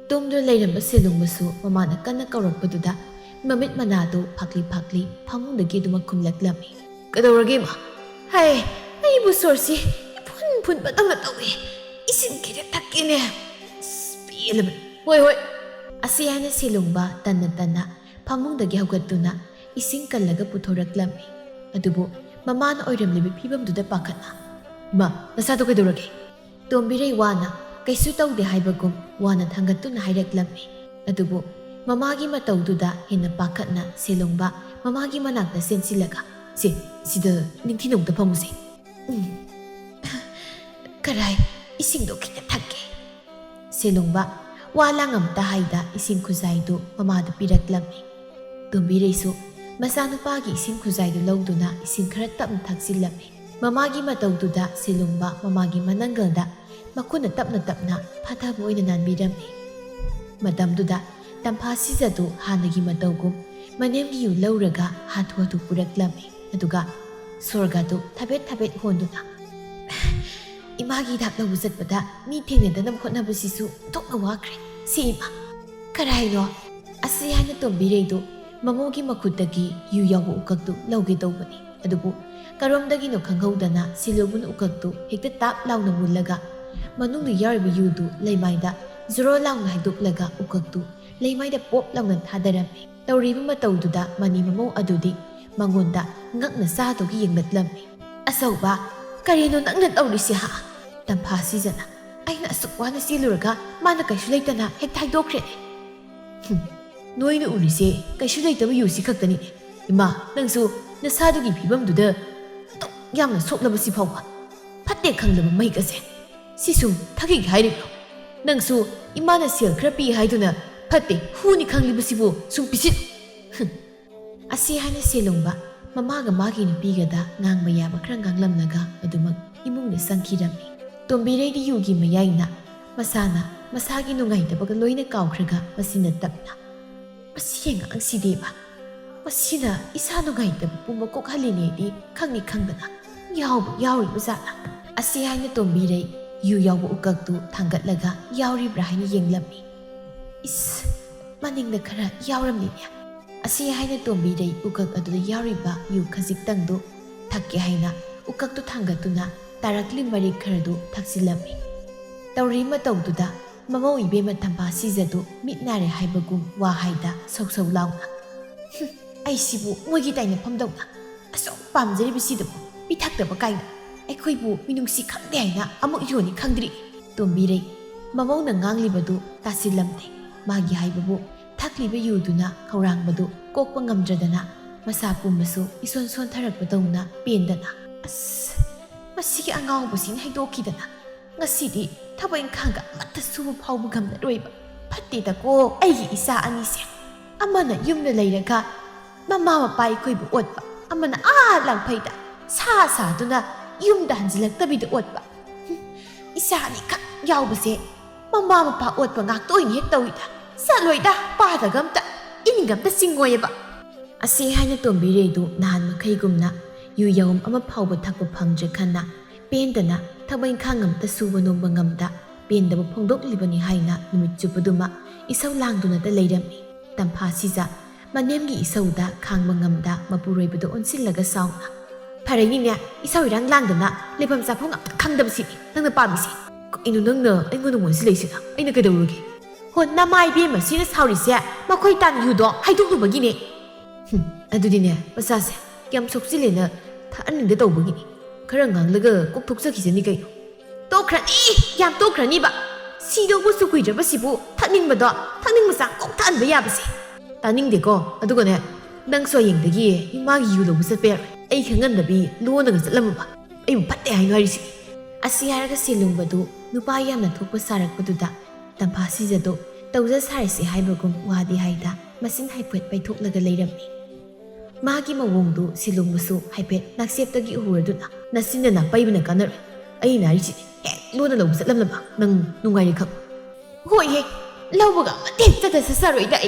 ꯇꯨꯝꯗꯨꯅ ꯂꯩꯔꯝꯕ ꯁꯦꯂꯨꯡꯕꯁꯨ ꯃꯃꯥꯅ ꯀꯟꯅ ꯀꯧꯔꯛꯄꯗꯨꯗ ꯃꯃꯤꯠ ꯃꯅꯥꯗꯨ ꯐꯥꯛꯂꯤ ꯐꯃꯨꯡꯗꯒꯤ ꯑꯗꯨꯃꯛ ꯈꯨꯝꯂꯛꯂꯝꯃꯤ꯫ ꯀꯩꯗꯧꯔꯒꯦ ꯃꯥ? ꯍꯩ ꯑꯩꯕꯨ ꯁꯣꯔꯁꯤ ꯏꯐꯨꯟ ꯐꯨꯟꯕꯗꯧꯅ ꯇꯧꯏ, ꯏꯁꯤꯡ ꯈꯤꯇ ꯊꯛꯀꯦꯅꯦ꯫ ꯄꯦꯜꯂꯕꯅꯤ꯫ ꯍꯣꯏ ꯑꯁꯤ ꯍꯥꯏꯅ ꯁꯦꯂꯨꯡꯕ ꯇꯟꯅ ꯐꯃꯨꯡꯗꯒꯤ ꯍꯧꯒꯠꯇꯨꯅ ꯏꯁꯤꯡ ꯀꯜꯂꯒ ꯄꯨꯊꯣꯔꯛꯂꯝꯃꯤ꯫ ꯑꯗꯨꯕꯨ ꯃꯃꯥꯅ ꯑꯣꯏꯔꯝꯂꯤꯕ ꯐꯤꯕꯝꯗꯨꯗ ꯄꯥꯈꯠꯅ ꯏꯃꯥ ꯅꯁꯥꯗꯣ ꯀꯩꯗꯧꯔꯒꯦ? ꯇꯣꯝꯕꯤꯔꯩ ꯋꯥꯅ ꯀꯩꯁꯨ ꯇꯧꯗꯦ ꯍꯥꯏꯕꯒꯨꯝ ꯋꯥꯅ ꯊꯥꯡꯒꯠꯇꯨꯅ ꯍꯥꯏꯔꯛꯂꯝꯃꯤ꯫ ꯑꯗꯨꯕꯨ ꯃꯃꯥꯒꯤ ꯃꯇꯧꯗꯨꯗ ꯍꯦꯟꯅ ꯄꯥꯈꯠꯅ ꯁꯦꯂꯨꯡꯕ ꯃꯃꯥꯒꯤ ꯃꯅꯥꯛꯇ ꯆꯦꯟꯁꯤꯜꯂꯒ ꯁꯤꯗ ꯅꯤꯡꯊꯤꯅꯧꯗ ꯐꯝꯃꯨꯁꯦ꯫ ꯀꯔꯥꯏ ꯏꯁꯤꯡꯗꯣ ꯈꯤꯇ ꯊꯛꯀꯦ꯫ ꯁꯦꯂꯨꯡꯕ ꯋꯥ ꯂꯥꯡꯉꯝꯇ ꯍꯥꯏꯗ ꯏꯁꯤꯡ ꯈꯨꯖꯥꯏꯗꯨ ꯃꯃꯥꯗ ꯄꯤꯔꯛꯂꯝꯃꯤ꯫ ꯇꯣꯝꯕꯤꯔꯩꯁꯨ ꯃꯆꯥꯅꯨꯄꯥꯒꯤ ꯏꯁꯤꯡ ꯈꯨꯖꯥꯏꯗꯨ ꯂꯧꯗꯨꯅ ꯏꯁꯤꯡ ꯈꯔ ꯇꯞꯅ ꯊꯛꯆꯤꯜꯂꯝꯃꯤ꯫ ꯃꯃꯥꯒꯤ ꯃꯇꯧꯗꯨꯗ ꯁꯦꯂꯨꯡꯕ ꯃꯃꯥꯒꯤ ꯃꯅꯪꯒꯜꯗ ꯃꯈꯨꯠꯅ ꯇꯞꯅ ꯐꯥꯊꯕ ꯑꯣꯏꯅ ꯅꯥꯟꯕꯤꯔꯝꯃꯤ꯫ ꯃꯇꯝꯗꯨꯗ ꯇꯝꯐꯥ ꯁꯤꯖꯗꯨ ꯍꯥꯟꯅꯒꯤ ꯃꯇꯧꯒꯨꯝ ꯃꯅꯦꯝꯒꯤ ꯌꯨ ꯂꯧꯔꯒ ꯍꯥꯊꯨ ꯄꯨꯔꯛꯂꯝꯃꯤ꯫ ꯑꯗꯨꯒ ꯁꯣꯔꯒꯗꯨ ꯊꯕꯦꯠ ꯍꯣꯟꯗꯨꯅ ꯏꯃꯥꯒꯤ ꯍꯤꯗꯥꯛ ꯂꯧꯕ ꯆꯠꯄꯗ ꯃꯤ ꯊꯦꯡꯅꯗꯅꯕ ꯍꯣꯠꯅꯕꯁꯤꯁꯨ ꯊꯣꯛꯅ ꯋꯥꯈ꯭ꯔꯦ꯫ ꯁꯤ ꯏꯃꯥ ꯀꯔꯥꯏꯅꯣ? ꯑꯁꯤ ꯍꯥꯏꯅ ꯇꯣꯝꯕꯤꯔꯩꯗꯨ ꯃꯃꯧꯒꯤ ꯃꯈꯨꯠꯇꯒꯤ ꯌꯨ ꯌꯥꯎꯕ ꯎꯀꯛꯇꯨ ꯂꯧꯒꯦ ꯇꯧꯕꯅꯤ꯫ ꯑꯗꯨꯕꯨ ꯀꯔꯣꯝꯗꯒꯤꯅꯣ ꯈꯪꯍꯧꯗꯅ ꯁꯤꯂꯨꯡꯕꯅ ꯎꯀꯛꯇꯨ ꯍꯦꯛꯇ ꯇꯥꯞ ꯂꯥꯎꯅ ꯃꯨꯜꯂꯒ ꯃꯅꯨꯡꯗ ꯌꯥꯎꯔꯤꯕ ꯌꯨꯗꯨ ꯂꯩꯃꯥꯏꯗ ꯖꯣꯔꯣ ꯂꯥꯎꯅ ꯍꯩꯗꯣꯛꯂꯒ ꯎꯀꯛꯇꯨ ꯂꯩꯃꯥꯏꯗ ꯄꯣꯞ ꯂꯥꯎꯅ ꯊꯥꯗꯔꯝꯃꯤ꯫ ꯇꯧꯔꯤꯕ ꯃꯇꯧꯗꯨꯗ ꯃꯅꯤ ꯃꯃꯧ ꯑꯗꯨꯗꯤ ꯃꯉꯣꯟꯗ ꯉꯛꯅ ꯆꯥꯗꯨꯒꯤ ꯌꯦꯡꯂꯛꯂꯝꯃꯤ꯫ ꯑꯆꯧꯕ ꯀꯔꯤꯅꯣ ꯅꯪꯅ ꯇꯧꯔꯤꯁꯤ ꯍꯥ? ꯇꯝꯐꯥ ꯁꯤꯖꯅ ꯑꯩꯅ ꯑꯁꯨꯛ ꯋꯥꯅ ꯆꯦꯜꯂꯨꯔꯒ ꯃꯥꯅ ꯀꯩꯁꯨ ꯂꯩꯇꯅ ꯍꯦꯛꯇ ꯍꯥꯏꯗꯣꯛꯈ꯭ꯔꯦꯅꯦ꯫ ꯅꯣꯏꯅ ꯎꯔꯤꯁꯦ ꯀꯩꯁꯨ ꯂꯩꯇꯕ ꯌꯨꯁꯤ ꯈꯛꯇꯅꯤꯅꯦ꯫ ꯏꯃꯥ ꯅꯪꯁꯨ ꯅꯁꯥꯗꯨꯒꯤ ꯐꯤꯕꯝꯗꯨꯗ ꯑꯗꯨꯛ ꯌꯥꯝꯅ ꯁꯣꯛꯂꯕꯁꯤ ꯐꯥꯎꯕ ꯐꯠꯇꯦ ꯈꯪꯂꯕ ꯃꯩꯛ ꯑꯁꯦ ꯁꯤꯁꯨ ꯊꯛꯈꯤꯒꯦ ꯍꯥꯏꯔꯤꯕ꯭ꯔꯣ? ꯅꯪꯁꯨ ꯏꯃꯥꯅ ꯁꯦꯜ ꯈꯔ ꯄꯤ ꯍꯥꯏꯗꯨꯅ ꯐꯠꯇꯦ ꯍꯨꯅꯤ ꯈꯪꯂꯤꯕꯁꯤꯕꯨ ꯁꯨꯝ ꯄꯤꯁꯤꯟ꯫ ꯑꯁꯤ ꯍꯥꯏꯅ ꯁꯦꯂꯨꯡꯕ ꯃꯃꯥꯒ ꯃꯥꯒꯤ ꯅꯨꯄꯤꯒꯗ ꯉꯥꯡꯕ ꯌꯥꯕ ꯈꯔ ꯉꯥꯡꯂꯝꯂꯒ ꯑꯗꯨꯃꯛ ꯏꯃꯨꯡꯗ ꯆꯪꯈꯤꯔꯝꯃꯤ꯫ ꯇꯣꯝꯕꯤꯔꯩꯗꯤ ꯌꯨꯒꯤ ꯃꯌꯥꯏꯅ ꯃꯁꯥꯅ ꯃꯁꯥꯒꯤ ꯅꯨꯡꯉꯥꯏꯇꯕꯒ ꯂꯣꯏꯅ ꯀꯥꯎꯈ꯭ꯔꯒ ꯃꯁꯤꯅ ꯇꯞꯅ ꯃꯁꯤ ꯑꯉꯥꯡꯁꯤꯗꯤꯕ ꯃꯁꯤꯅ ꯏꯁꯥ ꯅꯨꯡꯉꯥꯏꯇꯕ ꯄꯨꯝꯕ ꯀꯣꯛꯍꯜꯂꯤꯅꯦꯗꯤ ꯈꯪꯗꯅ ꯌꯥꯎꯔꯤꯕ ꯖꯥꯠꯂ? ꯑꯁꯤ ꯍꯥꯏꯅ ꯇꯣꯝꯕꯤꯔꯩ ꯌꯨ ꯌꯥꯎꯕ ꯎꯀꯛꯇꯨ ꯊꯥꯡꯒꯠꯂꯒ ꯌꯥꯎꯔꯤꯕ꯭ꯔꯥ ꯍꯥꯏꯅ ꯌꯦꯡꯂꯝꯃꯤ꯫ ꯏꯁ ꯃꯅꯤꯡꯗ ꯈꯔ ꯌꯥꯎꯔꯝꯂꯤꯅꯦ꯫ ꯑꯁꯤ ꯍꯥꯏꯅ ꯇꯣꯝꯕꯤꯔꯩ ꯎꯀꯛ ꯑꯗꯨꯗ ꯌꯥꯎꯔꯤꯕ ꯌꯨ ꯈꯖꯤꯛꯇꯪꯗꯨ ꯊꯛꯀꯦ ꯍꯥꯏꯅ ꯎꯀꯛꯇꯨ ꯊꯥꯡꯒꯠꯇꯨꯅ ꯇꯥꯔꯛꯂꯤ ꯃꯔꯤꯛ ꯈꯔꯗꯨ ꯊꯛꯆꯤꯜꯂꯝꯃꯤ꯫ ꯇꯧꯔꯤ ꯃꯇꯧꯗꯨꯗ ꯃꯃꯧ ꯏꯕꯦꯝꯃ ꯇꯝꯐꯥ ꯁꯤꯖꯗꯨ ꯃꯤꯠ ꯅꯥꯔꯦ ꯍꯥꯏꯕꯒꯨꯝ ꯋꯥ ꯍꯥꯏꯗ ꯁꯧ ꯂꯥꯎꯅ ꯑꯩꯁꯤꯕꯨ ꯃꯣꯏꯒꯤ ꯇꯥꯏꯅꯐꯝꯗꯧꯅ ꯑꯁꯨꯛ ꯄꯥꯝꯖꯔꯤꯕꯁꯤꯗꯕꯨ ꯄꯤꯊꯛꯇꯕ ꯀꯥꯏꯅ ꯑꯩꯈꯣꯏꯕꯨ ꯃꯤꯅꯨꯡꯁꯤ ꯈꯪꯗꯦ ꯍꯥꯏꯅ ꯑꯃꯨꯛ ꯌꯣꯟꯅꯤ ꯈꯪꯗ꯭ꯔꯤ꯫ ꯇꯣꯝꯕꯤꯔꯩ ꯃꯃꯧꯅ ꯉꯥꯡꯂꯤꯕꯗꯨ ꯇꯥꯁꯤꯜꯂꯝꯗꯦ꯫ ꯃꯥꯒꯤ ꯍꯥꯏꯕꯕꯨ ꯊꯛꯂꯤꯕ ꯌꯨꯗꯨꯅ ꯈꯧꯔꯥꯡꯕꯗꯨ ꯀꯣꯛꯄ ꯉꯝꯗ꯭ꯔꯗꯅ ꯃꯁꯥ ꯄꯨꯝꯕꯁꯨ ꯏꯁꯣꯟ ꯁꯣꯟꯊꯔꯛꯄꯗꯧꯅ ꯄꯦꯟꯗꯅ ꯑꯁ ꯃꯁꯤꯒꯤ ꯑꯉꯥꯎꯕꯁꯤꯅ ꯍꯩꯗꯣꯛꯈꯤꯗꯅ ꯉꯁꯤꯗꯤ ꯊꯕꯛ ꯏꯪꯈꯥꯡꯒ ꯑꯃꯠꯇ ꯁꯨꯕ ꯐꯥꯎꯕ ꯉꯝꯂꯔꯣꯏꯕ ꯐꯠꯇꯦꯗꯀꯣ ꯑꯩꯒꯤ ꯏꯆꯥ ꯑꯅꯤꯁꯦ꯫ ꯑꯃꯅ ꯌꯨꯝꯗ ꯂꯩꯔꯒ ꯃꯃꯥ ꯃꯄꯥ ꯑꯩꯈꯣꯏꯕꯨ ꯑꯣꯠꯄ, ꯑꯃꯅ ꯂꯥꯡꯐꯩꯗ ꯁꯥꯗꯨꯅ ꯌꯨꯝꯗ ꯍꯟꯖꯤꯜꯂꯛꯇꯕꯤꯗ ꯑꯣꯠꯄ꯫ ꯏꯆꯥ ꯑꯅꯤꯈꯛ ꯌꯥꯎꯕꯁꯦ ꯃꯃꯥ ꯃꯄꯥ ꯑꯣꯠꯄ ꯉꯥꯛꯇ ꯑꯣꯏꯅ ꯍꯦꯛ ꯇꯧꯏꯗ ꯆꯠꯂꯣꯏꯗ ꯄꯥꯗꯒ ꯑꯝꯇ ꯏꯅꯤꯡꯒ ꯑꯝꯇ ꯆꯤꯡꯉꯣꯏꯑꯕ꯫ ꯑꯁꯤ ꯍꯥꯏꯅ ꯇꯣꯝꯕꯤꯔꯩꯗꯨ ꯅꯍꯥꯟ ꯃꯈꯩꯒꯨꯝꯅ ꯌꯨ ꯌꯥꯎꯝ ꯑꯃ ꯐꯥꯎꯕ ꯊꯛꯄ ꯐꯪꯗ꯭ꯔꯦ ꯈꯟꯅ ꯄꯦꯟꯗꯅ ꯊꯕꯛ ꯏꯪꯈꯥꯡ ꯑꯃꯇ ꯁꯨꯕ ꯅꯣꯝꯕ ꯉꯝꯗ ꯄꯦꯟꯗꯕ ꯐꯣꯡꯗꯣꯛꯂꯤꯕꯅꯤ ꯍꯥꯏꯅ ꯅꯨꯃꯤꯠ ꯆꯨꯞꯄꯗꯨꯃ ꯏꯁꯧ ꯂꯥꯡꯗꯨꯅꯇ ꯂꯩꯔꯝꯃꯤ꯫ ꯇꯝꯐꯥ ꯁꯤꯖ ꯃꯅꯦꯝꯒꯤ ꯏꯁꯧꯗ ꯈꯥꯡꯕ ꯉꯝꯗ ꯃꯄꯨꯔꯣꯏꯕꯗꯨ ꯑꯣꯟꯁꯤꯜꯂꯒ ꯁꯥꯎꯅ ꯐꯔꯦꯅꯤꯅꯦ ꯏꯁꯧ ꯏꯔꯥꯡ ꯂꯥꯡꯗꯅ ꯂꯩꯐꯝ ꯆꯥꯐꯝ ꯑꯝꯇ ꯈꯪꯗꯕꯁꯤꯅꯤ ꯅꯪꯅ ꯄꯥꯝꯃꯤꯁꯤ ꯀꯩꯅꯣ ꯅꯪꯅ ꯑꯩꯉꯣꯟꯗ ꯃꯣꯟꯁꯤꯜꯂꯛꯏꯁꯤꯅ ꯑꯩꯅ ꯀꯩꯗꯧꯔꯨꯒꯦ ꯍꯣ ꯅꯃꯥꯏ ꯏꯕꯦꯝꯃ ꯁꯤꯅ ꯁꯥꯎꯔꯤꯁꯦ ꯃꯈꯣꯏ ꯇꯥꯟ ꯌꯨꯗꯣ ꯍꯩꯗꯣꯛꯂꯨꯕꯒꯤꯅꯦ ꯑꯗꯨꯗꯤꯅꯦ ꯃꯆꯥꯁꯦ ꯀꯌꯥꯝ ꯁꯣꯛꯆꯤꯜꯂꯦꯅ ꯊꯛꯍꯟꯅꯤꯡꯗ ꯇꯧꯕꯒꯤꯅꯤ ꯈꯔ ꯉꯥꯡꯂꯒ ꯀꯣꯛꯊꯣꯛꯆꯈꯤꯁꯅꯤ ꯀꯩꯅꯣ ꯇꯣꯛꯈ꯭ꯔꯅꯤ ꯌꯥꯝ ꯇꯣꯛꯈ꯭ꯔꯅꯤꯕ ꯁꯤꯗꯧꯕꯁꯨ ꯀꯨꯏꯗ꯭ꯔꯕꯁꯤꯕꯨ ꯊꯛꯅꯤꯡꯕꯗꯣ ꯊꯛꯅꯤꯡꯕ ꯆꯥꯡ ꯀꯣꯛ ꯊꯛꯍꯟꯕ ꯌꯥꯕꯁꯦ ꯇꯥꯅꯤꯡꯗꯦꯀꯣ ꯑꯗꯨꯒꯅꯦ ꯅꯪꯁꯨ ꯍꯌꯦꯡꯗꯒꯤ ꯏꯃꯥꯒꯤ ꯌꯨ ꯂꯧꯕ ꯆꯠꯄ ꯌꯥꯔꯣꯏ ꯑꯩ ꯈꯪꯍꯟꯗꯕꯤ ꯂꯣꯟꯅꯒ ꯆꯠꯂꯝꯃꯕ ꯑꯩꯕꯨ ꯐꯠꯇꯦ ꯍꯥꯏꯅꯣ ꯍꯥꯏꯔꯤꯁꯤꯅꯤ ꯑꯁꯤ ꯍꯥꯏꯔꯒ ꯁꯦꯂꯨꯡꯕꯗꯨ ꯅꯨꯄꯥ ꯌꯥꯝꯅ ꯊꯣꯛꯄ ꯁꯥꯔꯛꯄꯗꯨꯗ ꯇꯝꯐꯥ ꯁꯤꯖꯗꯣ ꯇꯧꯖ ꯁꯥꯔꯤꯁꯦ ꯍꯥꯏꯕꯒꯨꯝ ꯋꯥꯗꯤ ꯍꯥꯏꯗ ꯃꯆꯤꯟ ꯍꯥꯏꯐꯦꯠ ꯄꯩꯊꯣꯛꯂꯒ ꯂꯩꯔꯝꯃꯤ ꯃꯥꯒꯤ ꯃꯑꯣꯡꯗꯨ ꯁꯦꯂꯨꯡꯕꯁꯨ ꯍꯥꯏꯐꯦꯠ ꯅꯥꯛꯆꯦꯞꯇꯒꯤ ꯎꯍꯨꯔꯗꯨꯅ ꯅꯆꯤꯟꯗꯅ ꯄꯩꯕꯅ ꯀꯥꯟꯅꯔꯣꯏ ꯑꯩꯅ ꯍꯥꯏꯔꯤꯁꯤꯅꯤ ꯍꯦꯛ ꯂꯣꯟꯅ ꯂꯧꯕ ꯆꯠꯂꯝꯂꯕ ꯅꯪ ꯅꯨꯡꯉꯥꯏꯔꯦ ꯈꯪ ꯍꯣꯏꯍꯦ ꯂꯧꯕꯒ ꯑꯃꯇ ꯆꯠꯇ ꯆꯠꯆꯔꯣꯏꯗ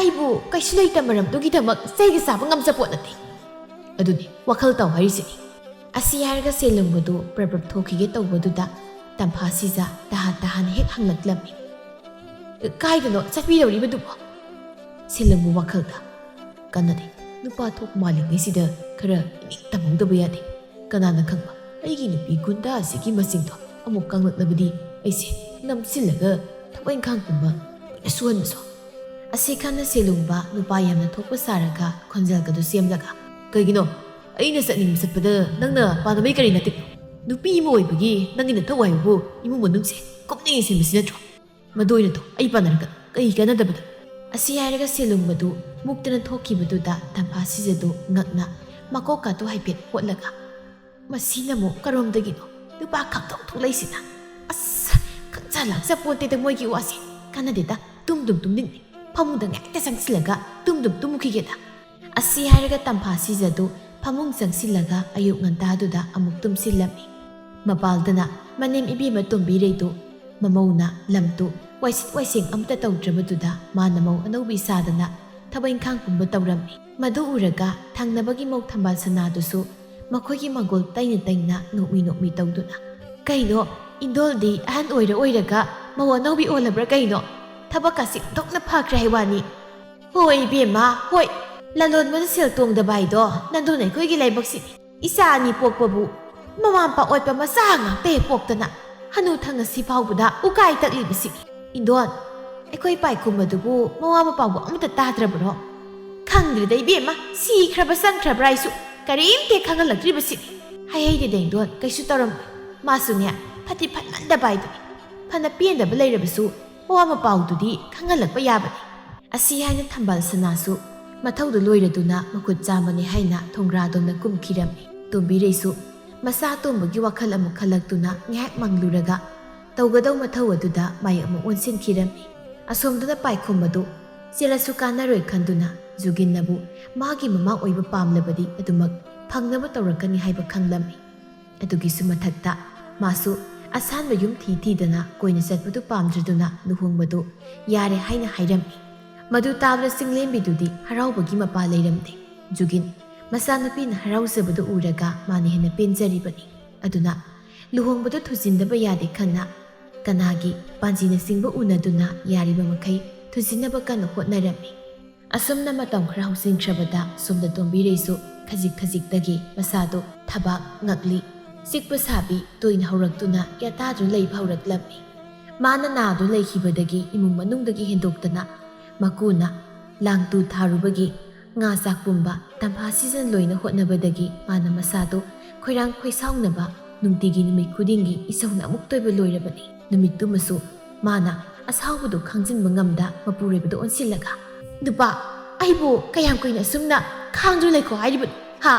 ꯑꯩꯕꯨ ꯀꯩꯁꯨ ꯂꯩꯇ ꯃꯔꯝꯗꯨꯒꯤꯗꯃꯛ ꯆꯩꯒ ꯆꯥꯕ ꯉꯝꯖꯄꯣꯠ ꯅꯠꯇꯦ ꯑꯗꯨꯅꯤ ꯋꯥꯈꯜ ꯇꯧ ꯍꯥꯏꯔꯤꯁꯤꯅꯤ ꯑꯁꯤ ꯍꯥꯏꯔꯒ ꯁꯦꯂꯨꯡꯕꯗꯨ ꯄ꯭ꯔꯞ ꯊꯣꯛꯈꯤꯒꯦ ꯇꯧꯕꯗꯨꯗ ꯇꯝꯐꯥ ꯁꯤꯖ ꯇꯍꯥꯅ ꯍꯦꯛ ꯍꯪꯂꯛꯂꯝꯃꯤ ꯀꯥꯏꯗꯅꯣ ꯆꯠꯄꯤꯗꯧꯔꯤꯕꯗꯨꯕꯣ ꯁꯦꯂꯨꯡꯕ ꯋꯥꯈꯜꯗ ꯀꯟꯅꯗꯤ ꯅꯨꯄꯥ ꯊꯣꯛ ꯃꯥꯜꯂꯤꯉꯩꯁꯤꯗ ꯈꯔ ꯏꯅꯤꯡ ꯇꯝꯍꯧꯗꯕ ꯌꯥꯗꯦ ꯀꯅꯥꯅ ꯈꯪꯕ ꯑꯩꯒꯤ ꯅꯨꯄꯤ ꯒꯨꯟꯗꯥ ꯑꯁꯤꯒꯤ ꯃꯁꯤꯡꯗꯣ ꯑꯃꯨꯛ ꯀꯪꯂꯛꯂꯕꯗꯤ ꯑꯩꯁꯦ ꯅꯝꯁꯤꯜꯂꯒ ꯊꯕꯛ ꯏꯪꯈꯥꯡ ꯄꯨꯝꯕ ꯂꯣꯏꯅ ꯁꯨꯍꯟꯕꯁꯨ ꯑꯁꯤ ꯈꯟꯅ ꯁꯦꯂꯨꯡꯕ ꯅꯨꯄꯥ ꯌꯥꯝꯅ ꯊꯣꯛꯄ ꯁꯥꯔꯒ ꯈꯣꯟꯖꯦꯜꯒꯗꯨ ꯁꯦꯝꯂꯒ ꯀꯩꯒꯤꯅꯣ ꯑꯩꯅ ꯆꯠꯅꯤꯡꯕ ꯆꯠꯄꯗ ꯅꯪꯅ ꯄꯥꯟꯗꯕꯩ ꯀꯔꯤ ꯅꯠꯇꯦꯅꯣ ꯅꯨꯄꯤ ꯑꯃ ꯑꯣꯏꯕꯒꯤ ꯅꯪꯒꯤ ꯅꯊꯧ ꯍꯥꯏꯕꯕꯨ ꯏꯃꯨꯡ ꯃꯅꯨꯡꯁꯦ ꯀꯨꯞꯅ ꯌꯦꯡꯁꯤꯟꯕꯁꯤ ꯅꯠꯇ꯭ꯔꯣ ꯃꯗꯨ ꯑꯣꯏꯅꯗꯣ ꯑꯩ ꯄꯥꯟꯅꯔꯒ ꯀꯩ ꯀꯥꯟꯅꯗꯕꯗ ꯑꯁꯤ ꯍꯥꯏꯔꯒ ꯁꯦꯂꯨꯡꯕꯗꯨ ꯃꯨꯛꯇꯅ ꯊꯣꯛꯈꯤꯕꯗꯨꯗ ꯇꯝꯐꯥ ꯁꯤꯖꯗꯨ ꯉꯛꯅ ꯃꯀꯣꯛꯀꯥꯇꯨ ꯍꯥꯏꯐꯦꯠ ꯍꯣꯠꯂꯒ ꯃꯁꯤꯅ ꯑꯃꯨꯛ ꯀꯔꯣꯝꯗꯒꯤꯅꯣ ꯅꯨꯄꯥ ꯈꯪꯊꯣꯛ ꯊꯣꯛꯂꯛꯏꯁꯤꯅ ꯑꯁ ꯈꯪꯖ ꯂꯥꯛꯆ ꯄꯣꯟꯇꯦꯗ ꯃꯣꯏꯒꯤ ꯋꯥꯁꯦ ꯀꯥꯟꯅꯗꯦꯗ ꯇꯨꯝꯅꯤꯡꯉꯤ ꯐꯃꯨꯡꯗ ꯉꯥꯛꯇ ꯆꯪꯁꯤꯜꯂꯒ ꯇꯨꯝꯈꯤꯒꯦꯗ ꯑꯁꯤ ꯍꯥꯏꯔꯒ ꯇꯝꯐꯥ ꯁꯤꯖꯗꯨ ꯐꯃꯨꯡ ꯆꯪꯁꯤꯜꯂꯒ ꯑꯌꯨꯛ ꯉꯟꯇꯥꯗꯨꯗ ꯑꯃꯨꯛ ꯇꯨꯝꯁꯤꯜꯂꯝꯃꯤ ꯃꯄꯥꯜꯗꯅ ꯃꯅꯦꯝ ꯏꯕꯦꯝꯃ ꯇꯣꯝꯕꯤꯔꯩꯗꯨ ꯃꯃꯧꯅ ꯂꯝꯇꯨ ꯋꯥꯏꯁꯤꯠ ꯋꯥꯏꯁꯦꯡ ꯑꯃꯇ ꯇꯧꯗ꯭ꯔꯕꯗꯨꯗ ꯃꯥꯅ ꯃꯧ ꯑꯅꯧꯕꯤ ꯁꯥꯗꯅ ꯊꯕꯛ ꯏꯪꯈꯥꯡ ꯄꯨꯝꯕ ꯇꯧꯔꯝꯃꯤ ꯃꯗꯨ ꯎꯔꯒ ꯊꯪꯅꯕꯒꯤ ꯃꯧ ꯊꯝꯕꯥꯜ ꯁꯅꯥꯗꯨꯁꯨ ꯃꯈꯣꯏꯒꯤ ꯃꯒꯣꯜ ꯇꯩꯅ ꯅꯣꯛꯃꯤ ꯇꯧꯗꯨꯅ ꯀꯩꯅꯣ ꯏꯟꯗꯣꯜꯗꯤ ꯑꯍꯟ ꯑꯣꯏꯔꯒ ꯃꯧ ꯑꯅꯧꯕꯤ ꯑꯣꯜꯂꯕ꯭ꯔꯥ ꯀꯩꯅꯣ ꯊꯕꯛꯀꯁꯤ ꯑꯣꯟꯊꯣꯛꯅ ꯐꯈ꯭ꯔꯦ ꯍꯥꯏꯋꯥꯅꯤ ꯍꯣꯏ ꯏꯕꯦꯝꯃ ꯍꯣꯏ ꯂꯂꯣꯟꯕꯗ ꯁꯦꯜ ꯇꯣꯡꯗꯕ ꯍꯥꯏꯗꯣ ꯅꯪꯗꯨꯅ ꯑꯩꯈꯣꯏꯒꯤ ꯂꯥꯏꯕꯛꯁꯤꯅꯤ ꯏꯆꯥ ꯑꯅꯤ ꯄꯣꯛꯄꯕꯨ ꯃꯃꯥ ꯃꯄꯥ ꯑꯣꯠꯄ ꯃꯆꯥ ꯉꯥꯛꯇ ꯍꯦꯛ ꯄꯣꯛꯇꯅ ꯍꯅꯨ ꯊꯪꯉꯁꯤ ꯐꯥꯎꯕꯗ ꯎꯀꯥꯏ ꯇꯛꯂꯤꯕꯁꯤꯅꯤ ꯏꯟꯗꯣꯟ ꯑꯩꯈꯣꯏ ꯄꯥꯏꯈꯨꯝ ꯑꯗꯨꯕꯨ ꯃꯃꯥ ꯃꯄꯥꯕꯨ ꯑꯃꯇ ꯇꯥꯗ꯭ꯔꯕ꯭ꯔꯣ ꯈꯪꯗ꯭ꯔꯦꯗ ꯏꯕꯦꯝꯃ ꯁꯤꯈ꯭ꯔꯕ ꯆꯪꯈ꯭ꯔꯕ꯭ꯔꯥ ꯑꯩꯁꯨ ꯀꯔꯤꯝꯇ ꯈꯪꯍꯜꯂꯛꯇ꯭ꯔꯤꯕꯁꯤꯅꯤ ꯍꯩꯍꯩꯗꯦꯗ ꯏꯟꯗꯣꯟ ꯀꯩꯁꯨ ꯇꯧꯔꯝꯃꯣꯏ ꯃꯥꯁꯨꯅꯦ ꯐꯠꯇꯤ ꯐꯠꯃꯟꯗꯕ ꯍꯥꯏꯗꯨꯅꯤ ꯐꯅ ꯄꯦꯟꯗꯕ ꯂꯩꯔꯕꯁꯨ ꯃꯋꯥ ꯃꯄꯥꯎꯗꯨꯗꯤ ꯈꯪꯍꯜꯂꯛꯄ ꯌꯥꯕꯅꯤ ꯑꯁꯤ ꯍꯥꯏꯅ ꯊꯝꯕꯥꯜ ꯁꯅꯥꯁꯨ ꯃꯊꯧꯗꯨ ꯂꯣꯏꯔꯗꯨꯅ ꯃꯈꯨꯠ ꯆꯥꯝꯃꯅꯤ ꯍꯥꯏꯅ ꯊꯣꯡꯒ꯭ꯔꯥꯗꯣꯝꯗ ꯀꯨꯝꯈꯤꯔꯝꯃꯤ ꯇꯣꯝꯕꯤꯔꯩꯁꯨ ꯃꯆꯥ ꯇꯣꯝꯕꯒꯤ ꯋꯥꯈꯜ ꯑꯃꯨꯛ ꯈꯜꯂꯛꯇꯨꯅ ꯉꯥꯏꯍꯥꯛ ꯃꯪꯂꯨꯔꯒ ꯇꯧꯒꯗꯧ ꯃꯊꯧ ꯑꯗꯨꯗ ꯃꯥꯏ ꯑꯃꯨꯛ ꯑꯣꯟꯁꯤꯟꯈꯤꯔꯝꯃꯤ ꯑꯁꯣꯝꯗꯅ ꯄꯥꯏꯈꯨꯝ ꯑꯗꯨ ꯆꯦꯜꯂꯁꯨ ꯀꯥꯟꯅꯔꯣꯏ ꯈꯟꯗꯨꯅ ꯖꯨꯒꯤꯟꯅꯕꯨ ꯃꯥꯒꯤ ꯃꯃꯥ ꯑꯣꯏꯕ ꯄꯥꯝꯂꯕꯗꯤ ꯑꯗꯨꯃꯛ ꯐꯪꯅꯕ ꯇꯧꯔꯛꯀꯅꯤ ꯍꯥꯏꯕ ꯈꯪꯂꯝꯃꯤ ꯑꯗꯨꯒꯤꯁꯨ ꯃꯊꯛꯇ ꯃꯥꯁꯨ ꯑꯁꯥꯟꯕ ꯌꯨꯝ ꯊꯤꯗꯅ ꯀꯣꯏꯅ ꯆꯠꯄꯗꯨ ꯄꯥꯝꯗ꯭ꯔꯗꯨꯅ ꯂꯨꯍꯣꯡꯕꯗꯨ ꯌꯥꯔꯦ ꯍꯥꯏꯅ ꯍꯥꯏꯔꯝꯃꯤ ꯃꯗꯨ ꯇꯥꯕꯗ ꯆꯤꯡꯂꯦꯝꯕꯤꯗꯨꯗꯤ ꯍꯔꯥꯎꯕꯒꯤ ꯃꯄꯥ ꯂꯩꯔꯝꯗꯦ ꯖꯨꯒꯤꯟ ꯃꯆꯥꯅꯨꯄꯤꯅ ꯍꯔꯥꯎꯖꯕꯗꯨ ꯎꯔꯒ ꯃꯥꯅ ꯍꯦꯟꯅ ꯄꯦꯟꯖꯔꯤꯕꯅꯤ ꯑꯗꯨꯅ ꯂꯨꯍꯣꯡꯕꯗꯨ ꯊꯨꯖꯤꯟꯗꯕ ꯌꯥꯗꯦ ꯈꯟꯅ ꯀꯅꯥꯒꯤ ꯄꯥꯟꯖꯤꯅꯆꯤꯡꯕ ꯎꯅꯗꯨꯅ ꯌꯥꯔꯤꯕ ꯃꯈꯩ ꯊꯨꯖꯤꯟꯅꯕ ꯀꯟꯅ ꯍꯣꯠꯅꯔꯝꯃꯤ ꯑꯁꯨꯝꯅ ꯃꯇꯝ ꯈꯔ ꯍꯧꯖꯤꯟꯈ꯭ꯔꯕꯗ ꯁꯣꯝꯗ ꯇꯣꯝꯕꯤꯔꯩꯁꯨ ꯈꯖꯤꯛꯇꯒꯤ ꯃꯁꯥꯗꯨ ꯊꯕꯥꯛ ꯉꯛꯂꯤ ꯆꯤꯛꯄ ꯁꯥꯕꯤ ꯇꯣꯏꯅ ꯍꯧꯔꯛꯇꯨꯅ ꯌꯥꯇꯥꯗꯨꯅ ꯂꯩꯕ ꯍꯧꯔꯛꯂꯝꯃꯤ ꯃꯥꯅ ꯅꯥꯗꯨ ꯂꯩꯈꯤꯕꯗꯒꯤ ꯏꯃꯨꯡ ꯃꯅꯨꯡꯗꯒꯤ ꯍꯦꯟꯗꯣꯛꯇꯅ ꯃꯀꯨꯅ ꯂꯥꯡꯇꯨ ꯊꯥꯔꯨꯕꯒꯤ ꯉꯥ ꯆꯥꯛ ꯄꯨꯝꯕ ꯇꯝꯐꯥ ꯁꯤꯖꯟ ꯂꯣꯏꯅ ꯍꯣꯠꯅꯕꯗꯒꯤ ꯃꯥꯅ ꯃꯁꯥꯗꯨ ꯈꯣꯏꯔꯥꯡ ꯈꯣꯏꯁꯥꯎꯅꯕ ꯅꯨꯡꯇꯤꯒꯤ ꯅꯨꯃꯤꯠ ꯈꯨꯗꯤꯡꯒꯤ ꯏꯁꯧꯅ ꯑꯃꯨꯛ ꯇꯣꯏꯕ ꯂꯣꯏꯔꯕꯅꯤ ꯅꯨꯃꯤꯠꯇꯨꯃꯁꯨ ꯃꯥꯅ ꯑꯁꯥꯎꯕꯗꯨ ꯈꯥꯡꯖꯤꯟꯕ ꯉꯝꯗ ꯃꯄꯨꯔꯣꯏꯕꯗ ꯑꯣꯟꯁꯤꯜꯂꯒ ꯅꯨꯄꯥ ꯑꯩꯕꯨ ꯀꯌꯥꯝ ꯀꯨꯏꯅ ꯑꯁꯨꯝꯅ ꯈꯥꯡꯗꯨ ꯂꯩꯈꯣ ꯍꯥꯏꯔꯤꯕꯅꯣ ꯍꯥ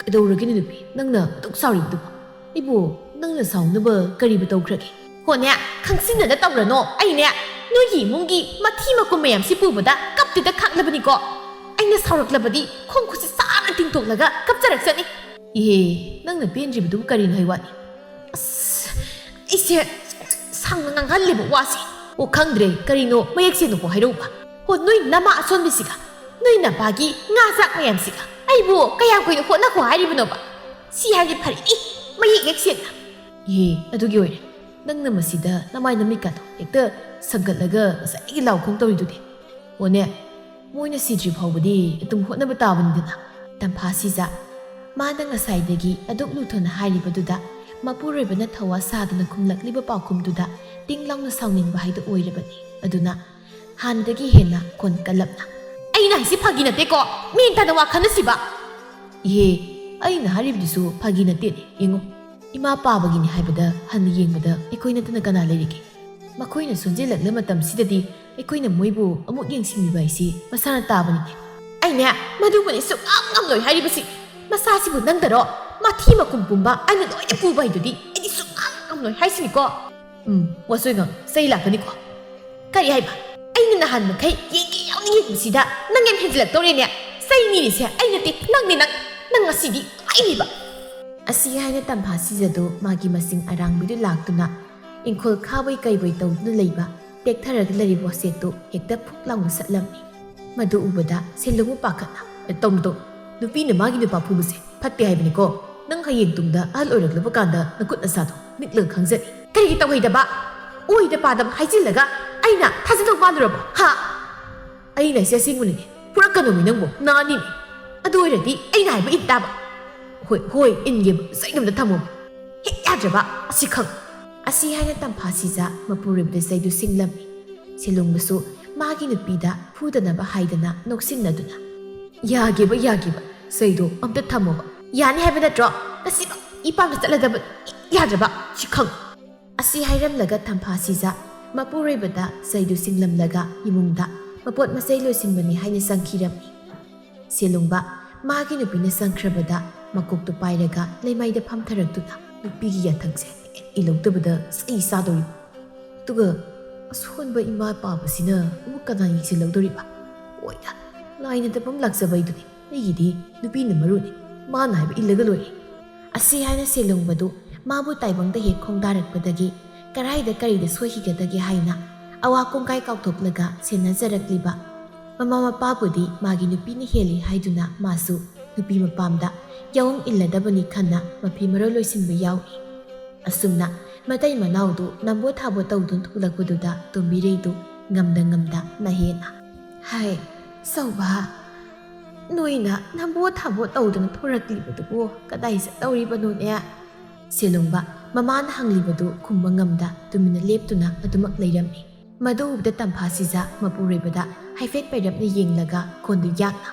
ꯀꯩꯗꯧꯔꯒꯦꯅꯦ ꯅꯨꯄꯤ ꯅꯪꯅ ꯑꯗꯨꯛ ꯁꯥꯎꯔꯤꯕꯗꯨꯕꯣ ꯑꯩꯕꯨ ꯅꯪꯅ ꯁꯥꯎꯅꯕ ꯀꯔꯤꯕꯨ ꯇꯧꯈ꯭ꯔꯒꯦ ꯍꯣꯅꯦ ꯈꯪꯁꯤꯟꯅꯗ ꯇꯧꯔꯅꯣ ꯑꯩꯅꯦ ꯅꯣꯏꯒꯤ ꯏꯃꯨꯡꯒꯤ ꯃꯊꯤ ꯃꯀꯨꯝ ꯃꯌꯥꯝꯁꯤ ꯄꯨꯕꯗ ꯀꯞꯇꯨꯗ ꯈꯥꯛꯂꯕꯅꯤꯀꯣ ꯑꯩꯅ ꯁꯥꯎꯔꯛꯂꯕꯗꯤ ꯈꯣꯡ ꯈꯨꯠꯁꯤ ꯆꯥꯅ ꯇꯤꯡꯊꯣꯛꯂꯒ ꯀꯞꯆꯔꯛꯆꯅꯤ ꯏꯍꯦ ꯅꯪꯅ ꯄꯦꯟꯗ꯭ꯔꯤꯕꯗꯨꯕꯨ ꯀꯔꯤꯅꯣ ꯍꯥꯏꯋꯥꯅꯤ ꯑꯁ ꯑꯩꯁꯦ ꯁꯥꯡꯅ ꯉꯥꯡꯍꯜꯂꯦꯕ ꯋꯥꯁꯦ ꯑꯣ ꯈꯪꯗ꯭ꯔꯦ ꯀꯔꯤꯅꯣ ꯃꯌꯦꯛ ꯁꯦꯡꯅꯀꯣ ꯍꯥꯏꯔꯛꯎꯕ ꯍꯣ ꯅꯣꯏ ꯅꯃꯥ ꯑꯁꯣꯟꯕꯤꯁꯤꯒ ꯅꯣꯏ ꯅꯄꯥꯒꯤ ꯉꯥ ꯆꯥꯛ ꯃꯌꯥꯝꯁꯤꯒ ꯑꯩꯕꯨ ꯀꯌꯥꯝ ꯀꯨꯏꯅ ꯍꯣꯠꯅꯈꯣ ꯍꯥꯏꯔꯤꯕꯅꯣꯕ ꯁꯤ ꯍꯥꯏꯔꯗꯤ ꯐꯔꯦ ꯃꯌꯦꯛ ꯍꯦꯛ ꯁꯦꯡꯅ ꯏꯍꯦ ꯑꯗꯨꯒꯤ ꯑꯣꯏꯔꯦ ꯅꯪꯅ ꯃꯁꯤꯗ ꯅꯃꯥꯏ ꯅꯃꯤꯠꯀꯥꯗꯣ ꯍꯦꯛꯇ ꯁꯝꯒꯠꯂꯒ ꯉꯁꯥꯏꯒꯤ ꯂꯥꯎꯈꯣꯡ ꯇꯧꯔꯤꯗꯨꯗꯤ ꯑꯣꯅꯦ ꯃꯣꯏꯅ ꯁꯤꯗ꯭ꯔꯤ ꯐꯥꯎꯕꯗꯤ ꯑꯗꯨꯝ ꯍꯣꯠꯅꯕ ꯇꯥꯕꯅꯤꯗꯅ ꯇꯝꯐꯥꯁꯤꯖ ꯃꯥꯅ ꯉꯁꯥꯏꯗꯒꯤ ꯑꯗꯨꯛ ꯂꯨꯊꯣꯛꯅ ꯍꯥꯏꯔꯤꯕꯗꯨꯗ ꯃꯄꯨꯔꯣꯏꯕꯅ ꯊꯋꯥ ꯁꯥꯗꯨꯅ ꯈꯨꯝꯂꯛꯂꯤꯕ ꯄꯥꯎꯈꯨꯝꯗꯨꯗ ꯇꯤꯡ ꯂꯥꯎꯅ ꯁꯥꯎꯅꯤꯡꯕ ꯍꯥꯏꯗꯨ ꯑꯣꯏꯔꯕꯅꯤ ꯑꯗꯨꯅ ꯍꯥꯟꯅꯗꯒꯤ ꯍꯦꯟꯅ ꯈꯣꯟ ꯀꯜꯂꯞꯅ ꯑꯩꯅ ꯍꯥꯏꯁꯤ ꯐꯥꯒꯤ ꯅꯠꯇꯦꯀꯣ ꯃꯤꯡ ꯇꯥꯅ ꯋꯥ ꯈꯟꯅꯁꯤꯕ ꯏꯍꯦ ꯑꯩꯅ ꯍꯥꯏꯔꯤꯕꯗꯨꯁꯨ ꯐꯥꯒꯤ ꯅꯠꯇꯦꯅꯦ ꯌꯦꯡꯉꯨ ꯏꯃꯥ ꯄꯥꯕꯒꯤꯅꯤ ꯍꯥꯏꯕꯗ ꯍꯟꯅ ꯌꯦꯡꯕꯗ ꯑꯩꯈꯣꯏ ꯅꯠꯇꯅ ꯀꯅꯥ ꯂꯩꯔꯤꯒꯦ ꯃꯈꯣꯏꯅ ꯁꯣꯟꯖꯤꯜꯂꯛꯂ ꯃꯇꯝꯁꯤꯗꯗꯤ ꯑꯩꯈꯣꯏꯅ ꯃꯣꯏꯕꯨ ꯑꯃꯨꯛ ꯌꯦꯡꯁꯤꯟꯕꯤꯕ ꯍꯥꯏꯁꯤ ꯃꯁꯥꯅ ꯇꯥꯕꯅꯤꯅꯦ ꯑꯩꯅꯦ ꯃꯗꯨꯕꯨꯅꯤ ꯁꯨꯛꯉꯝ ꯉꯝꯂꯣꯏ ꯍꯥꯏꯔꯤꯕꯁꯤ ꯃꯁꯥꯁꯤꯕꯨ ꯅꯪꯗꯔꯣ ꯃꯊꯤ ꯃꯀꯨꯝ ꯄꯨꯝꯕ ꯑꯩꯅ ꯂꯣꯏꯅ ꯄꯨꯕ ꯍꯥꯏꯗꯨꯗꯤ ꯑꯩꯗꯤ ꯁꯨꯛꯉꯝ ꯉꯝꯂꯣꯏ ꯍꯥꯏꯁꯤꯅꯤꯀꯣ ꯋꯥꯁꯣꯏꯉꯪ ꯆꯩ ꯂꯥꯛꯀꯅꯤꯀꯣ ꯀꯔꯤ ꯍꯥꯏꯕ ꯑꯩꯅ ꯅꯍꯥꯟ ꯃꯈꯩ ꯌꯦꯡꯒꯦ ꯌꯥꯎꯅ ꯌꯦꯡꯕꯁꯤꯗ ꯅꯪ ꯌꯥꯝ ꯍꯦꯟꯖꯤꯜꯂꯛꯇꯧꯔꯦꯅꯦ ꯆꯩ ꯅꯤꯔꯤꯁꯦ ꯑꯩ ꯅꯠꯇꯦ ꯅꯪꯅꯦ ꯅꯪ ꯉꯁꯤꯗꯤ ꯀꯃꯥꯏꯅꯤꯕ ꯑꯁꯤ ꯍꯥꯏꯅ ꯇꯝꯐꯥꯁꯤꯖꯗꯨ ꯃꯥꯒꯤ ꯃꯁꯤꯡ ꯑꯔꯥꯡꯕꯤꯗꯨ ꯂꯥꯛꯇꯨꯅ ꯏꯪꯈꯣꯜ ꯈꯥꯕꯩ ꯀꯩꯕꯩ ꯇꯧꯗꯨꯅ ꯂꯩꯕ ꯇꯦꯛꯊꯔꯒ ꯂꯩꯔꯤꯕ ꯋꯥꯁꯦꯠꯇꯨ ꯍꯦꯛꯇ ꯐꯨꯛ ꯂꯥꯎꯅ ꯁꯠꯂꯝꯃꯤ ꯃꯗꯨ ꯎꯕꯗ ꯁꯦꯟꯂꯣꯡꯕꯨ ꯄꯥꯈꯠꯅ ꯇꯧꯅꯨ ꯅꯨꯄꯤꯅ ꯃꯥꯒꯤ ꯅꯨꯄꯥ ꯐꯨꯕꯁꯦ ꯐꯠꯇꯦ ꯍꯥꯏꯕꯅꯤꯀꯣ ꯅꯪ ꯍꯌꯦꯡ ꯇꯨꯡꯗ ꯑꯍꯜ ꯑꯣꯏꯔꯛꯂꯕ ꯀꯥꯟꯗ ꯅꯀꯨꯠ ꯅꯁꯥꯗꯣ ꯅꯤꯛꯂꯒ ꯈꯪꯖꯅꯤ ꯀꯔꯤꯒꯤ ꯇꯧꯍꯩꯗꯕ ꯑꯣꯏꯗ ꯄꯥꯗꯕ ꯍꯥꯏꯖꯤꯜꯂꯒ ꯑꯩꯅ ꯊꯥꯖꯗꯧ ꯃꯥꯜꯂꯨꯔꯕꯣ ꯍꯥ ꯑꯩꯅ ꯍꯥꯏꯁꯦ ꯑꯁꯦꯡꯕꯅꯤꯅꯦ ꯐꯨꯔꯛꯀꯅꯣꯃꯤ ꯅꯪꯕꯨ ꯅꯥꯅꯤꯃꯤ ꯑꯗꯨ ꯑꯣꯏꯔꯗꯤ ꯑꯩꯅ ꯍꯥꯏꯕ ꯏꯟ ꯇꯥꯕ ꯍꯣꯏ ꯏꯟꯒꯦꯕ ꯆꯩꯅꯝꯗ ꯊꯝꯃꯣꯕ ꯍꯦꯛ ꯌꯥꯗ꯭ꯔꯕ ꯑꯁꯤ ꯈꯪ ꯑꯁꯤ ꯍꯥꯏꯅ ꯇꯝꯐꯥꯁꯤꯖ ꯃꯄꯨꯔꯣꯏꯕꯗ ꯆꯩꯗꯨ ꯁꯤꯡꯂꯝꯃꯤ ꯁꯦꯂꯣꯡꯕꯁꯨ ꯃꯥꯒꯤ ꯅꯨꯄꯤꯗ ꯐꯨꯗꯅꯕ ꯍꯥꯏꯗꯅ ꯅꯣꯛꯁꯤꯟꯅꯗꯨꯅ ꯌꯥꯒꯦꯕ ꯆꯩꯗꯣ ꯑꯝꯇ ꯊꯝꯃꯣꯕ ꯌꯥꯅꯤ ꯍꯥꯏꯕ ꯅꯠꯇ꯭ꯔꯣ ꯉꯁꯤꯃꯛ ꯏꯄꯥꯝꯗ ꯆꯠꯂꯗꯕ ꯌꯥꯗ꯭ꯔꯕ ꯁꯤ ꯈꯪ ꯑꯁꯤ ꯍꯥꯏꯔꯝꯂꯒ ꯇꯝꯐꯥꯁꯤꯖ ꯃꯄꯨꯔꯣꯏꯕꯗ ꯆꯩꯗꯨ ꯁꯤꯡꯂꯝꯂꯒ ꯏꯃꯨꯡꯗ ꯃꯄꯣꯠ ꯃꯆꯩ ꯂꯣꯏꯁꯤꯟꯕꯅꯤ ꯍꯥꯏꯅ ꯆꯪꯈꯤꯔꯝꯃꯤ ꯁꯦꯂꯨꯡꯕ ꯃꯥꯒꯤ ꯅꯨꯄꯤꯅ ꯆꯪꯈ꯭ꯔꯕꯗ ꯃꯀꯣꯛꯇꯨ ꯄꯥꯏꯔꯒ ꯂꯩꯃꯥꯏꯗ ꯐꯝꯊꯔꯛꯇꯨꯅ ꯅꯨꯄꯤꯒꯤ ꯌꯥꯊꯪꯁꯦ ꯏꯜꯍꯧꯗꯕꯗ ꯆꯩ ꯆꯥꯗꯧꯔꯤꯕ ꯑꯗꯨꯒ ꯑꯁꯣꯟꯕ ꯏꯃꯥ ꯄꯥꯕꯁꯤꯅ ꯑꯃꯨꯛ ꯀꯅꯥ ꯌꯦꯡꯁꯤꯜꯍꯧꯗꯣꯔꯤꯕ ꯑꯣꯏꯗ ꯂꯥꯏꯅ ꯇꯞꯐꯝ ꯂꯥꯛꯆꯕꯩꯗꯨꯅꯤ ꯑꯩꯒꯤꯗꯤ ꯅꯨꯄꯤꯅ ꯃꯔꯨꯅꯤ ꯃꯥꯅ ꯍꯥꯏꯕ ꯏꯜꯂꯒ ꯂꯣꯏꯔꯦ ꯑꯁꯤ ꯍꯥꯏꯅ ꯁꯦꯂꯨꯡꯕꯗꯨ ꯃꯥꯕꯨ ꯇꯥꯏꯕꯪꯗ ꯍꯦꯛ ꯈꯣꯡꯗꯥꯔꯛꯄꯗꯒꯤ ꯀꯔꯥꯏꯗ ꯀꯔꯤꯗ ꯁꯣꯏꯈꯤꯒꯗꯒꯦ ꯍꯥꯏꯅ ꯑꯋꯥ ꯀꯣꯡꯀꯥꯏ ꯀꯥꯎꯊꯣꯛꯂꯒ ꯁꯦꯟꯅꯖꯔꯛꯂꯤꯕ ꯃꯃꯥ ꯃꯄꯥꯕꯨꯗꯤ ꯃꯥꯒꯤ ꯅꯨꯄꯤꯅ ꯍꯦꯜꯂꯤ ꯍꯥꯏꯗꯨꯅ ꯃꯥꯁꯨ ꯅꯨꯄꯤ ꯃꯄꯥꯝꯗ ꯌꯥꯎꯪ ꯏꯜꯂꯗꯕꯅꯤ ꯈꯟꯅ ꯃꯐꯤ ꯃꯔꯣꯜ ꯂꯣꯏꯁꯤꯟꯕ ꯌꯥꯎꯏ ꯑꯁꯨꯝꯅ ꯃꯇꯩ ꯃꯅꯥꯎꯗꯨ ꯅꯝꯕꯣ ꯊꯥꯕꯣ ꯇꯧꯗꯨꯅ ꯊꯣꯛꯂꯛꯄꯗꯨꯗ ꯇꯣꯝꯕꯤꯔꯩꯗꯨ ꯉꯝꯗ ꯅꯍꯦꯟꯅ ꯍꯥꯏ ꯆꯧꯕ ꯅꯣꯏꯅ ꯅꯝꯕꯣ ꯊꯥꯕꯣ ꯇꯧꯗꯨꯅ ꯊꯣꯔꯛꯂꯤꯕꯗꯨꯕꯨ ꯀꯗꯥꯏ ꯆꯠꯇꯧꯔꯤꯕꯅꯣꯅꯦ ꯁꯦꯂꯨꯡꯕ ꯃꯃꯥꯅ ꯍꯪꯂꯤꯕꯗꯨ ꯈꯨꯝꯕ ꯉꯝꯗ ꯇꯨꯃꯤꯟꯅ ꯂꯦꯞꯇꯨꯅ ꯑꯗꯨꯃꯛ ꯂꯩꯔꯝꯃꯤ ꯃꯗꯨ ꯎꯕꯗ ꯇꯝꯐꯥꯁꯤꯖ ꯃꯄꯨꯔꯣꯏꯕꯗ ꯍꯥꯏꯐꯦꯠ ꯄꯩꯔꯞꯅ ꯌꯦꯡꯂꯒ ꯈꯣꯟꯗꯨ ꯌꯥꯛꯅ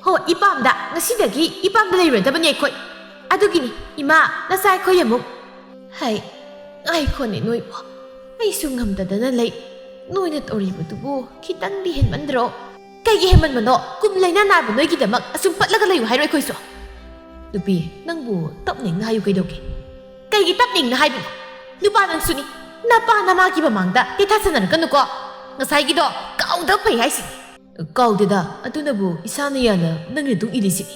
ꯍꯣ ꯏꯄꯥꯝꯗ ꯉꯁꯤꯗꯒꯤ ꯏꯄꯥꯝꯗ ꯂꯩꯔꯣꯏꯗꯕꯅꯤ ꯑꯩꯈꯣꯏ ꯑꯗꯨꯒꯤꯅꯤ ꯏꯃꯥ ꯅꯆꯥ ꯑꯩꯈꯣꯏ ꯑꯃꯨꯛ ꯍꯥꯏ ꯉꯥꯏꯈꯣꯅꯦ ꯅꯣꯏꯕꯨ ꯑꯩꯁꯨ ꯉꯝꯗꯗꯅ ꯂꯩ ꯅꯣꯏꯅ ꯇꯧꯔꯤꯕꯗꯨꯕꯨ ꯈꯤꯇꯪꯗꯤ ꯍꯦꯟꯃꯟꯗ꯭ꯔꯣ ꯀꯩꯒꯤ ꯍꯦꯟꯃꯟꯕꯅꯣ ꯀꯨꯝ ꯂꯩꯅꯥ ꯅꯥꯕ ꯅꯣꯏꯒꯤꯗꯃꯛ ꯑꯁꯨꯝ ꯄꯠꯂꯒ ꯂꯩꯌꯨ ꯍꯥꯏꯔꯣ ꯑꯩꯈꯣꯏꯁꯨ ꯅꯨꯄꯤ ꯅꯪꯕꯨ ꯇꯞꯅꯤꯡꯅ ꯍꯥꯏꯌꯨ ꯀꯩꯗꯧꯒꯦ ꯀꯩꯒꯤ ꯇꯞꯅꯤꯡꯅ ꯍꯥꯏꯕꯅꯣ ꯅꯨꯄꯥ ꯅꯪꯁꯨꯅꯤ ꯅꯄꯥ ꯅꯃꯥꯒꯤ ꯃꯃꯥꯡꯗ ꯇꯦꯊꯥꯁꯟꯅꯔꯛꯀꯅꯨꯀꯣ ꯉꯁꯥꯏꯒꯤꯗꯣ ꯀꯥꯎꯗ ꯐꯩ ꯍꯥꯏꯁꯤꯅꯤ ꯀꯥꯎꯗꯦꯗ ꯑꯗꯨꯅꯕꯨ ꯏꯁꯥꯅ ꯌꯥꯅ ꯅꯪꯅ ꯑꯗꯨꯝ ꯏꯜꯂꯤꯁꯤꯅꯤ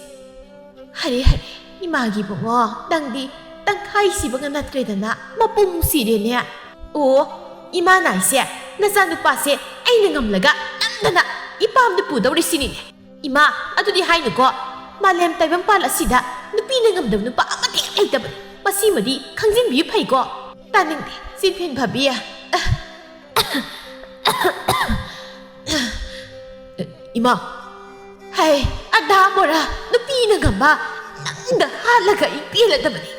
ꯍꯔꯦ ꯏꯃꯥꯒꯤ ꯕꯨꯡꯉꯣ ꯅꯪꯗꯤ ꯇꯪꯈꯥꯏ ꯁꯤꯕꯒ ꯅꯠꯇ꯭ꯔꯦꯗꯅ ꯃꯄꯨꯡ ꯁꯤꯔꯦꯅꯦ ꯑꯣ ꯏꯃꯥꯅ ꯍꯥꯏꯁꯦ ꯅꯆꯥꯅꯨꯄꯥꯁꯦ ꯑꯩꯅ ꯉꯝꯂꯒ ꯅꯝꯗꯅ ꯏꯄꯥꯝꯗ ꯄꯨꯗꯧꯔꯤꯁꯤꯅꯤꯅꯦ ꯏꯃꯥ ꯑꯗꯨꯗꯤ ꯍꯥꯏꯅꯨꯀꯣ ꯃꯥꯂꯦꯝ ꯇꯥꯏꯕꯪꯄꯥꯜ ꯑꯁꯤꯗ ꯅꯨꯄꯤꯅ ꯉꯝꯗꯕ ꯅꯨꯄꯥ ꯑꯃꯠꯇ ꯂꯩꯇꯕꯅꯤ ꯃꯁꯤꯃꯗꯤ ꯈꯪꯖꯤꯟꯕꯤꯌꯨ ꯐꯩꯀꯣ ꯇꯥꯅꯤꯡꯗꯦ ꯆꯤꯟꯐꯦꯟ ꯐꯥꯕꯤ ꯏꯃꯥ ꯍꯥꯏ ꯑꯙꯥ ꯃꯣꯔꯥ ꯅꯨꯄꯤꯅ ꯉꯝꯕ ꯅꯪꯗ ꯍꯥꯠꯂꯒ ꯑꯩ ꯄꯦꯜꯂꯗꯕꯅꯤ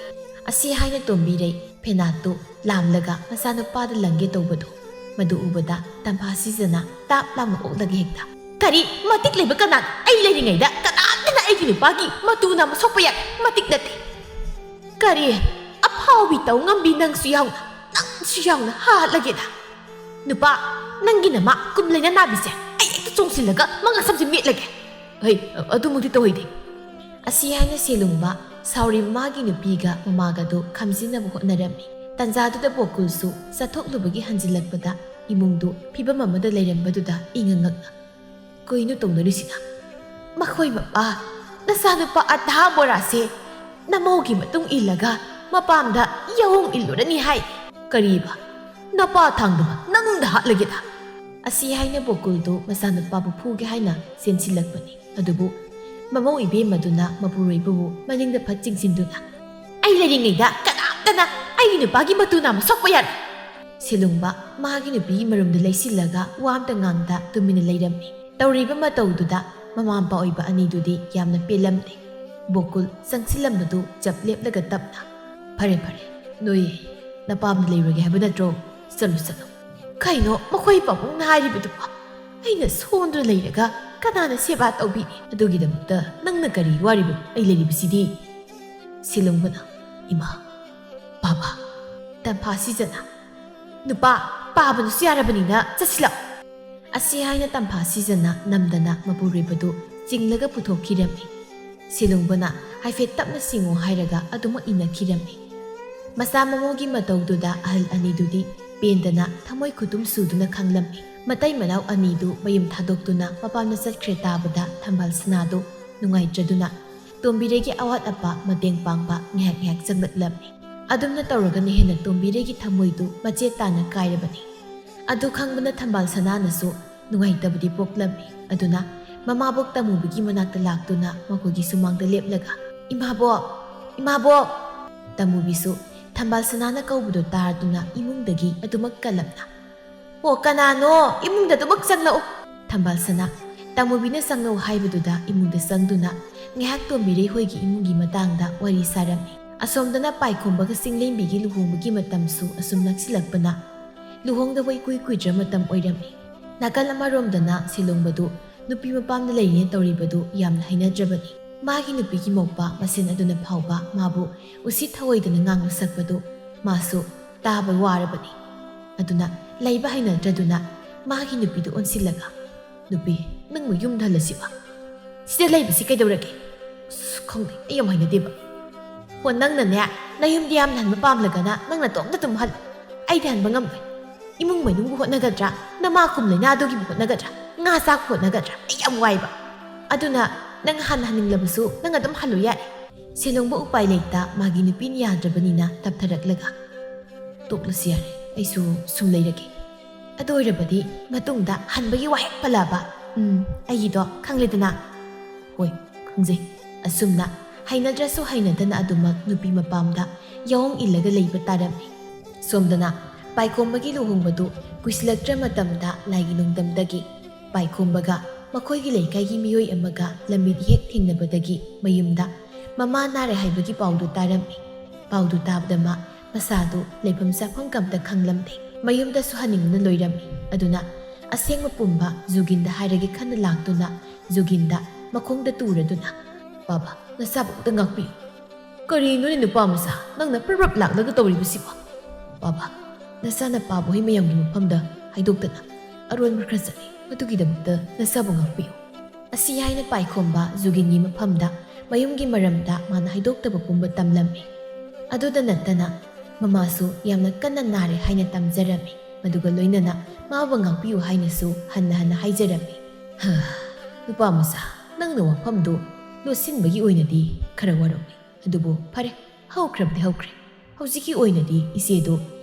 ꯑꯁꯤ ꯍꯥꯏꯅ ꯇꯣꯝꯕꯤꯔꯩ ꯐꯦꯅꯥꯠꯇꯨ ꯂꯥꯝꯂꯒ ꯃꯆꯥꯅꯨꯄꯥꯗ ꯂꯪꯒꯦ ꯇꯧꯕꯗꯨ ꯃꯗꯨ ꯎꯕꯗ ꯇꯝꯐꯥꯁꯤꯖꯅ ꯇꯥꯞ ꯂꯥꯎꯅ ꯑꯣꯛꯂꯒ ꯍꯦꯛꯇ ꯀꯔꯤ ꯃꯇꯤꯛ ꯂꯩꯕ ꯀꯅꯥ ꯑꯩ ꯂꯩꯔꯤꯉꯩꯗ ꯀꯅꯥꯝꯇꯅ ꯑꯩꯒꯤ ꯅꯨꯄꯥꯒꯤ ꯃꯇꯨꯅ ꯑꯃ ꯁꯣꯛꯄ ꯌꯥꯏ ꯃꯇꯤꯛ ꯅꯠꯇꯦ ꯀꯔꯤ ꯑꯐꯥꯎꯕꯤ ꯇꯧ ꯉꯝꯕꯤ ꯅꯪꯁꯨ ꯌꯥꯎꯅ ꯍꯥꯠꯂꯒꯦꯗ ꯅꯨꯄꯥ ꯅꯪꯒꯤ ꯅꯃꯥ ꯀꯨꯝꯂꯩꯅ ꯅꯥꯕꯤꯁꯦ ꯑꯩ ꯍꯦꯛꯇ ꯆꯣꯡꯁꯤꯜꯂꯒ ꯃꯉꯛ ꯁꯝꯁꯦ ꯃꯦꯠꯂꯒꯦ ꯍꯩ ꯑꯗꯨꯃꯛꯇꯤ ꯇꯧꯍꯩꯗꯦ ꯑꯁꯤ ꯍꯥꯏꯅ ꯁꯦꯂꯨꯡꯕ ꯁꯥꯎꯔꯤꯕ ꯃꯥꯒꯤ ꯅꯨꯄꯤꯒ ꯃꯃꯥꯒꯗꯨ ꯈꯝꯖꯤꯟꯅꯕ ꯍꯣꯠꯅꯔꯝꯃꯤ ꯇꯟꯖꯥꯗꯨꯗ ꯕꯣꯀꯨꯜꯁꯨ ꯆꯠꯊꯣꯛꯂꯨꯕꯒꯤ ꯍꯟꯖꯤꯜꯂꯛꯄꯗ ꯏꯃꯨꯡꯗꯨ ꯐꯤꯕꯝ ꯑꯃꯗ ꯂꯩꯔꯝꯕꯗꯨꯗ ꯏꯉꯛꯅ ꯀꯩꯅꯣ ꯇꯧꯅꯔꯤꯁꯤꯅ ꯃꯈꯣꯏ ꯃꯄꯥ ꯅꯆꯥꯅꯨꯄꯥ ꯑꯙꯥ ꯕꯣꯔꯥꯁꯦ ꯅꯃꯧꯒꯤ ꯃꯇꯨꯡ ꯏꯜꯂꯒ ꯃꯄꯥꯝꯗ ꯌꯥꯎꯪ ꯏꯜꯂꯨꯔꯅꯤ ꯍꯥꯏ ꯀꯔꯤꯕ ꯅꯄꯥ ꯊꯥꯡꯗꯕ ꯅꯪꯗ ꯍꯥꯠꯂꯒꯦꯗ ꯑꯁꯤ ꯍꯥꯏꯅ ꯕꯣꯀꯨꯜꯗꯨ ꯃꯆꯥꯅꯨꯄꯥꯕꯨ ꯐꯨꯒꯦ ꯍꯥꯏꯅ ꯆꯦꯟꯁꯤꯜꯂꯛꯄꯅꯤ ꯑꯗꯨꯕꯨ ꯃꯃꯧ ꯏꯕꯦꯝꯃꯗꯨꯅ ꯃꯄꯨꯔꯣꯏꯕꯕꯨ ꯃꯅꯤꯡꯗ ꯐꯠ ꯆꯤꯡꯁꯤꯟꯗꯨꯅ ꯑꯩ ꯂꯩꯔꯤꯉꯩꯗ ꯀꯅꯥꯝꯇꯅ ꯑꯩꯒꯤ ꯅꯨꯄꯥꯒꯤ ꯃꯇꯨꯅ ꯑꯃ ꯁꯣꯛꯄ ꯌꯥꯔꯣꯏ ꯁꯦꯂꯨꯡꯕ ꯃꯥꯒꯤ ꯅꯨꯄꯤꯒꯤ ꯃꯔꯨꯝꯗ ꯂꯩꯁꯤꯜꯂꯒ ꯋꯥ ꯑꯝꯇ ꯉꯥꯡꯗ ꯇꯨꯃꯤꯟꯅ ꯂꯩꯔꯝꯃꯤ ꯇꯧꯔꯤꯕ ꯃꯇꯧꯗꯨꯗ ꯃꯃꯥ ꯃꯄꯥ ꯑꯣꯏꯕ ꯑꯅꯤꯗꯨꯗꯤ ꯌꯥꯝꯅ ꯄꯦꯜꯂꯝꯗꯦ꯫ ꯕꯣꯀꯨꯜ ꯆꯪꯁꯤꯜꯂꯝꯕꯗꯨ ꯆꯞ ꯂꯦꯞꯂꯒ ꯇꯞꯅ ꯐꯔꯦ ꯅꯣꯏ ꯅꯄꯥꯝꯅ ꯂꯩꯔꯒꯦ ꯍꯥꯏꯕ ꯅꯠꯇ꯭ꯔꯣ? ꯆꯠꯂꯣ ꯀꯩꯅꯣ ꯃꯈꯣꯏ ꯄꯥꯕꯨꯡꯅ ꯍꯥꯏꯔꯤꯕꯗꯨꯕꯣ? ꯑꯩꯅ ꯁꯣꯟꯗꯨꯅ ꯂꯩꯔꯒ ꯀꯅꯥꯅ ꯁꯦꯕꯥ ꯇꯧꯕꯤꯅꯤ? ꯑꯗꯨꯒꯤꯗꯃꯛꯇ ꯅꯪꯅ ꯀꯔꯤ ꯋꯥꯔꯤꯕꯅꯣ? ꯑꯩ ꯂꯩꯔꯤꯕꯁꯤꯗꯤ꯫ ꯁꯤꯂꯨꯡꯕꯅ ꯏꯃꯥ ꯕꯥꯕꯥ ꯇꯝꯐꯥ ꯁꯤꯖꯅ ꯅꯨꯄꯥ ꯄꯥꯕꯅꯁꯨ ꯌꯥꯔꯕꯅꯤꯅ ꯆꯠꯁꯤꯜꯂꯛ ꯑꯁꯤ ꯍꯥꯏꯅ ꯇꯝꯐꯥ ꯁꯤꯖꯅ ꯅꯝꯗꯅ ꯃꯄꯨꯔꯣꯏꯕꯗꯨ ꯆꯤꯡꯂꯒ ꯄꯨꯊꯣꯛꯈꯤꯔꯝꯃꯤ꯫ ꯁꯤꯂꯨꯡꯕꯅ ꯍꯥꯏꯐꯦꯠ ꯇꯞꯅ ꯁꯤꯡꯉꯣ ꯍꯥꯏꯔꯒ ꯑꯗꯨꯃꯛ ꯏꯟꯅꯈꯤꯔꯝꯃꯤ꯫ ꯃꯆꯥ ꯃꯃꯧꯒꯤ ꯃꯇꯧꯗꯨꯗ ꯑꯍꯜ ꯑꯅꯤꯗꯨꯗꯤ ꯄꯦꯟꯗꯅ ꯊꯃꯣꯏ ꯈꯨꯇꯨꯝ ꯁꯨꯗꯨꯅ ꯈꯪꯂꯝꯃꯤ꯫ ꯃꯇꯩ ꯃꯅꯥꯎ ꯑꯅꯤꯗꯨ ꯃꯌꯨꯝ ꯊꯥꯗꯣꯛꯇꯨꯅ ꯃꯄꯥꯝꯗ ꯆꯠꯈ꯭ꯔꯦ ꯇꯥꯕꯗ ꯊꯝꯕꯥꯜ ꯁꯅꯥꯗꯨ ꯅꯨꯡꯉꯥꯏꯇ꯭ꯔꯗꯨꯅ ꯇꯣꯝꯕꯤꯔꯩꯒꯤ ꯑꯋꯥꯠ ꯑꯄꯥ ꯃꯇꯦꯡ ꯄꯥꯡꯕ ꯉꯥꯏꯍꯥꯛ ꯆꯪꯂꯛꯂꯝꯃꯤ꯫ ꯑꯗꯨꯝꯅ ꯇꯧꯔꯒꯅ ꯍꯦꯟꯅ ꯇꯣꯝꯕꯤꯔꯩꯒꯤ ꯊꯃꯣꯏꯗꯨ ꯃꯆꯦꯠ ꯇꯥꯅ ꯀꯥꯏꯔꯕꯅꯤ꯫ ꯑꯗꯨ ꯈꯪꯕꯅ ꯊꯝꯕꯥꯜ ꯁꯅꯥꯅꯁꯨ ꯅꯨꯡꯉꯥꯏꯇꯕꯗꯤ ꯄꯣꯛꯂꯝꯃꯤ꯫ ꯑꯗꯨꯅ ꯃꯃꯥꯕꯣꯛ ꯇꯃꯨꯕꯤꯒꯤ ꯃꯅꯥꯛꯇ ꯂꯥꯛꯇꯨꯅ ꯃꯈꯣꯏꯒꯤ ꯁꯨꯃꯥꯡꯗ ꯂꯦꯞꯂꯒ ꯏꯃꯥꯕꯣꯛ ꯇꯃꯨꯕꯤꯁꯨ ꯊꯝꯕꯥꯜ ꯁꯅꯥꯅ ꯀꯧꯕꯗꯨ ꯇꯥꯔꯗꯨꯅ ꯏꯃꯨꯡꯗꯒꯤ ꯑꯗꯨꯃꯛ ꯀꯜꯂꯞꯅ ꯑꯣ ꯀꯅꯥꯅꯣ ꯏꯃꯨꯡꯗ ꯑꯗꯨꯃꯛ ꯆꯪꯂꯛꯎ꯫ ꯊꯝꯕꯥꯜ ꯁꯅꯥ ꯇꯃꯨꯕꯤꯅ ꯆꯪꯂꯛꯎ ꯍꯥꯏꯕꯗꯨꯗ ꯏꯃꯨꯡꯗ ꯆꯪꯗꯨꯅ ꯉꯥꯏꯍꯥꯛ ꯇꯣꯝꯕꯤꯔꯩ ꯍꯣꯏꯒꯤ ꯏꯃꯨꯡꯒꯤ ꯃꯇꯥꯡꯗ ꯋꯥꯔꯤ ꯁꯥꯔꯝꯃꯤ꯫ ꯑꯁꯣꯝꯗꯅ ꯄꯥꯏꯈꯣꯝꯕꯒ ꯆꯤꯡꯂꯦꯝꯕꯤꯒꯤ ꯂꯨꯍꯣꯡꯕꯒꯤ ꯃꯇꯝꯁꯨ ꯑꯁꯨꯝ ꯅꯛꯁꯤꯜꯂꯛꯄꯅ ꯂꯨꯍꯣꯡꯗꯕ ꯏꯀꯨꯏ ꯀꯨꯏꯗ꯭ꯔ ꯃꯇꯝ ꯑꯣꯏꯔꯝꯃꯤ꯫ ꯅꯥꯀꯜ ꯑꯃꯔꯣꯝꯗꯅ ꯁꯤꯂꯨꯡꯕꯗꯨ ꯅꯨꯄꯤ ꯃꯄꯥꯝꯗ ꯂꯩꯔꯤꯅ ꯇꯧꯔꯤꯕꯗꯨ ꯌꯥꯝꯅ ꯍꯩꯅꯗ꯭ꯔꯕꯅꯤ꯫ ꯃꯥꯒꯤ ꯅꯨꯄꯤꯒꯤ ꯃꯧꯄꯥ ꯃꯁꯦꯟ ꯑꯗꯨꯅ ꯐꯥꯎꯕ ꯃꯥꯕꯨ ꯎꯁꯤꯠ ꯊꯑꯣꯏꯗꯅ ꯉꯥꯡꯕ ꯁꯛꯄꯗꯨ ꯃꯥꯁꯨ ꯇꯥꯕ ꯋꯥꯔꯕꯅꯤ꯫ ꯑꯗꯨꯅ ꯂꯩꯕ ꯍꯩꯅꯗ꯭ꯔꯗꯨꯅ ꯃꯥꯒꯤ ꯅꯨꯄꯤꯗꯨ ꯑꯣꯟꯁꯤꯜꯂꯒ ꯅꯨꯄꯤ ꯅꯪꯕꯨ ꯌꯨꯝꯗ ꯍꯜꯂꯁꯤꯕ? ꯁꯤꯗ ꯂꯩꯕꯁꯤ ꯀꯩꯗꯧꯔꯒꯦ? ꯈꯪꯗꯦ ꯑꯩ ꯌꯥꯝ ꯍꯩꯅꯗꯦꯕ꯫ ꯍꯣ ꯅꯪꯅꯅꯦ ꯅꯌꯨꯝꯗꯤ ꯌꯥꯝꯅ ꯍꯟꯕ ꯄꯥꯝꯂꯒꯅ ꯅꯪꯅ ꯇꯣꯝꯇ ꯑꯗꯨꯝ ꯍꯜꯂꯨ꯫ ꯑꯩꯗꯤ ꯍꯟꯕ ꯉꯝꯃꯣꯏ꯫ ꯏꯃꯨꯡ ꯃꯅꯨꯡꯕꯨ ꯍꯣꯠꯅꯒꯗ꯭ꯔꯥ ꯅꯃꯥ ꯈꯨꯝ ꯂꯩꯅꯥꯗꯨꯒꯤꯕꯨ ꯍꯣꯠꯅꯒꯗ꯭ꯔꯥ ꯉꯥ ꯆꯥꯛ ꯍꯣꯠꯅꯒꯗ꯭ꯔꯥ ꯑꯩ ꯌꯥꯝ ꯋꯥꯏꯕ꯫ ꯑꯗꯨꯅ ꯅꯪ ꯍꯟꯅꯤꯡꯂꯕꯁꯨ ꯅꯪ ꯑꯗꯨꯝ ꯍꯜꯂꯨ ꯌꯥꯏ꯫ ꯁꯤꯂꯨꯡꯕ ꯎꯄꯥꯏ ꯂꯩꯇ ꯃꯥꯒꯤ ꯅꯨꯄꯤꯅ ꯌꯥꯗ꯭ꯔꯕꯅꯤꯅ ꯇꯞꯊꯔꯛꯂꯒ ꯇꯣꯛꯂꯁꯤ ꯌꯥꯔꯦ ꯑꯩꯁꯨ ꯁꯨꯝ ꯂꯩꯔꯒꯦ꯫ ꯑꯗꯨ ꯑꯣꯏꯔꯕꯗꯤ ꯃꯇꯨꯡꯗ ꯍꯟꯕꯒꯤ ꯋꯥꯍꯦꯛ ꯄꯜꯂꯛꯑꯕ ꯑꯩꯒꯤꯗꯣ ꯈꯪꯂꯦꯗꯅ꯫ ꯍꯣꯏ ꯈꯪꯖꯩ꯫ ꯑꯁꯨꯝꯅ ꯍꯩꯅꯗ꯭ꯔꯁꯨ ꯍꯩꯅꯗꯅ ꯑꯗꯨꯃꯛ ꯅꯨꯄꯤ ꯃꯄꯥꯝꯗ ꯌꯥꯎꯑꯣꯡ ꯏꯜꯂꯒ ꯂꯩꯕ ꯇꯥꯔꯝꯃꯤ꯫ ꯁꯣꯝꯗꯅ ꯄꯥꯏꯈꯣꯝꯕꯒꯤ ꯂꯨꯍꯣꯡꯕꯗꯨ ꯀꯨꯏꯁꯤꯜꯂꯛꯇ꯭ꯔ ꯃꯇꯝꯗ ꯂꯥꯏꯒꯤ ꯅꯣꯡꯗꯝꯗꯒꯤ ꯄꯥꯏꯈꯣꯝꯕꯒ ꯃꯈꯣꯏꯒꯤ ꯂꯩꯀꯥꯏꯒꯤ ꯃꯤꯑꯣꯏ ꯑꯃꯒ ꯂꯝꯕꯤꯗ ꯍꯦꯛ ꯊꯦꯡꯅꯕꯗꯒꯤ ꯃꯌꯨꯝꯗ ꯃꯃꯥ ꯅꯥꯔꯦ ꯍꯥꯏꯕꯒꯤ ꯄꯥꯎꯗꯨ ꯇꯥꯔꯝꯃꯤ꯫ ꯄꯥꯎꯗꯨ ꯇꯥꯕꯗ ꯃꯁꯥꯗꯨ ꯂꯩꯐꯝ ꯆꯥꯐꯝ ꯀꯝꯇ ꯈꯪꯂꯝꯗꯦ꯫ ꯃꯌꯨꯝꯗꯁꯨ ꯍꯟꯅꯤꯡꯕꯅ ꯂꯣꯏꯔꯝꯃꯤ꯫ ꯑꯗꯨꯅ ꯑꯁꯦꯡꯕ ꯄꯨꯝꯕ ꯖꯨꯒꯤꯟꯗ ꯍꯥꯏꯔꯒꯦ ꯈꯟꯅ ꯂꯥꯛꯇꯨꯅ ꯖꯨꯒꯤꯟꯗ ꯃꯈꯣꯡꯗ ꯇꯨꯔꯗꯨꯅ ꯕꯥꯕꯥ ꯅꯆꯥꯕꯨ ꯑꯝꯇ ꯉꯥꯛꯄꯤꯌꯨ꯫ ꯀꯔꯤꯅꯣꯅꯦ ꯅꯨꯄꯥ ꯃꯆꯥ ꯅꯪꯅ ꯄ꯭ꯔꯞ ꯂꯥꯛꯂꯒ ꯇꯧꯔꯤꯕꯁꯤꯕꯣ? ꯕꯥꯕꯥ ꯅꯆꯥ ꯅꯄꯥꯕꯣꯏ ꯃꯌꯥꯝꯒꯤ ꯃꯐꯝꯗ ꯍꯥꯏꯗꯣꯛꯇꯅ ꯑꯔꯣꯟꯕ ꯈꯔ ꯆꯠꯂꯤ ꯑꯗꯨꯒꯤꯗꯃꯛꯇ ꯅꯆꯥꯕꯨ ꯉꯥꯛꯄꯤꯌꯨ꯫ ꯑꯁꯤ ꯍꯥꯏꯅ ꯄꯥꯏꯈꯣꯝꯕ ꯖꯨꯒꯤꯟꯒꯤ ꯃꯐꯝꯗ ꯃꯌꯨꯝꯒꯤ ꯃꯔꯝꯗ ꯃꯥꯅ ꯍꯥꯏꯗꯣꯛꯇꯕ ꯄꯨꯝꯕ ꯇꯝꯂꯝꯃꯤ꯫ ꯑꯗꯨꯗ ꯅꯠꯇꯅ ꯃꯃꯥꯁꯨ ꯌꯥꯝꯅ ꯀꯟꯅ ꯅꯥꯔꯦ ꯍꯥꯏꯅ ꯇꯝꯖꯔꯝꯃꯤ꯫ ꯃꯗꯨꯒ ꯂꯣꯏꯅꯅ ꯃꯥꯕꯨ ꯉꯥꯛꯄꯤꯌꯨ ꯍꯥꯏꯅꯁꯨ ꯍꯟꯅ ꯍꯥꯏꯖꯔꯝꯃꯤ꯫ ꯅꯨꯄꯥ ꯃꯆꯥ ꯅꯪꯅ ꯋꯥꯐꯝꯗꯨ ꯂꯣꯠꯁꯤꯟꯕꯒꯤ ꯑꯣꯏꯅꯗꯤ ꯈꯔ ꯋꯥꯔꯧꯏ꯫ ꯑꯗꯨꯕꯨ ꯐꯔꯦ ꯍꯧꯈ꯭ꯔꯕꯗꯤ ꯍꯧꯈ꯭ꯔꯦ꯫ ꯍꯧꯖꯤꯛꯀꯤ ꯑꯣꯏꯅꯗꯤ ꯏꯆꯦꯗꯨ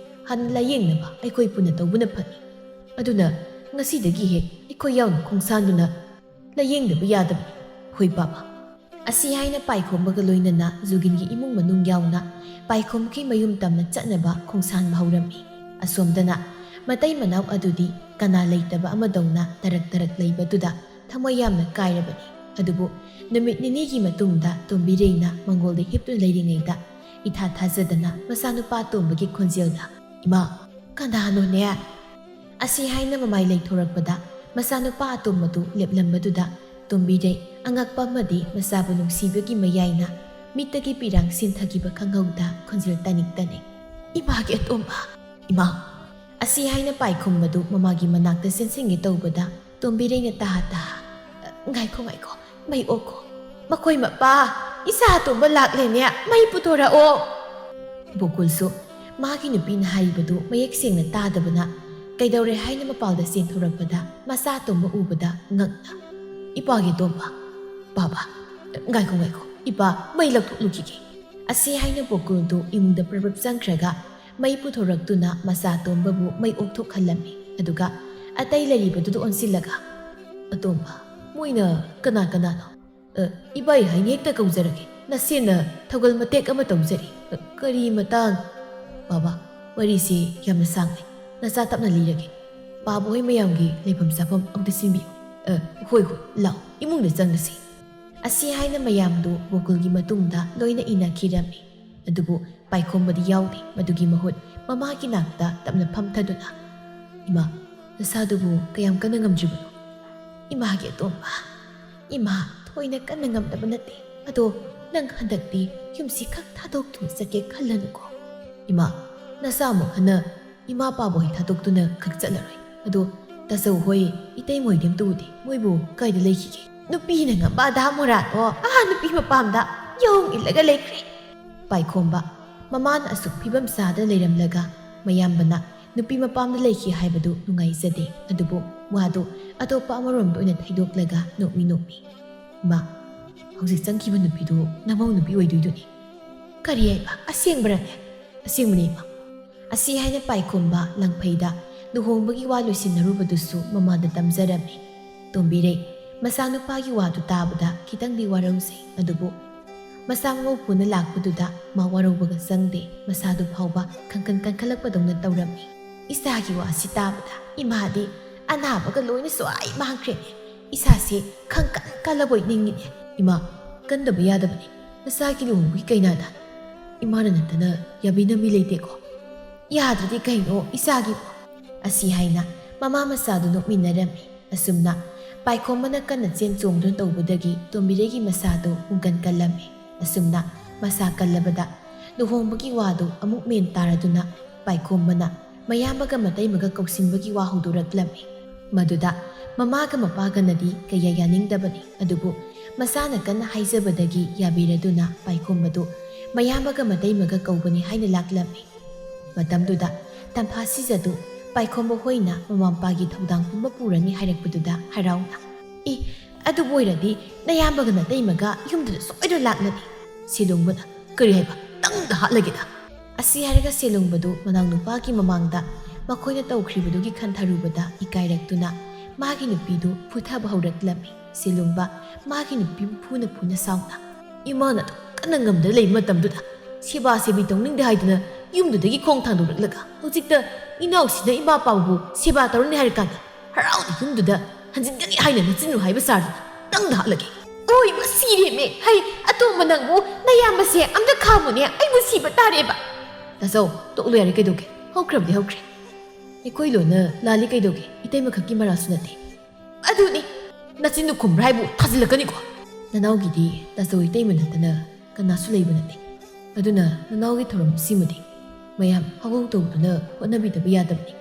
ꯍꯟꯅ ꯂꯥꯌꯦꯡꯅꯕ ꯑꯩꯈꯣই ꯄꯨꯟꯅ ꯇꯧꯕꯅ ꯐꯅꯤ꯫ ꯑꯗꯨꯅ ꯉꯁꯤꯗꯒꯤ ꯍꯦꯛ ꯑꯩꯈꯣꯏ ꯌꯥꯎꯅ ꯈꯣꯡꯁꯥꯟꯗꯨꯅ ꯂꯥꯌꯦꯡꯗꯕ ꯌꯥꯗꯕꯅꯤ꯫ ꯍꯣꯏ ꯕꯥꯕꯥ꯫ ꯑꯁꯤ ꯍꯥꯏꯅ ꯄꯥꯏꯈꯣꯝꯕꯒ ꯂꯣꯏꯅꯅ ꯖꯨꯒꯤꯟꯒꯤ ꯏꯃꯨꯡ ꯃꯅꯨꯡ ꯌꯥꯎꯅ ꯄꯥꯏꯈꯣꯝꯕꯒꯤ ꯃꯌꯨꯝ ꯇꯝꯅ ꯆꯠꯅꯕ ꯈꯣꯡꯁꯥꯟꯕ ꯍꯧꯔꯝꯃꯤ꯫ ꯑꯁꯣꯝꯗꯅ ꯃꯇꯩ ꯃꯅꯥꯎ ꯑꯗꯨꯗꯤ ꯀꯅꯥ ꯂꯩꯇꯕ ꯑꯃꯗꯧꯅ ꯇꯔꯛ ꯂꯩꯕꯗꯨꯗ ꯊꯃꯣꯏ ꯌꯥꯝꯅ ꯀꯥꯏꯔꯕꯅꯤ꯫ ꯑꯗꯨꯕꯨ ꯅꯨꯃꯤꯠ ꯅꯤꯅꯤꯒꯤ ꯃꯇꯨꯡꯗ ꯇꯣꯝꯕꯤꯔꯩꯅ ꯃꯪꯒꯣꯜꯗ ꯍꯤꯞꯇꯨꯅ ꯂꯩꯔꯤꯉꯩꯗ ꯏꯊꯥ ꯊꯥꯖꯗꯅ ꯃꯆꯥꯅꯨꯄꯥ ꯇꯣꯝꯕꯒꯤ ꯈꯣꯟꯖꯦꯜꯗ ꯏꯃꯥ ꯀꯅꯥꯅꯣꯅꯦ? ꯑꯁꯤ ꯍꯥꯏꯅ ꯃꯃꯥꯏ ꯂꯩꯊꯣꯔꯛꯄꯗ ꯃꯆꯥꯅꯨꯄꯥ ꯑꯇꯣꯝꯕꯗꯨ ꯂꯦꯞꯂꯝꯕꯗꯨꯗ ꯇꯣꯝꯕꯤꯔꯩ ꯑꯉꯛꯄ ꯑꯃꯗꯤ ꯃꯆꯥꯕꯨ ꯅꯨꯡꯁꯤꯕꯒꯤ ꯃꯌꯥꯏꯅ ꯃꯤꯠꯇꯒꯤ ꯄꯤꯔꯥꯡ ꯁꯤꯟꯊꯈꯤꯕ ꯈꯪꯍꯧꯗ ꯈꯣꯟꯖꯦꯜ ꯇꯅꯤꯛ ꯏꯃꯥꯒꯤ ꯑꯇꯣꯝꯕ ꯏꯃꯥ꯫ ꯑꯁꯤ ꯍꯥꯏꯅ ꯄꯥꯏꯈꯣꯝꯕꯗꯨ ꯃꯃꯥꯒꯤ ꯃꯅꯥꯛꯇ ꯆꯦꯟꯁꯤꯟꯒꯦ ꯇꯧꯕꯗ ꯇꯣꯝꯕꯤꯔꯩꯅ ꯇꯥꯍꯥ ꯉꯥꯏꯈꯣ ꯃꯩ ꯑꯣꯛꯈꯣ꯫ ꯃꯈꯣꯏ ꯃꯄꯥ ꯏꯆꯥ ꯑꯇꯣꯝꯕ ꯂꯥꯛꯂꯦꯅꯦ ꯃꯩ ꯄꯨꯊꯣꯔꯛꯑꯣ꯫ ꯕꯣꯀꯨꯜꯁꯨ ꯃꯥꯒꯤ ꯅꯨꯄꯤꯅ ꯍꯥꯏꯔꯤꯕꯗꯨ ꯃꯌꯦꯛ ꯁꯦꯡꯅ ꯇꯥꯗꯕꯅ ꯀꯩꯗꯧꯔꯦ ꯍꯥꯏꯅ ꯃꯄꯥꯜꯗ ꯆꯦꯟꯊꯣꯔꯛꯄꯗ ꯃꯆꯥ ꯑꯇꯣꯝꯕ ꯎꯕꯗ ꯉꯛꯅ ꯏꯄꯥꯒꯤ ꯑꯇꯣꯝꯕ ꯕꯥꯕꯥ ꯉꯥꯏꯈꯣ ꯏꯄꯥ ꯃꯩ ꯂꯧꯊꯣꯛꯂꯨꯈꯤꯒꯦ꯫ ꯑꯁꯤ ꯍꯥꯏꯅ ꯕꯣꯀꯨꯜꯗꯨ ꯏꯃꯨꯡꯗ ꯄ꯭ꯔꯞ ꯆꯪꯈ꯭ꯔꯒ ꯃꯩ ꯄꯨꯊꯣꯔꯛꯇꯨꯅ ꯃꯆꯥ ꯑꯇꯣꯝꯕꯕꯨ ꯃꯩ ꯑꯣꯛꯊꯣꯛꯍꯜꯂꯝꯃꯤ꯫ ꯑꯗꯨꯒ ꯑꯇꯩ ꯂꯩꯔꯤꯕꯗꯨꯗ ꯑꯣꯟꯁꯤꯜꯂꯒ ꯑꯇꯣꯝꯕ ꯃꯣꯏꯅ ꯀꯅꯥꯅꯣ? ꯏꯕꯥꯏ ꯍꯥꯏꯅ ꯍꯦꯛꯇ ꯀꯧꯖꯔꯒꯦ꯫ ꯅꯆꯦꯅ ꯊꯧꯒꯜ ꯃꯇꯦꯛ ꯑꯃ ꯇꯧꯖꯔꯤ꯫ ꯀꯔꯤ ꯃꯇꯥꯡ? ꯕꯥꯕꯥ ꯋꯥꯔꯤꯁꯤ ꯌꯥꯝꯅ ꯁꯥꯡꯂꯦ ꯅꯆꯥ ꯇꯞꯅ ꯂꯤꯔꯒꯦ꯫ ꯄꯥꯕꯍꯣꯏ ꯃꯌꯥꯝꯒꯤ ꯂꯩꯐꯝ ꯆꯥꯐꯝ ꯑꯝꯇ ꯁꯤꯟꯕꯤꯌꯨ꯫ ꯍꯣꯏ ꯂꯥꯎ ꯏꯃꯨꯡꯗ ꯆꯪꯂꯁꯤ ꯑꯁꯤ ꯍꯥꯏꯅ ꯃꯌꯥꯝꯗꯨ ꯒꯣꯀꯨꯜꯒꯤ ꯃꯇꯨꯡꯗ ꯂꯣꯏꯅ ꯏꯟꯅꯈꯤꯔꯝꯃꯤ ꯑꯗꯨꯕꯨ ꯄꯥꯏꯈꯣꯝꯕꯗꯤ ꯌꯥꯎꯗꯦ ꯃꯗꯨꯒꯤ ꯃꯍꯨꯠ ꯃꯃꯥꯒꯤ ꯅꯥꯛꯇ ꯇꯞꯅ ꯐꯝꯊꯗꯨꯅ ꯏꯃꯥ ꯅꯁꯥꯗꯨꯕꯨ ꯀꯌꯥꯝ ꯀꯟꯅ ꯉꯝꯗ꯭ꯔꯤꯕꯅꯣ ꯏꯃꯥꯒꯤ ꯑꯇꯣꯝꯕ ꯏꯃꯥ ꯊꯣꯏꯅ ꯀꯟꯅ ꯉꯝꯗꯕ ꯅꯠꯇꯦ ꯑꯗꯣ ꯅꯪ ꯍꯟꯗꯛꯇꯤ ꯌꯨꯝꯁꯤ ꯈꯛ ꯊꯥꯗꯣꯛꯇꯨꯅ ꯆꯠꯀꯦ ꯈꯜꯂꯅꯨꯀꯣ ꯏꯃꯥ ꯅꯁꯥ ꯑꯃꯨꯛ ꯍꯟꯅ ꯏꯃꯥ ꯄꯥꯕ ꯍꯣꯏ ꯊꯥꯗꯣꯛꯇꯨꯅ ꯈꯛ ꯆꯠꯂꯔꯣꯏ ꯑꯗꯣ ꯇꯥꯆꯧ ꯍꯣꯏ ꯏꯇꯩꯃꯣꯏꯗꯤ ꯑꯝꯇ ꯎꯗꯦ ꯃꯣꯏꯕꯨ ꯀꯥꯏꯗ ꯂꯩꯈꯤꯒꯦ ꯅꯨꯄꯤꯅ ꯉꯝꯕ ꯑꯙꯥ ꯃꯣꯔꯥꯗꯣ ꯅꯨꯄꯤ ꯃꯄꯥꯝꯗ ꯌꯣꯡ ꯏꯜꯂꯒ ꯂꯩꯈ꯭ꯔꯦ ꯄꯥꯏꯈꯣꯝꯕ ꯃꯃꯥꯅ ꯑꯁꯨꯛ ꯐꯤꯕꯝ ꯆꯥꯗ ꯂꯩꯔꯝꯂꯒ ꯃꯌꯥꯝꯕꯅ ꯅꯨꯄꯤ ꯃꯄꯥꯝꯗ ꯂꯩꯈꯤ ꯍꯥꯏꯕꯗꯨ ꯅꯨꯡꯉꯥꯏꯖꯗꯦ ꯑꯗꯨꯕꯨ ꯋꯥꯗꯨ ꯑꯇꯣꯞꯄ ꯑꯃꯔꯣꯝꯗ ꯑꯣꯏꯅ ꯊꯩꯗꯣꯛꯂꯒ ꯅꯣꯛꯃꯤ ꯏꯃꯥ ꯍꯧꯖꯤꯛ ꯆꯪꯈꯤꯕ ꯅꯨꯄꯤꯗꯨ ꯅꯃꯧ ꯅꯨꯄꯤ ꯑꯣꯏꯗꯣꯏꯗꯨꯅꯤ ꯀꯔꯤ ꯍꯥꯏꯕ ꯑꯁꯦꯡꯕꯔꯅꯦ ꯑꯁꯦꯡꯕꯅꯤ ꯏꯃꯥ ꯑꯁꯤ ꯍꯥꯏꯅ ꯄꯥꯏꯈꯣꯝꯕ ꯂꯪꯐꯩꯗ ꯂꯨꯍꯣꯡꯕꯒꯤ ꯋꯥ ꯂꯣꯏꯁꯤꯟꯅꯔꯨꯕꯗꯨꯁꯨ ꯃꯃꯥꯗ ꯇꯝꯖꯔꯝꯃꯤ ꯇꯣꯝꯕꯤꯔꯩ ꯃꯆꯥꯅꯨꯄꯥꯒꯤ ꯋꯥꯗꯨ ꯇꯥꯕꯗ ꯈꯤꯇꯪꯗꯤ ꯋꯥꯔꯧꯖꯩ ꯑꯗꯨꯕꯨ ꯃꯆꯥ ꯃꯃꯧ ꯄꯨꯅ ꯂꯥꯛꯄꯗꯨꯗ ꯃꯥ ꯋꯥꯔꯧꯕꯒ ꯆꯪꯗꯦ ꯃꯁꯥꯗꯨ ꯐꯥꯎꯕ ꯀꯟꯈꯠꯂꯛꯄꯗꯧꯅ ꯇꯧꯔꯝꯃꯤ ꯏꯆꯥꯒꯤ ꯋꯥꯁꯤ ꯇꯥꯕꯗ ꯏꯃꯥꯗꯤ ꯑꯅꯥꯕꯒ ꯂꯣꯏꯅ ꯁ꯭ꯋꯥꯏ ꯃꯥꯡꯈ꯭ꯔꯦꯅꯦ ꯏꯁꯥꯁꯦ ꯀꯜꯂꯕꯣꯏ ꯅꯤꯡꯉꯤꯅꯦ ꯏꯃꯥ ꯀꯟꯗꯕ ꯌꯥꯗꯕꯅꯤ ꯅꯆꯥꯒꯤ ꯂꯨꯍꯣꯡꯕꯒꯤ ꯀꯩꯅꯥꯗ ꯏꯃꯥꯅ ꯅꯠꯇꯅ ꯌꯥꯕꯤꯅꯕꯤ ꯂꯩꯇꯦꯀꯣ ꯌꯥꯗ꯭ꯔꯗꯤ ꯀꯩꯅꯣ ꯏꯆꯥꯒꯤꯕꯨ ꯑꯁꯤ ꯍꯥꯏꯅ ꯃꯃꯥ ꯃꯆꯥꯗꯨ ꯅꯣꯛꯃꯤꯟꯅꯔꯝꯃꯤ ꯑꯁꯨꯝꯅ ꯄꯥꯏꯈꯣꯝꯕꯅ ꯀꯟꯅ ꯆꯦꯟ ꯆꯣꯡꯗꯨꯅ ꯇꯧꯕꯗꯒꯤ ꯇꯣꯝꯕꯤꯔꯩꯒꯤ ꯃꯁꯥꯗꯨ ꯀꯜꯂꯝꯃꯤ ꯑꯁꯨꯝꯅ ꯃꯁꯥ ꯀꯜꯂꯕꯗ ꯂꯨꯍꯣꯡꯕꯒꯤ ꯋꯥꯗꯨ ꯑꯃꯨꯛ ꯃꯦꯟ ꯇꯥꯔꯗꯨꯅ ꯄꯥꯏꯈꯣꯝꯕꯅ ꯃꯌꯥꯝꯕꯒ ꯃꯇꯩꯃꯒ ꯀꯧꯁꯤꯟꯕꯒꯤ ꯋꯥ ꯍꯧꯗꯣꯔꯛꯂꯝꯃꯤ ꯃꯗꯨꯗ ꯃꯃꯥꯒ ꯃꯄꯥꯒꯅꯗꯤ ꯀꯌꯥ ꯌꯥꯅꯤꯡꯗꯕꯅꯤ ꯑꯗꯨꯕꯨ ꯃꯁꯥꯅ ꯀꯟꯅ ꯍꯥꯏꯖꯕꯗꯒꯤ ꯌꯥꯕꯤꯔꯗꯨꯅ ꯄꯥꯏꯈꯣꯝꯕꯗꯨ ꯃꯌꯥꯝꯕꯒ ꯃꯇꯩꯃꯒ ꯀꯧꯕꯅꯤ ꯍꯥꯏꯅ ꯂꯥꯛꯂꯝꯃꯤ ꯃꯇꯝꯗꯨꯗ ꯇꯝꯐꯥ ꯁꯤꯖꯗꯨ ꯄꯥꯏꯈꯣꯝꯕ ꯍꯣꯏꯅ ꯃꯃꯥ ꯃꯄꯥꯒꯤ ꯊꯧꯗꯥꯡ ꯄꯨꯝꯕ ꯄꯨꯔꯅꯤ ꯍꯥꯏꯔꯛꯄꯗꯨꯗ ꯍꯔꯥꯎꯅ ꯑꯗꯨꯕꯨ ꯑꯣꯏꯔꯗꯤ ꯅꯌꯥꯝꯕꯒ ꯅꯇꯩꯃꯒ ꯌꯨꯝꯗꯨꯗ ꯁꯣꯏꯗꯅ ꯂꯥꯛꯂꯅꯤ ꯁꯦꯂꯨꯡꯕꯅ ꯀꯔꯤ ꯍꯥꯏꯕ ꯇꯪꯗ ꯍꯥꯠꯂꯒꯦꯗ ꯑꯁꯤ ꯍꯥꯏꯔꯒ ꯁꯦꯂꯨꯡꯕꯗꯨ ꯃꯅꯥꯎꯅꯨꯄꯥꯒꯤ ꯃꯃꯥꯡꯗ ꯃꯈꯣꯏꯅ ꯇꯧꯈ꯭ꯔꯤꯕꯗꯨꯒꯤ ꯈꯟꯊꯔꯨꯕꯗ ꯏꯀꯥꯏꯔꯛꯇꯨꯅ ꯃꯥꯒꯤ ꯅꯨꯄꯤꯗꯨ ꯐꯨꯊꯕ ꯍꯧꯔꯛꯂꯝꯃꯤ ꯁꯦꯂꯨꯡꯕ ꯃꯥꯒꯤ ꯅꯨꯄꯤꯕꯨ ꯐꯨꯅ ꯁꯥꯎꯅ ꯏꯃꯥꯅ ꯀꯟꯅ ꯉꯝꯗ ꯂꯩꯕ ꯃꯇꯝꯗꯨꯗ ꯁꯦꯕꯥ ꯁꯦꯕꯤ ꯇꯧꯅꯤꯡꯗꯦ ꯍꯥꯏꯗꯨꯅ ꯌꯨꯝꯗꯨꯗꯒꯤ ꯈꯣꯡ ꯊꯥꯡꯗꯣꯔꯛꯂꯒ ꯍꯧꯖꯤꯛꯇ ꯏꯅꯥꯎꯁꯤꯅ ꯏꯃꯥ ꯄꯥꯕꯨ ꯁꯦꯕా ꯇꯧꯔꯅꯤ ꯍꯥꯏꯔꯀꯥꯟꯗ ꯍꯔꯥꯎꯅ ꯌꯨꯝꯗꯨꯗ ꯍꯟꯖꯤꯟꯒꯅꯤ ꯍꯥꯏꯅ ꯅꯆꯤꯟꯅꯨ ꯍꯥꯏꯕ ꯁꯥꯔꯗꯨꯅ ꯇꯪꯗ ꯍꯥꯠꯂꯒꯦ ꯑꯣꯏ ꯃꯁꯤꯔꯦꯃꯦ ꯍꯩ ꯑꯇꯣꯝꯕ ꯅꯪꯕꯨ ꯅꯌꯥꯝꯕꯁꯦ ꯑꯝꯇ ꯈꯥꯝꯃꯨꯅꯦ ꯑꯩꯕꯨ ꯁꯤꯕ ꯇꯥꯔꯦꯕ ꯇꯥꯆꯧ ꯇꯣꯛꯂꯨ ꯌꯥꯔꯦ ꯀꯩꯗꯧꯒꯦ ꯍꯧꯈ꯭ꯔꯕꯗꯤ ꯍꯧꯈ꯭ꯔꯦ ꯑꯩꯈꯣꯏ ꯂꯣꯟꯅ ꯂꯥꯜꯂꯤ ꯀꯩꯗꯧꯒꯦ ꯏꯇꯩꯃ ꯈꯛꯀꯤ ꯃꯔꯥꯁꯨ ꯅꯠꯇꯦ ꯑꯗꯨꯅꯤ ꯅꯆꯤꯟꯗꯨ ꯈꯨꯝꯕ꯭ꯔꯥ ꯍꯥꯏꯕꯨ ꯊꯥꯖꯤꯜꯂꯛꯀꯅꯤꯀꯣ ꯅꯅꯥꯎꯒꯤꯗꯤ ꯇꯥꯆꯧ ꯏꯇꯩꯃ ꯅꯠꯇꯅ ꯀꯅꯥꯁꯨ ꯂꯩꯕ ꯅꯠꯇꯦ ꯑꯗꯨꯅ ꯅꯅꯥꯎꯒꯤ ꯊꯧꯔꯝ ꯁꯤꯃꯗꯤ ꯃꯌꯥꯝ ꯍꯧꯍꯧ ꯇꯧꯗꯨꯅ ꯍꯣꯠꯅꯕꯤꯗꯕ ꯌꯥꯗꯕꯅꯤ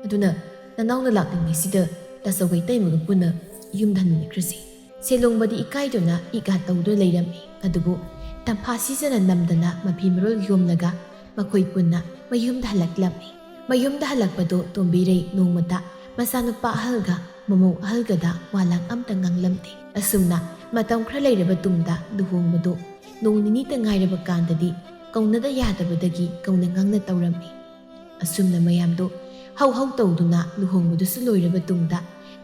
ꯑꯗꯨꯅ ꯅꯅꯥꯎꯅ ꯂꯥꯛꯂꯤꯉꯩꯁꯤꯗ ꯇꯥꯆꯧꯒ ꯏꯇꯩꯃꯒ ꯄꯨꯟꯅ ꯌꯨꯝꯗ ꯍꯟꯃꯤꯟꯅꯈ꯭ꯔꯁꯤ ꯁꯦꯂꯣꯡꯕꯗꯤ ꯏꯀꯥꯏꯗꯨꯅ ꯏꯀꯥ ꯇꯧꯗꯨꯅ ꯂꯩꯔꯝꯃꯤ ꯑꯗꯨꯕꯨ ꯇꯝꯐꯥ ꯁꯤꯖꯅ ꯅꯝꯗꯅ ꯃꯐꯤ ꯃꯔꯣꯜ ꯌꯣꯝꯂꯒ ꯃꯈꯣꯏ ꯄꯨꯟꯅ ꯃꯌꯨꯝꯗ ꯍꯜꯂꯛꯂꯝꯃꯤ ꯃꯌꯨꯝꯗ ꯍꯜꯂꯛꯄꯗꯨ ꯇꯣꯝꯕꯤꯔꯩ ꯅꯣꯡꯃꯇ ꯃꯆꯥꯅꯨꯄꯥ ꯑꯍꯜꯒ ꯃꯃꯧ ꯑꯍꯜꯒꯗ ꯋꯥꯂꯥꯡ ꯑꯝꯇ ꯉꯥꯡꯂꯝꯗꯦ ꯑꯁꯨꯝꯅ ꯃꯇꯝ ꯈꯔ ꯂꯩꯔꯕ ꯇꯨꯡꯗ ꯂꯨꯍꯣꯡꯕꯗꯨ ꯅꯣꯡ ꯅꯤꯅꯤꯇ ꯉꯥꯏꯔꯕ ꯀꯥꯟꯗꯗꯤ ꯀꯧꯅꯗ ꯌꯥꯗꯕꯗꯒꯤ ꯀꯧꯅ ꯉꯥꯡꯅ ꯇꯧꯔꯝꯃꯤ ꯑꯁꯨꯝꯅ ꯃꯌꯥꯝꯗꯨ ꯍꯧ ꯇꯧꯗꯨꯅ ꯂꯨꯍꯣꯡꯕꯗꯨꯁꯨ ꯂꯣꯏꯔꯕ ꯇꯨꯡꯗ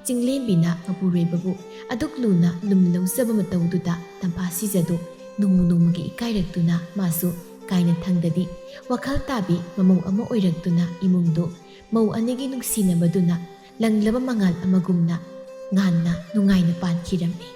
ꯆꯤꯡꯂꯦꯝꯕꯤꯅ ꯃꯄꯨꯔꯣꯏꯕꯕꯨ ꯑꯗꯨꯛ ꯂꯨꯅ ꯂꯨꯝꯅ ꯂꯧꯖꯕ ꯃꯇꯧꯗꯨꯗ ꯇꯝꯐꯥ ꯁꯤꯖꯗꯨ ꯅꯣꯡꯃꯒꯤ ꯏꯀꯥꯏꯔꯛꯇꯨꯅ ꯃꯥꯁꯨ ꯀꯥꯏꯅ ꯊꯪꯗꯗꯤ ꯋꯥꯈꯜ ꯇꯥꯕꯤ ꯃꯃꯧ ꯑꯃ ꯑꯣꯏꯔꯛꯇꯨꯅ ꯏꯃꯨꯡꯗꯨ ꯃꯧ ꯑꯅꯤꯒꯤ ꯅꯨꯡꯁꯤꯅꯕꯗꯨꯅ ꯂꯪꯂꯕ ꯃꯉꯥꯜ ꯑꯃꯒꯨꯝꯅ ꯉꯥꯟꯅ ꯅꯨꯡꯉꯥꯏꯅ ꯄꯥꯟꯈꯤꯔꯝꯃꯤ